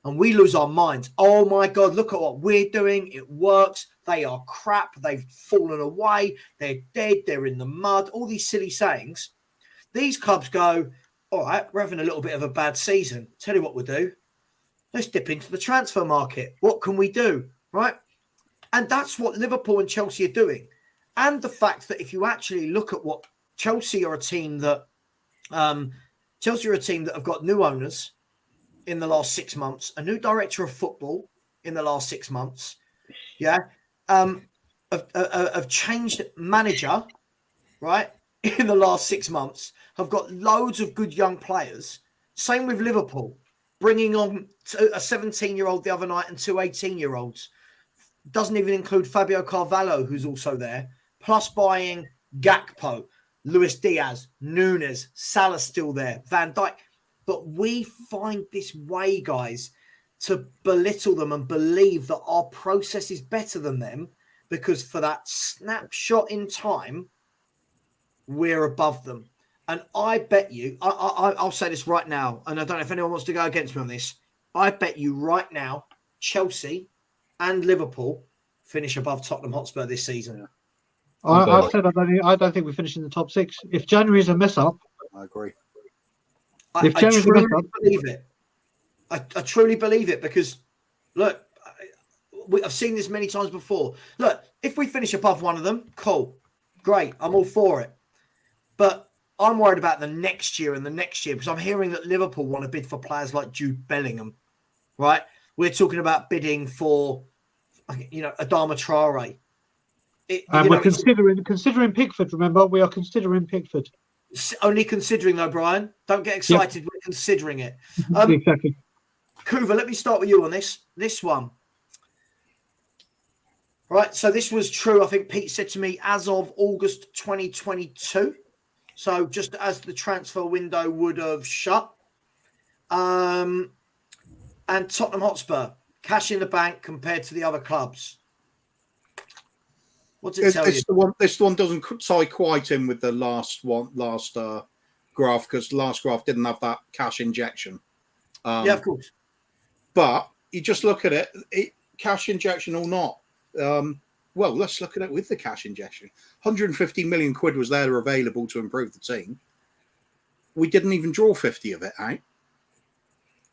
and we lose our minds. Oh, my God, look at what we're doing. It works. They are crap. They've fallen away. They're dead. They're in the mud. All these silly sayings. These clubs go, all right, we're having a little bit of a bad season. Tell you what we'll do. Let's dip into the transfer market. What can we do, right? And that's what Liverpool and Chelsea are doing. And the fact that if you actually look at what Chelsea are a team that have got new owners in the last 6 months, a new director of football in the last 6 months, have changed manager, right, in the last 6 months, have got loads of good young players. Same with Liverpool, bringing on a 17-year-old the other night and two 18-year-olds. Doesn't even include Fabio Carvalho, who's also there, plus buying Gakpo, Luis Diaz, Nunes, Salah's still there, Van Dijk. But we find this way, guys, to belittle them and believe that our process is better than them, because for that snapshot in time, we're above them. And I bet you, I'll say this right now, and I don't know if anyone wants to go against me on this. I bet you right now, Chelsea and Liverpool finish above Tottenham Hotspur this season. I've said I don't think we finish in the top 6. If January is a mess up, I agree. I truly believe it. I truly believe it, because look, I've seen this many times before. Look, if we finish above one of them, cool, great, I'm all for it. But I'm worried about the next year and the next year, because I'm hearing that Liverpool want to bid for players like Jude Bellingham, right? We're talking about bidding for, Adama Traore. And we're considering Pickford. Remember, we are considering Pickford. Only considering, though, Brian. Don't get excited. Yep. We're considering it. Exactly. Kuva, let me start with you on this one. Right, so this was true, I think Pete said to me, as of August 2022. So just as the transfer window would have shut. And Tottenham Hotspur, cash in the bank compared to the other clubs. What's it tell you? This one doesn't tie quite in with the last graph, because the last graph didn't have that cash injection. Yeah, of course. But you just look at it, cash injection or not. Well, let's look at it with the cash injection. 150 million quid was there available to improve the team. We didn't even draw 50 of it out.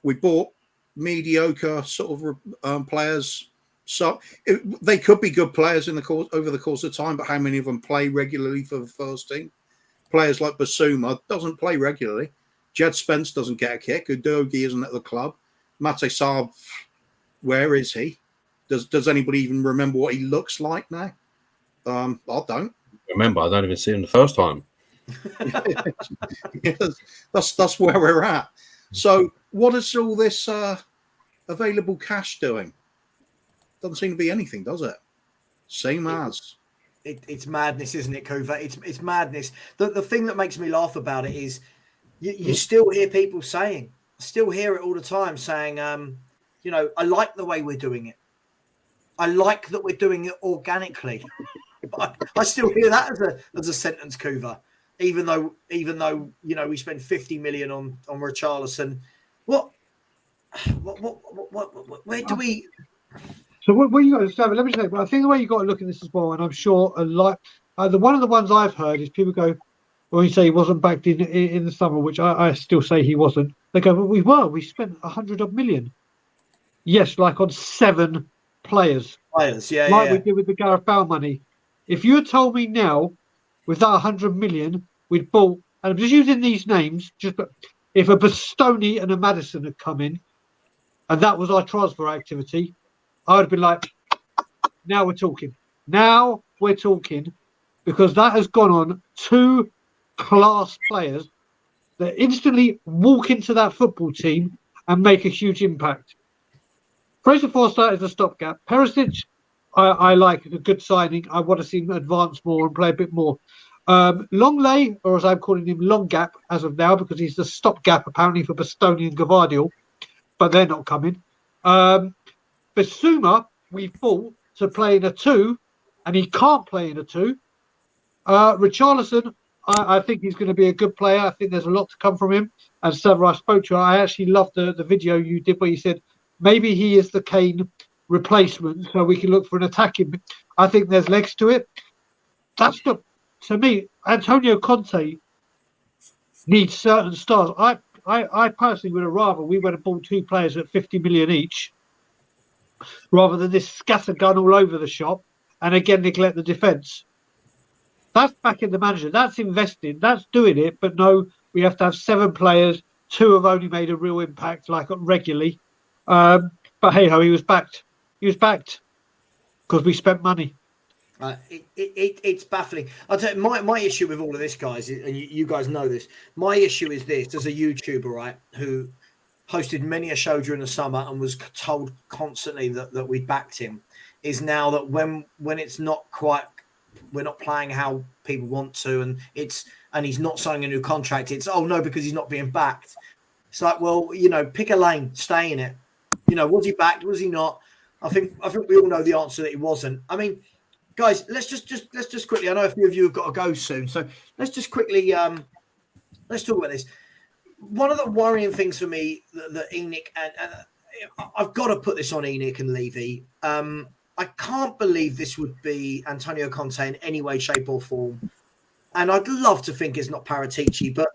We bought mediocre sort of players. So they could be good players over the course of time, but how many of them play regularly for the first team? Players like Basuma doesn't play regularly. Jed Spence doesn't get a kick. Udogie isn't at the club. Mate Saab, where is he? Does anybody even remember what he looks like now? I don't. Remember, I don't even see him the first time. Yes, that's where we're at. So what is all this available cash doing? Doesn't seem to be anything, does it? Same as. It's madness, isn't it, Kuva? It's madness. The thing that makes me laugh about it is you still hear people saying, I still hear it all the time, saying, I like the way we're doing it. I like that we're doing it organically. I still hear that as a sentence, Kuva. Even though we spend 50 million on Richarlison. What where do we? So what you got to say? Let me say. But I think the way you got to look at this as well, and I'm sure one of the ones I've heard is people go, when you say he wasn't backed in the summer, which I still say he wasn't. They go, well, we spent 100 million. Yes, like on 7 players. Yeah, we did with the Gareth Bale money. If you had told me now, with that 100 million, we'd bought, and I'm just using these names, if a Bastoni and a Maddison had come in, and that was our transfer activity, I would have been like, now we're talking. Now we're talking, because that has gone on 2 class players that instantly walk into that football team and make a huge impact. Fraser Forster is a stopgap. Perisic, I like a good signing. I want to see him advance more and play a bit more. Longley, or as I'm calling him, Long Gap as of now, because he's the stopgap apparently for Bastoni and Gavardiol, but they're not coming. Basuma, we bought to play in a 2, and he can't play in a 2. Richarlison, I think he's going to be a good player. I think there's a lot to come from him. And Savva, I spoke to, I actually loved the video you did where you said maybe he is the Kane replacement, so we can look for an attacking. I think there's legs to it. That's the, to me, Antonio Conte needs certain stars. I personally would have rather we would have bought 2 players at 50 million each, rather than this scattergun all over the shop and again neglect the defence. That's backing the manager. That's investing. That's doing it. But no, we have to have 7 players. 2 have only made a real impact, like regularly. But hey ho, he was backed. He was backed because we spent money. It's baffling. I'll tell you, my issue with all of this, guys, and you guys know this. My issue is this: as a YouTuber, right, who hosted many a show during the summer and was told constantly that we backed him, is now that when it's not quite, we're not playing how people want to, and he's not signing a new contract. It's because he's not being backed. It's like, well, pick a lane, stay in it. Was he backed? Was he not? I think we all know the answer that he wasn't. I mean, guys, let's just quickly. I know a few of you have got to go soon, so let's just quickly let's talk about this. One of the worrying things for me that Enic and I've got to put this on Enic and Levy. I can't believe this would be Antonio Conte in any way, shape, or form. And I'd love to think it's not Paratici, but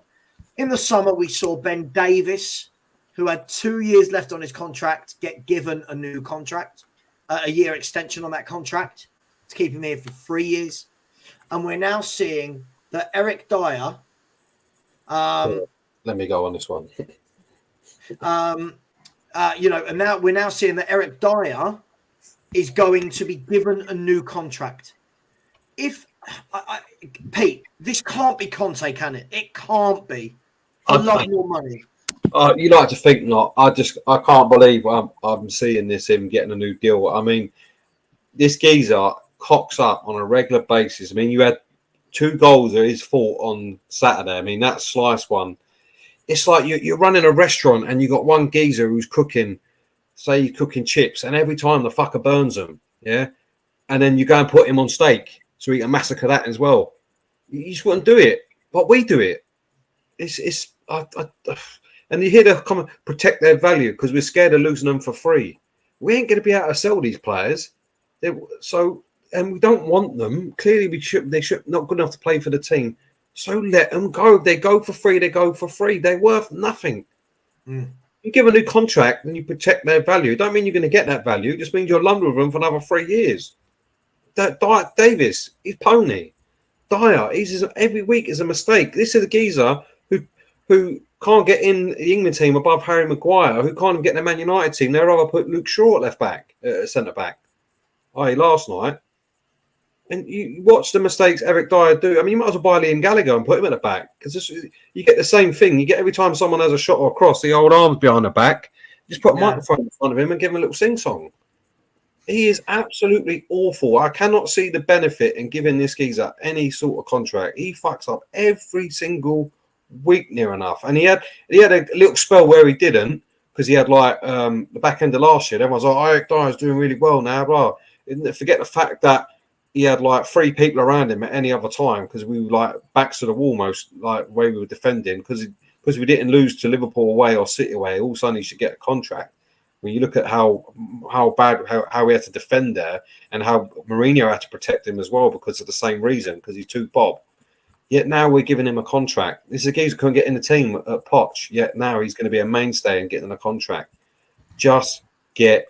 in the summer we saw Ben Davis, who had 2 years left on his contract, get given a new contract, a year extension on that contract to keep him here for 3 years. And we're now seeing that Eric Dyer. Let me go on this one. And now we're now seeing that Eric Dyer is going to be given a new contract. Pete, this can't be Conte, can it? It can't be. I love more money. You like to think not. I can't believe I'm seeing him getting a new deal. I mean, this geezer cocks up on a regular basis. I mean, you had 2 goals at his fault on Saturday. I mean, that slice one. It's like you're running a restaurant and you got one geezer who's cooking, say he's cooking chips, and every time the fucker burns them, yeah? And then you go and put him on steak so he can massacre that as well. You just wouldn't do it, but we do it. And you hear the comment, protect their value because we're scared of losing them for free. We ain't going to be able to sell these players. So and we don't want them. Clearly, they should not good enough to play for the team. So let them go. They go for free. They go for free. They're worth nothing. You give a new contract and you protect their value. It don't mean you're going to get that value. It just means you're lumber with them for another 3 years. Davis, he's pony. Dyer, every week is a mistake. This is a geezer who can't get in the England team above Harry Maguire, who can't get in the Man United team. They'd rather put Luke Shaw at left back, centre back. Last night. And you watch the mistakes Eric Dyer do. I mean, you might as well buy Liam Gallagher and put him at the back, because you get the same thing. You get every time someone has a shot or a cross, the old arms behind the back, just put a microphone in front of him and give him a little sing-song. He is absolutely awful. I cannot see the benefit in giving this geezer any sort of contract. He fucks up every single week near enough. And he had a little spell where he didn't, because he had the back end of last year. Everyone's like, Eric Dyer's doing really well now, blah. Forget the fact that he had 3 people around him at any other time, because we were backs to the wall most, the way we were defending, because we didn't lose to Liverpool away or City away. All of a sudden he should get a contract. When you look at how we had to defend there, and how Mourinho had to protect him as well because of the same reason, because he's too Bob. Yet now we're giving him a contract. This is a geezer who couldn't get in the team at Poch. Yet now he's going to be a mainstay and getting a contract. Just get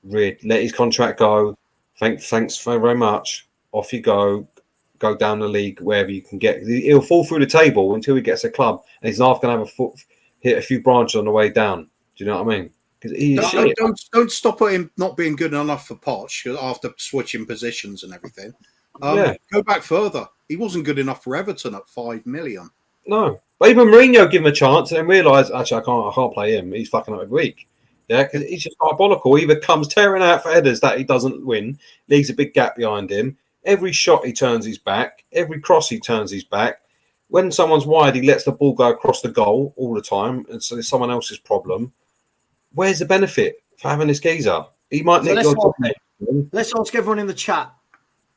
rid. Let his contract go. Thanks very much. Off you go. Go down the league wherever you can get. He'll fall through the table until he gets a club, and he's not going to have hit a few branches on the way down. Do you know what I mean? Don't stop at him not being good enough for Poch after switching positions and everything. Go back further. He wasn't good enough for Everton at 5 million. No, but even Mourinho gave him a chance and then realised, actually, I can't play him. He's fucking up every week. Yeah, because he's just diabolical. He either comes tearing out for headers that he doesn't win, leaves a big gap behind him. Every shot he turns his back. Every cross he turns his back. When someone's wide, he lets the ball go across the goal all the time, and so it's someone else's problem. Where's the benefit for having this geezer? He might nick your job. Let's ask everyone in the chat.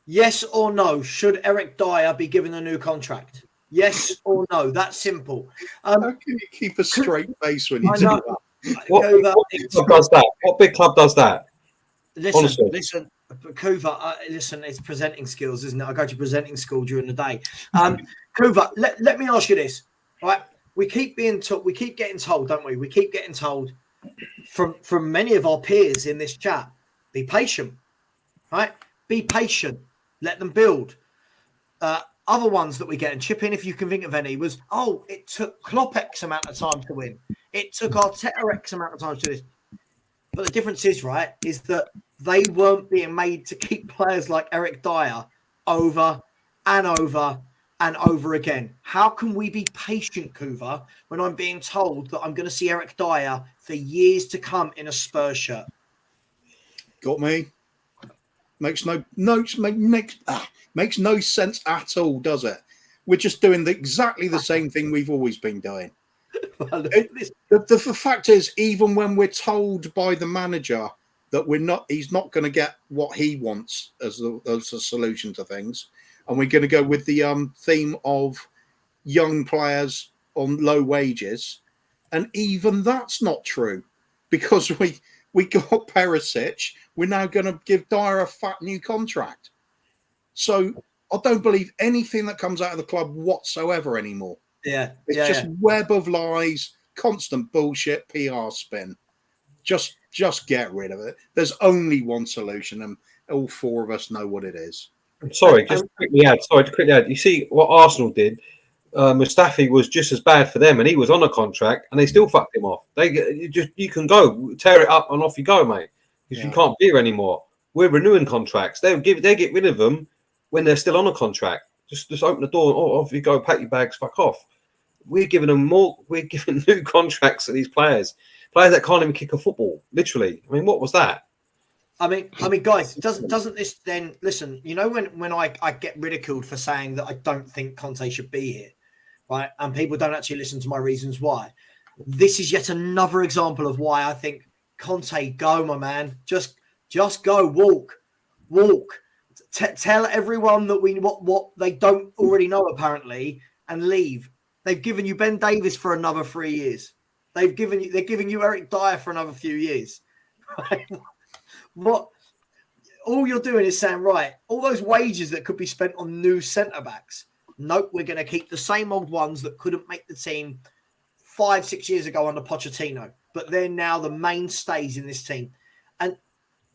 Yes or no? Should Eric Dyer be given a new contract? Yes or no? That's simple. How can you keep a straight face when you do that? What big club does that? What big club does that? Listen, Kuva, listen, it's presenting skills, isn't it? I go to presenting school during the day. Kuva, let me ask you this. Right? We keep getting told, don't we? We keep getting told from many of our peers in this chat, be patient, right? Be patient. Let them build. Other ones that we get, and chip in if you can think of any, was, it took Klopp X amount of time to win. It took Arteta X amount of time to do this. But the difference is, right, is that they weren't being made to keep players like Eric Dyer over and over and over again. How can we be patient, Kuva, when I'm being told that I'm going to see Eric Dyer for years to come in a Spurs shirt? Got me. Makes no sense at all, does it? We're just doing exactly the same thing we've always been doing. The fact is, even when we're told by the manager that he's not going to get what he wants as a solution to things, and we're going to go with the theme of young players on low wages, and even that's not true, because we got Perisic. We're now going to give Dyer a fat new contract. So I don't believe anything that comes out of the club whatsoever anymore. Yeah, it's just web of lies, constant bullshit, PR spin. Just get rid of it. There's only one solution, and all 4 of us know what it is. Sorry, just to quickly add. You see what Arsenal did? Mustafi was just as bad for them, and he was on a contract, and they still fucked him off. You can go tear it up and off you go, mate. Because you can't be here anymore. We're renewing contracts. They get rid of them when they're still on a contract. Just open the door and off you go, pack your bags, fuck off. We're giving them more. We're giving new contracts to these players that can't even kick a football. Literally. I mean, what was that? I mean, guys, doesn't this then listen? You know, when I get ridiculed for saying that I don't think Conte should be here, right? And people don't actually listen to my reasons why. This is yet another example of why I think Conte, go, my man. Just go, walk. Tell everyone that what they don't already know apparently, and leave. They've given you Ben Davies for another 3 years. They're giving you Eric Dyer for another few years. Right? What? all you're doing is saying, right, all those wages that could be spent on new centre backs. Nope, we're going to keep the same old ones that couldn't make the team 5-6 years ago under Pochettino, but they're now the mainstays in this team. And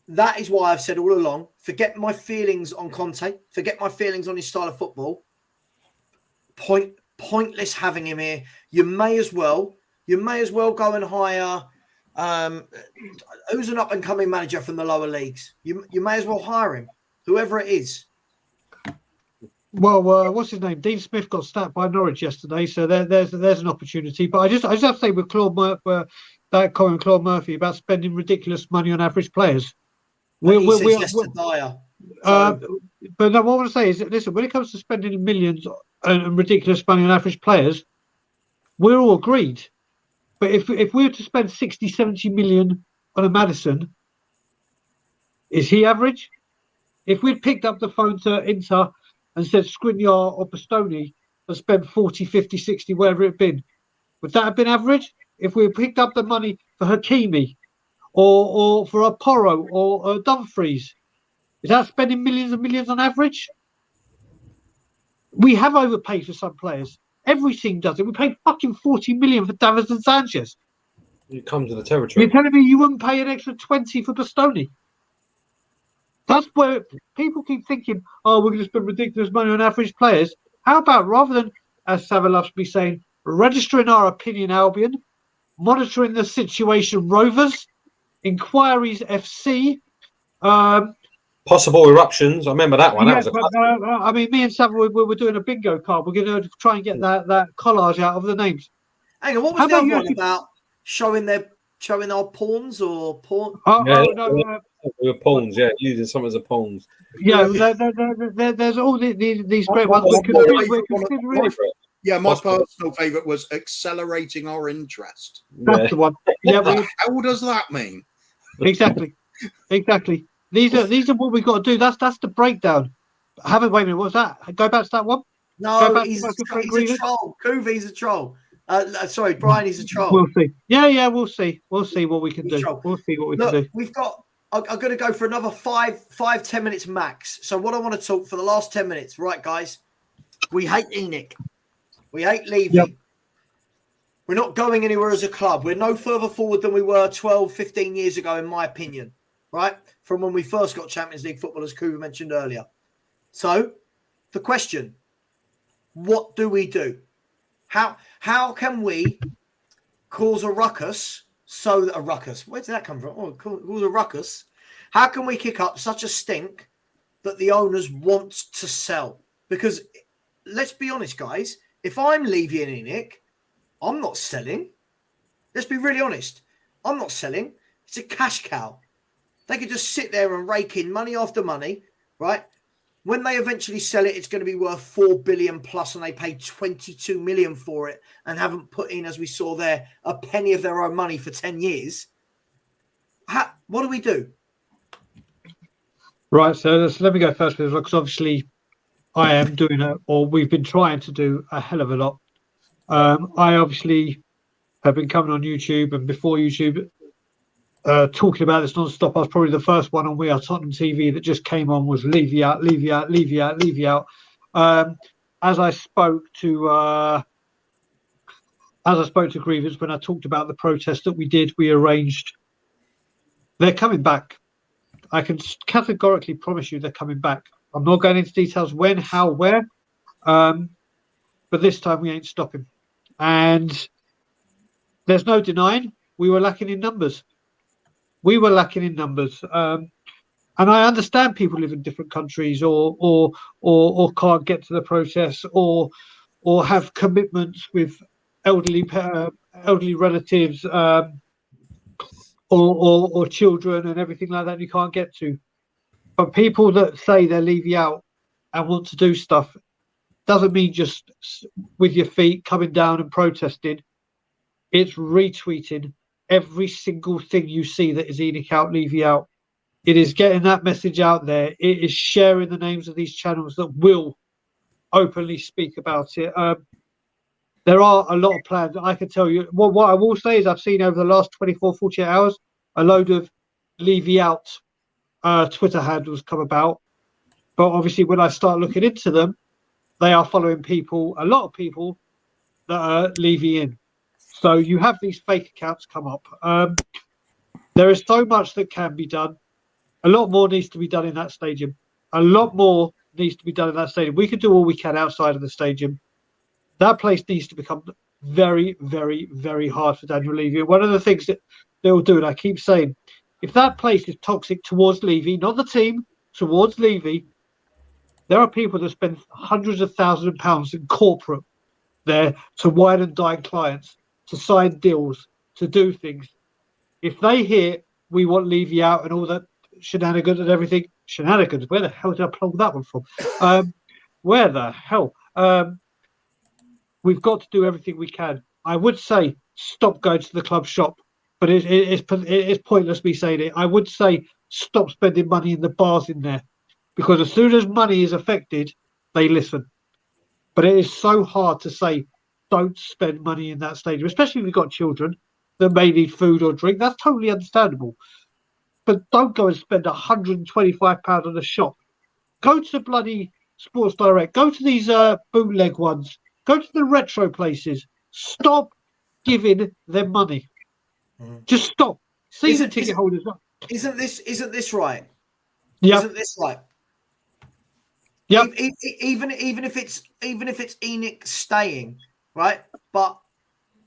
that is why I've said all along, forget my feelings on Conte, forget my feelings on his style of football. Pointless having him here. You may as well go and hire who's an up and coming manager from the lower leagues. You may as well hire him, whoever it is. Well, what's his name? Dean Smith got stabbed by Norwich yesterday, so there's an opportunity. But I just have to say with Claude Murphy about spending ridiculous money on average players. He says yes to Dyer. But no, what I want to say is, listen, when it comes to spending millions and ridiculous money on average players, we're all agreed. But if we were to spend 60, 70 million on a Maddison, is he average? If we'd picked up the phone to Inter and said Skriniar or Bastoni and spent 40, 50, 60, whatever it had been, would that have been average? If we had picked up the money for Hakimi or for a Porro or Dumfries, is that spending millions and millions on average? We have overpaid for some players. Every team does it. We paid fucking 40 million for Davies and Sanchez. You come to the territory. You're telling me you wouldn't pay an extra 20 for Bastoni? That's where people keep thinking, oh, we're going to spend ridiculous money on average players. How about, rather than, as Savva loves to be saying, registering our opinion Albion, monitoring the situation Rovers, inquiries FC, Possible eruptions. I remember that one. Yeah, That was but, I mean, me and Savva, we're doing a bingo card. We're going to try and get that collage out of the names. Hang on, what was the other one about showing our pawns or porn? No, we were pawns. Yeah, using some as a pawns. Yeah, there's all these great ones. Yeah, my personal favourite was accelerating our interest. That's the one. Yeah, how does that mean? Exactly. These are what we've got to do. That's the breakdown. Wait a minute, what was that? Go back to that one. No, he's a troll. Kuva's a troll. Sorry, Brian, he's a troll. We'll see. Yeah, we'll see. We'll see what we can do. We'll see what we can do. We've got. I'm going to go for another 5-10 minutes max. So what I want to talk for the last 10 minutes, right, guys? We hate Enic. We hate Levy. Yep. We're not going anywhere as a club. We're no further forward than we were 12, 15 years ago, in my opinion, right? From when we first got Champions League football, as Kuva mentioned earlier. So the question, what do we do? How can we cause a ruckus? A ruckus. Where did that come from? Oh, cause a ruckus. How can we kick up such a stink that the owners want to sell? Because let's be honest, guys. If I'm Levy and Enic, I'm not selling. Let's be really honest. I'm not selling. It's a cash cow. They could just sit there and rake in money after money, right? When they eventually sell it, it's going to be worth 4 billion plus, and they paid 22 million for it and haven't put in, as we saw there, a penny of their own money for 10 years. What do we do? Right, so let me go first, because obviously I am doing we've been trying to do a hell of a lot. I obviously have been coming on YouTube, and before YouTube, talking about this non-stop. I was probably the first one on We Are Tottenham TV that just came on was Levy out. As I spoke to Grievance when I talked about the protest that we arranged, they're coming back. I can categorically promise you they're coming back. I'm not going into details when, how, where, but this time we ain't stopping. And there's no denying we were lacking in numbers. And I understand people live in different countries or can't get to the process or have commitments with elderly relatives or children and everything like that you can't get to. But people that say they're Levy out and want to do stuff doesn't mean just with your feet coming down and protesting. It's retweeting every single thing you see that is Enic out, Levy out. It is getting that message out there. It is sharing the names of these channels that will openly speak about it. There are a lot of plans. I can tell you. What I will say is I've seen over the last 24, 48 hours a load of Levy out Twitter handles come about. But obviously, when I start looking into them, they are following a lot of people that are leaving in. So you have these fake accounts come up. There is so much that can be done. A lot more needs to be done in that stadium. A lot more needs to be done in that stadium. We can do all we can outside of the stadium. That place needs to become very, very, very hard for Daniel Levy. One of the things that they'll do, and I keep saying, if that place is toxic towards Levy, not the team, towards Levy, there are people that spend hundreds of thousands of pounds in corporate there to wine and dine clients, to sign deals, to do things. If they hear we want Levy out and all that shenanigans and everything, shenanigans, where the hell did I pull that one from? Where the hell? We've got to do everything we can. I would say stop going to the club shop, but it's pointless me saying it. I would say stop spending money in the bars in there, because as soon as money is affected, they listen. But it is so hard to say don't spend money in that stadium, especially if you've got children that may need food or drink. That's totally understandable. But don't go and spend £125 on a shop. Go to bloody Sports Direct. Go to these bootleg ones. Go to the retro places. Stop giving them money. Just stop. See the ticket holders up. Isn't this right? Yeah. Isn't this right? Yeah. Even if it's Enic staying, right? But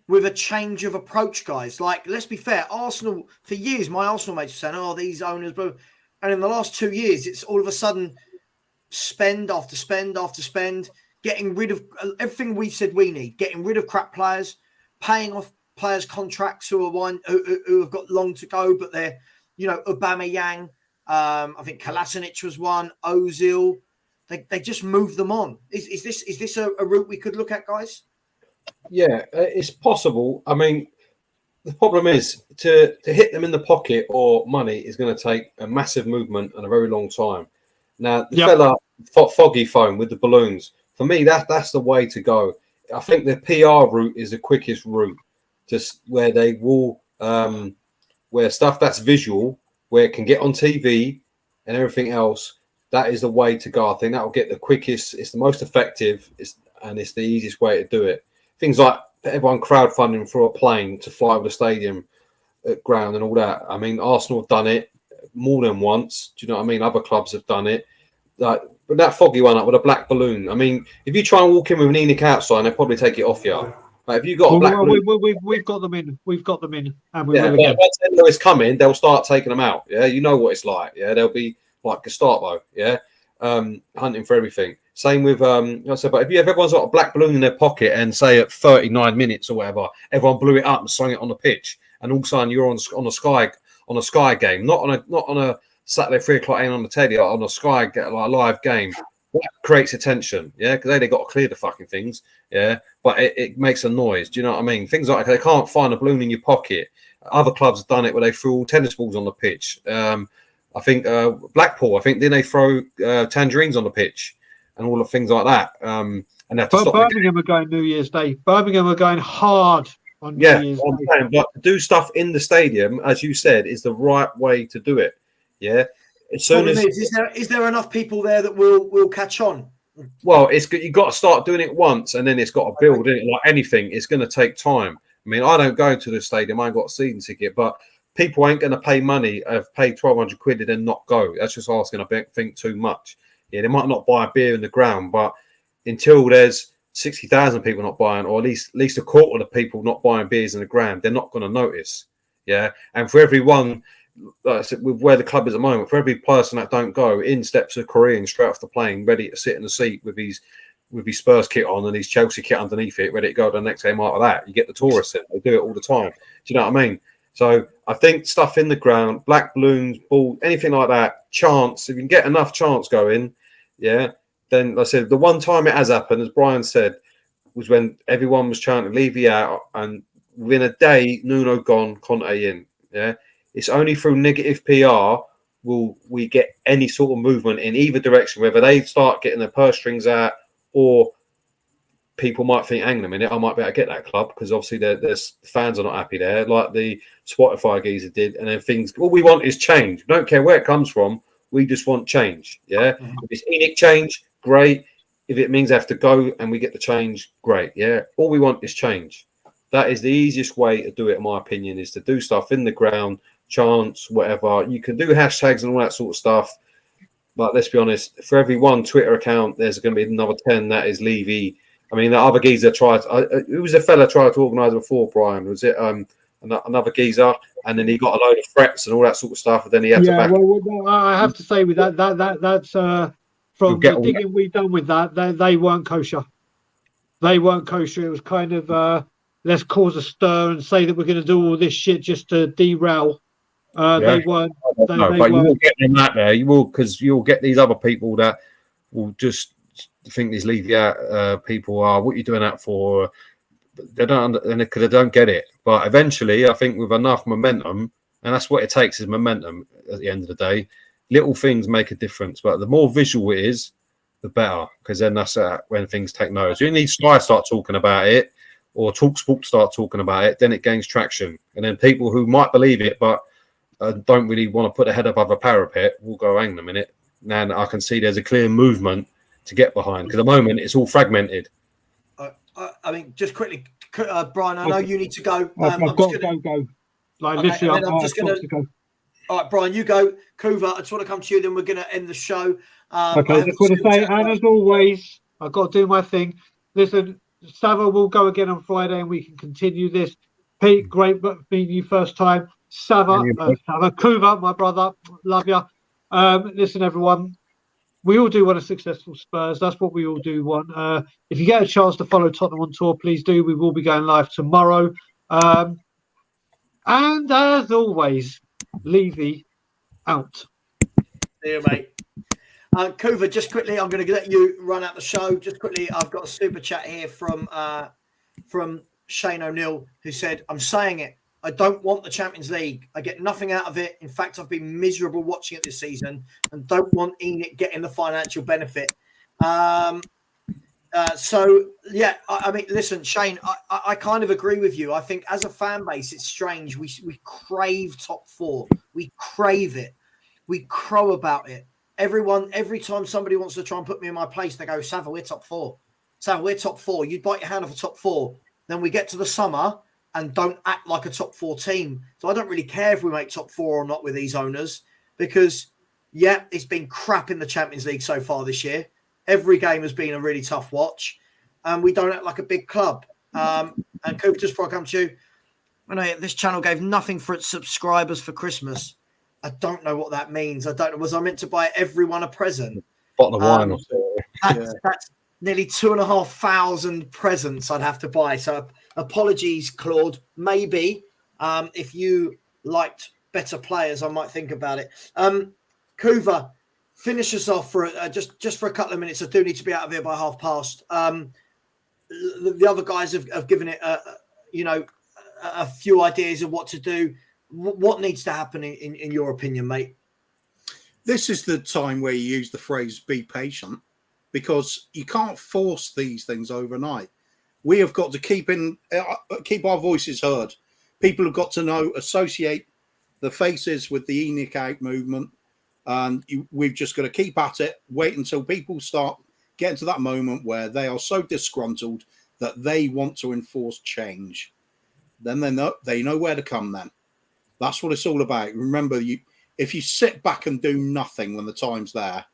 with a change of approach, guys. Like, let's be fair. Arsenal, for years, my Arsenal mates were saying, "Oh, these owners," and in the last 2 years, it's all of a sudden spend after spend after spend, getting rid of everything we've said we need, getting rid of crap players, paying off players' contracts who have got long to go, but they're, Aubameyang, I think Kolasinac was one, Ozil. They just move them on. Is this a route we could look at, guys? Yeah, it's possible. I mean, the problem is to hit them in the pocket or money is going to take a massive movement and a very long time. Now, the fella Foggy Phone with the balloons, for me, that's the way to go. I think the PR route is the quickest route, just where they will, where stuff that's visual, where it can get on TV and everything else. That is the way to go. I think that will get the quickest. It's the most effective, and it's the easiest way to do it. Things like everyone crowdfunding for a plane to fly over the stadium ground and all that. I mean, Arsenal have done it more than once. Do you know what I mean? Other clubs have done it. But that Foggy one up with a black balloon. I mean, if you try and walk in with an Enic outside, they'll probably take it off you. Like, if you got a black balloon, we've got them in. We've got them in, and we will again. Once they know it's coming, they'll start taking them out. Yeah, you know what it's like. Yeah, they'll be like Gestapo. Yeah, hunting for everything. Same with like I said, but if everyone's got a black balloon in their pocket and say at 39 minutes or whatever, everyone blew it up and slung it on the pitch, and all of a sudden you're on a Sky game, not on a Saturday 3 o'clock on the telly, on a Sky live game. That creates attention, yeah, because they got to clear the fucking things, yeah. But it makes a noise. Do you know what I mean? Things like they can't find a balloon in your pocket. Other clubs have done it where they threw all tennis balls on the pitch. I think Blackpool. I think then they throw tangerines on the pitch and all the things like that. And they have to stop. Birmingham are going New Year's Day. Birmingham are going hard on New Year's Day. But to do stuff in the stadium, as you said, is the right way to do it. Yeah. As soon as is there enough people there that will catch on? Well, you've got to start doing it once, and then it's got to build. Okay. Like anything, it's going to take time. I mean, I don't go to the stadium. I ain't got a season ticket, but people ain't going to pay money. Have paid 1,200 quid and then not go. That's just asking. I think too much. Yeah, they might not buy a beer in the ground, but until there's 60,000 people not buying, or at least a quarter of the people not buying beers in the ground, they're not going to notice. Yeah, and for everyone, like I said, with where the club is at the moment, for every person that don't go, in steps a Korean straight off the plane, ready to sit in the seat with his Spurs kit on and his Chelsea kit underneath it, ready to go to the next game after that. You get the tourists in. They do it all the time. Do you know what I mean? So I think stuff in the ground, black balloons, ball, anything like that, chants, if you can get enough chants going, yeah, then like I said, the one time it has happened, as Brian said, was when everyone was chanting Levy out, and within a day, Nuno gone, Conte in. Yeah. It's only through negative PR will we get any sort of movement in either direction, whether they start getting their purse strings out or people might think, hang on a minute, I might be able to get that club because obviously there's fans are not happy there, like the Spotify geezer did, and then things. All we want is change. We don't care where it comes from. We just want change. Yeah, if it's Enic change, great. If it means I have to go and we get the change, great. Yeah, all we want is change. That is the easiest way to do it, in my opinion, is to do stuff in the ground, chants, whatever. You can do hashtags and all that sort of stuff. But let's be honest, for every one Twitter account, there's going to be another 10 that is Levy. I mean, the other geezer tried. Who was the fella tried to organise before, Brian? Was it another geezer? And then he got a load of threats and all that sort of stuff. And then he had to back. Well, I have to say with that's from the digging we've done with that, they weren't kosher. They weren't kosher. It was kind of let's cause a stir and say that we're going to do all this shit just to derail. They weren't. But you will get them that there. You will, because you'll get these other people that will just think these leave people are what you're doing that for. They don't, because they don't get it. But eventually, I think with enough momentum, and that's what it takes is momentum. At the end of the day, little things make a difference. But the more visual it is, the better, because then that's when things take notice. You need Sky start talking about it, or TalkSport start talking about it. Then it gains traction, and then people who might believe it but don't really want to put their head above a parapet will go, hang on a minute. Now I can see there's a clear movement to get behind, because at the moment it's all fragmented. I mean, just quickly, Brian, I know you need to go. I've got to go. Like, okay, literally, I'm just going to go. All right, Brian, you go. Kuva, I just want to come to you, then we're going to end the show. Okay, I just want to say, and as always, I've got to do my thing. Listen, Savva will go again on Friday and we can continue this. Pete, great meeting you first time. Savva, Kuva, my brother, love you. Listen, everyone, we all do want a successful Spurs. That's what we all do want. If you get a chance to follow Tottenham on tour, please do. We will be going live tomorrow. And as always, Levy out. See you, mate. Kuva, just quickly, I'm going to let you run out the show. Just quickly, I've got a super chat here from Shane O'Neill, who said, I'm saying it. I don't want the Champions League. I get nothing out of it. In fact, I've been miserable watching it this season and don't want Enic getting the financial benefit. So, yeah, I mean, listen, Shane, I kind of agree with you. I think as a fan base, it's strange. We crave top four. We crave it. We crow about it. Every time somebody wants to try and put me in my place, they go, Savva, we're top four. Savva, we're top four. You'd bite your hand off a top four. Then we get to the summer and don't act like a top four team. So I don't really care if we make top four or not with these owners, because, yeah, it's been crap in the Champions League so far this year. Every game has been a really tough watch, and we don't act like a big club. And Coop, just before I come to you, I know this channel gave nothing for its subscribers for Christmas. I don't know what that means. I don't know. Was I meant to buy everyone a present? Bottle of wine or so. That's nearly 2,500 presents I'd have to buy. So apologies, Claude. Maybe if you liked better players, I might think about it. Kuva, finish us off for just for a couple of minutes. I do need to be out of here by past. The other guys have given it, a few ideas of what to do. What needs to happen in your opinion, mate? This is the time where you use the phrase "be patient," because you can't force these things overnight. We have got to keep our voices heard. People have got to associate the faces with the Enic out movement, and we've just got to keep at it. Wait until people start getting to that moment where they are so disgruntled that they want to enforce change. Then they know where to come. Then that's what it's all about. Remember, if you sit back and do nothing when the time's there,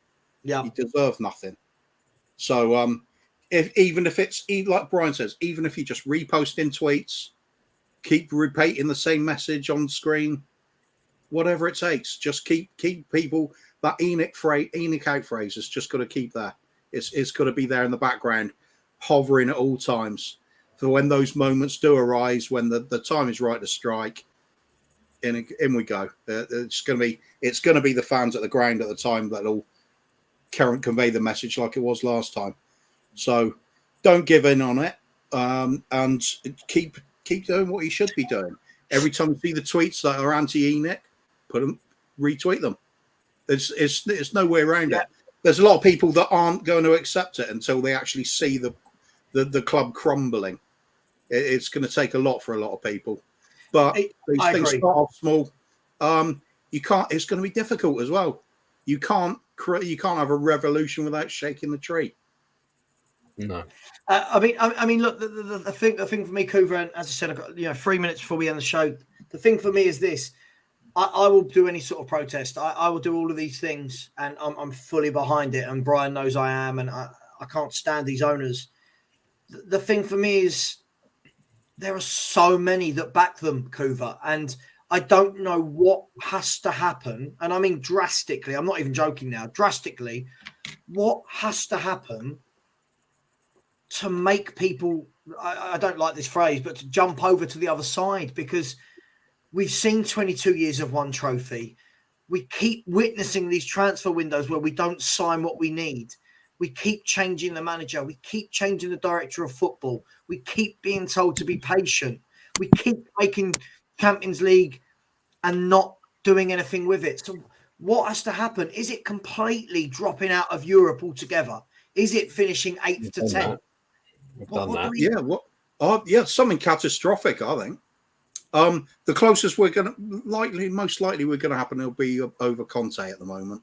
you deserve nothing. So even if it's like Brian says, even if you just reposting tweets, keep repeating the same message on screen, whatever it takes, just keep people, that Enic out phrase has just got to keep there. It's got to be there in the background, hovering at all times. For when those moments do arise, when the time is right to strike, in we go. It's going to be the fans at the ground at the time that'll convey the message like it was last time. So don't give in on it, and keep doing what you should be doing. Every time you see the tweets that are anti-Enic, retweet them. There's no way around it. There's a lot of people that aren't going to accept it until they actually see the the club crumbling. It's going to take a lot for a lot of people, but these things start off small. You can't. It's going to be difficult as well. You can't have a revolution without shaking the tree. No. I mean, look. The thing for me, Kuva, and as I said, I've got 3 minutes before we end the show. The thing for me is this: I will do any sort of protest. I will do all of these things, and I'm fully behind it. And Brian knows I am, and I can't stand these owners. The thing for me is there are so many that back them, Kuva, and I don't know what has to happen. And I mean drastically. I'm not even joking now. Drastically, what has to happen to make people, I don't like this phrase, but to jump over to the other side? Because we've seen 22 years of one trophy. We keep witnessing these transfer windows where we don't sign what we need. We keep changing the manager. We keep changing the director of football. We keep being told to be patient. We keep making Champions League and not doing anything with it. So what has to happen? Is it completely dropping out of Europe altogether? Is it finishing 8th to 10th? We've done that. Yeah, something catastrophic, I think. The closest we're going to most likely we're going to happen will be over Conte at the moment.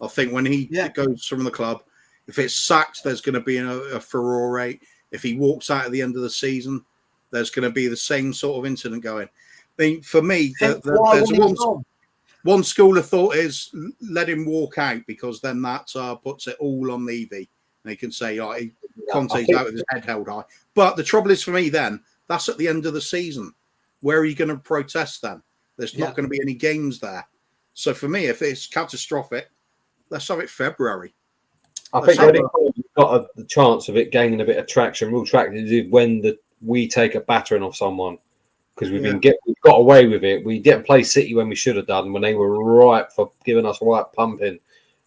I think when he goes from the club, if it's sacked, there's going to be a furore. If he walks out at the end of the season, there's going to be the same sort of incident going. I mean, for me, there's one school of thought is let him walk out, because then that puts it all on Levy. And he can say, Conte's out with his head held high. But the trouble is for me then, that's at the end of the season. Where are you going to protest then? There's not going to be any games there. So for me, if it's catastrophic, let's have it February. I think we've got the chance of it gaining a bit of traction, real traction, is when we take a battering off someone, because we've got away with it. We didn't play City when we should have done, when they were right for giving us right pumping.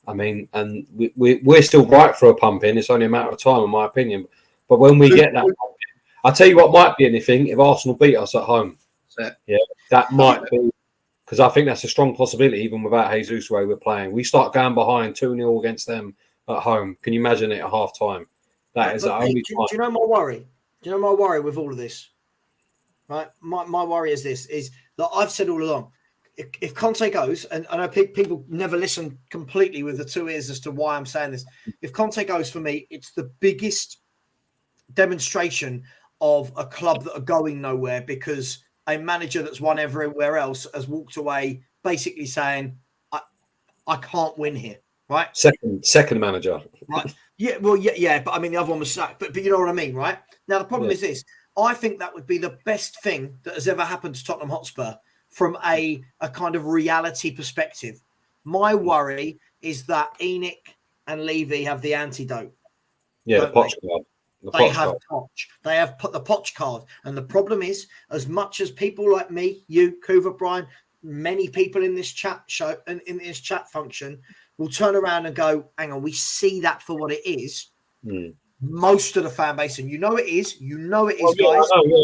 I mean, and we're still right for a pumping. It's only a matter of time, in my opinion. But when we get that pumping, I'll tell you what might be anything, if Arsenal beat us at home. Yeah, that might be, because I think that's a strong possibility, even without Jesus where we're playing. We start going behind 2-0 against them at home. Can you imagine it at half time? That is the only time. Do you know my worry? Do you know my worry with all of this? Right? My worry is this, is that I've said all along, if Conte goes, and I know people never listen completely with the two ears as to why I'm saying this. If Conte goes, for me, it's the biggest demonstration of a club that are going nowhere, because a manager that's won everywhere else has walked away basically saying, I can't win here, right? Second manager. Right. Yeah, well, yeah, but I mean, the other one was sacked, but you know what I mean, right? Now, the problem is this. I think that would be the best thing that has ever happened to Tottenham Hotspur from a kind of reality perspective. My worry is that Enic and Levy have the antidote. Yeah, the Poch card. They have put the Poch card. And the problem is, as much as people like me, you, Kuva, Brian, many people in this chat show and in this chat function will turn around and go, hang on, we see that for what it is. Most of the fan base, and you know it is, guys.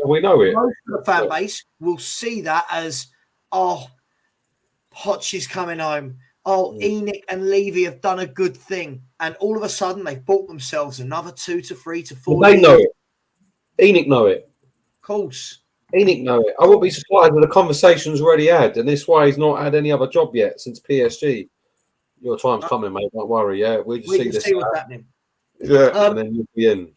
We know it. Most of the fan base will see that as, Poch is coming home. Enic and Levy have done a good thing. And all of a sudden, they've bought themselves another 2 to 3 to 4 They know it. Enic know it. Of course. Enic know it. I won't be surprised with the conversations already had. And this is why he's not had any other job yet since PSG. Your time's coming, mate. Don't worry. Yeah, we can see what's happening. Yeah, and then you'll be in.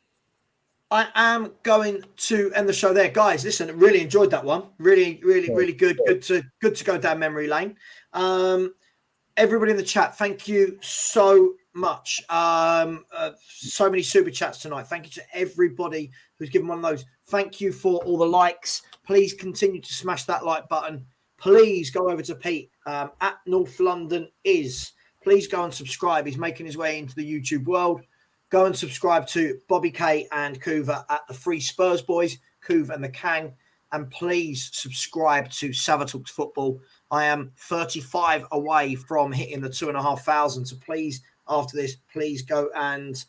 I am going to end the show there, guys. Listen, really enjoyed that one. Really good. Good to go down memory lane. Everybody in the chat, thank you so much. So many super chats tonight. Thank you to everybody who's given one of those. Thank you for all the likes. Please continue to smash that like button. Please go over to Pete at North London is. Please go and subscribe. He's making his way into the YouTube world. Go and subscribe to Bobby K and Kuva at the Free Spurs Boys, Kuva and the Kang. And please subscribe to Savva Talks Football. I am 35 away from hitting the 2,500. So please, after this, please go and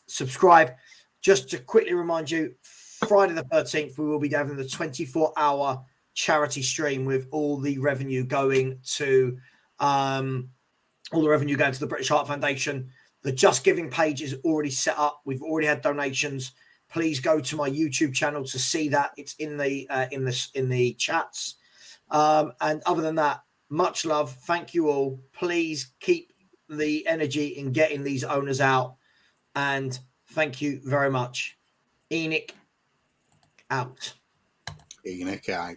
subscribe. Just to quickly remind you, Friday the 13th, we will be having the 24-hour charity stream with all the revenue going to the British Heart Foundation. The Just Giving page is already set up. We've already had donations. Please go to my YouTube channel to see that. It's in the chats. And other than that, much love. Thank you all. Please keep the energy in getting these owners out. And thank you very much. Enic out. Enic out.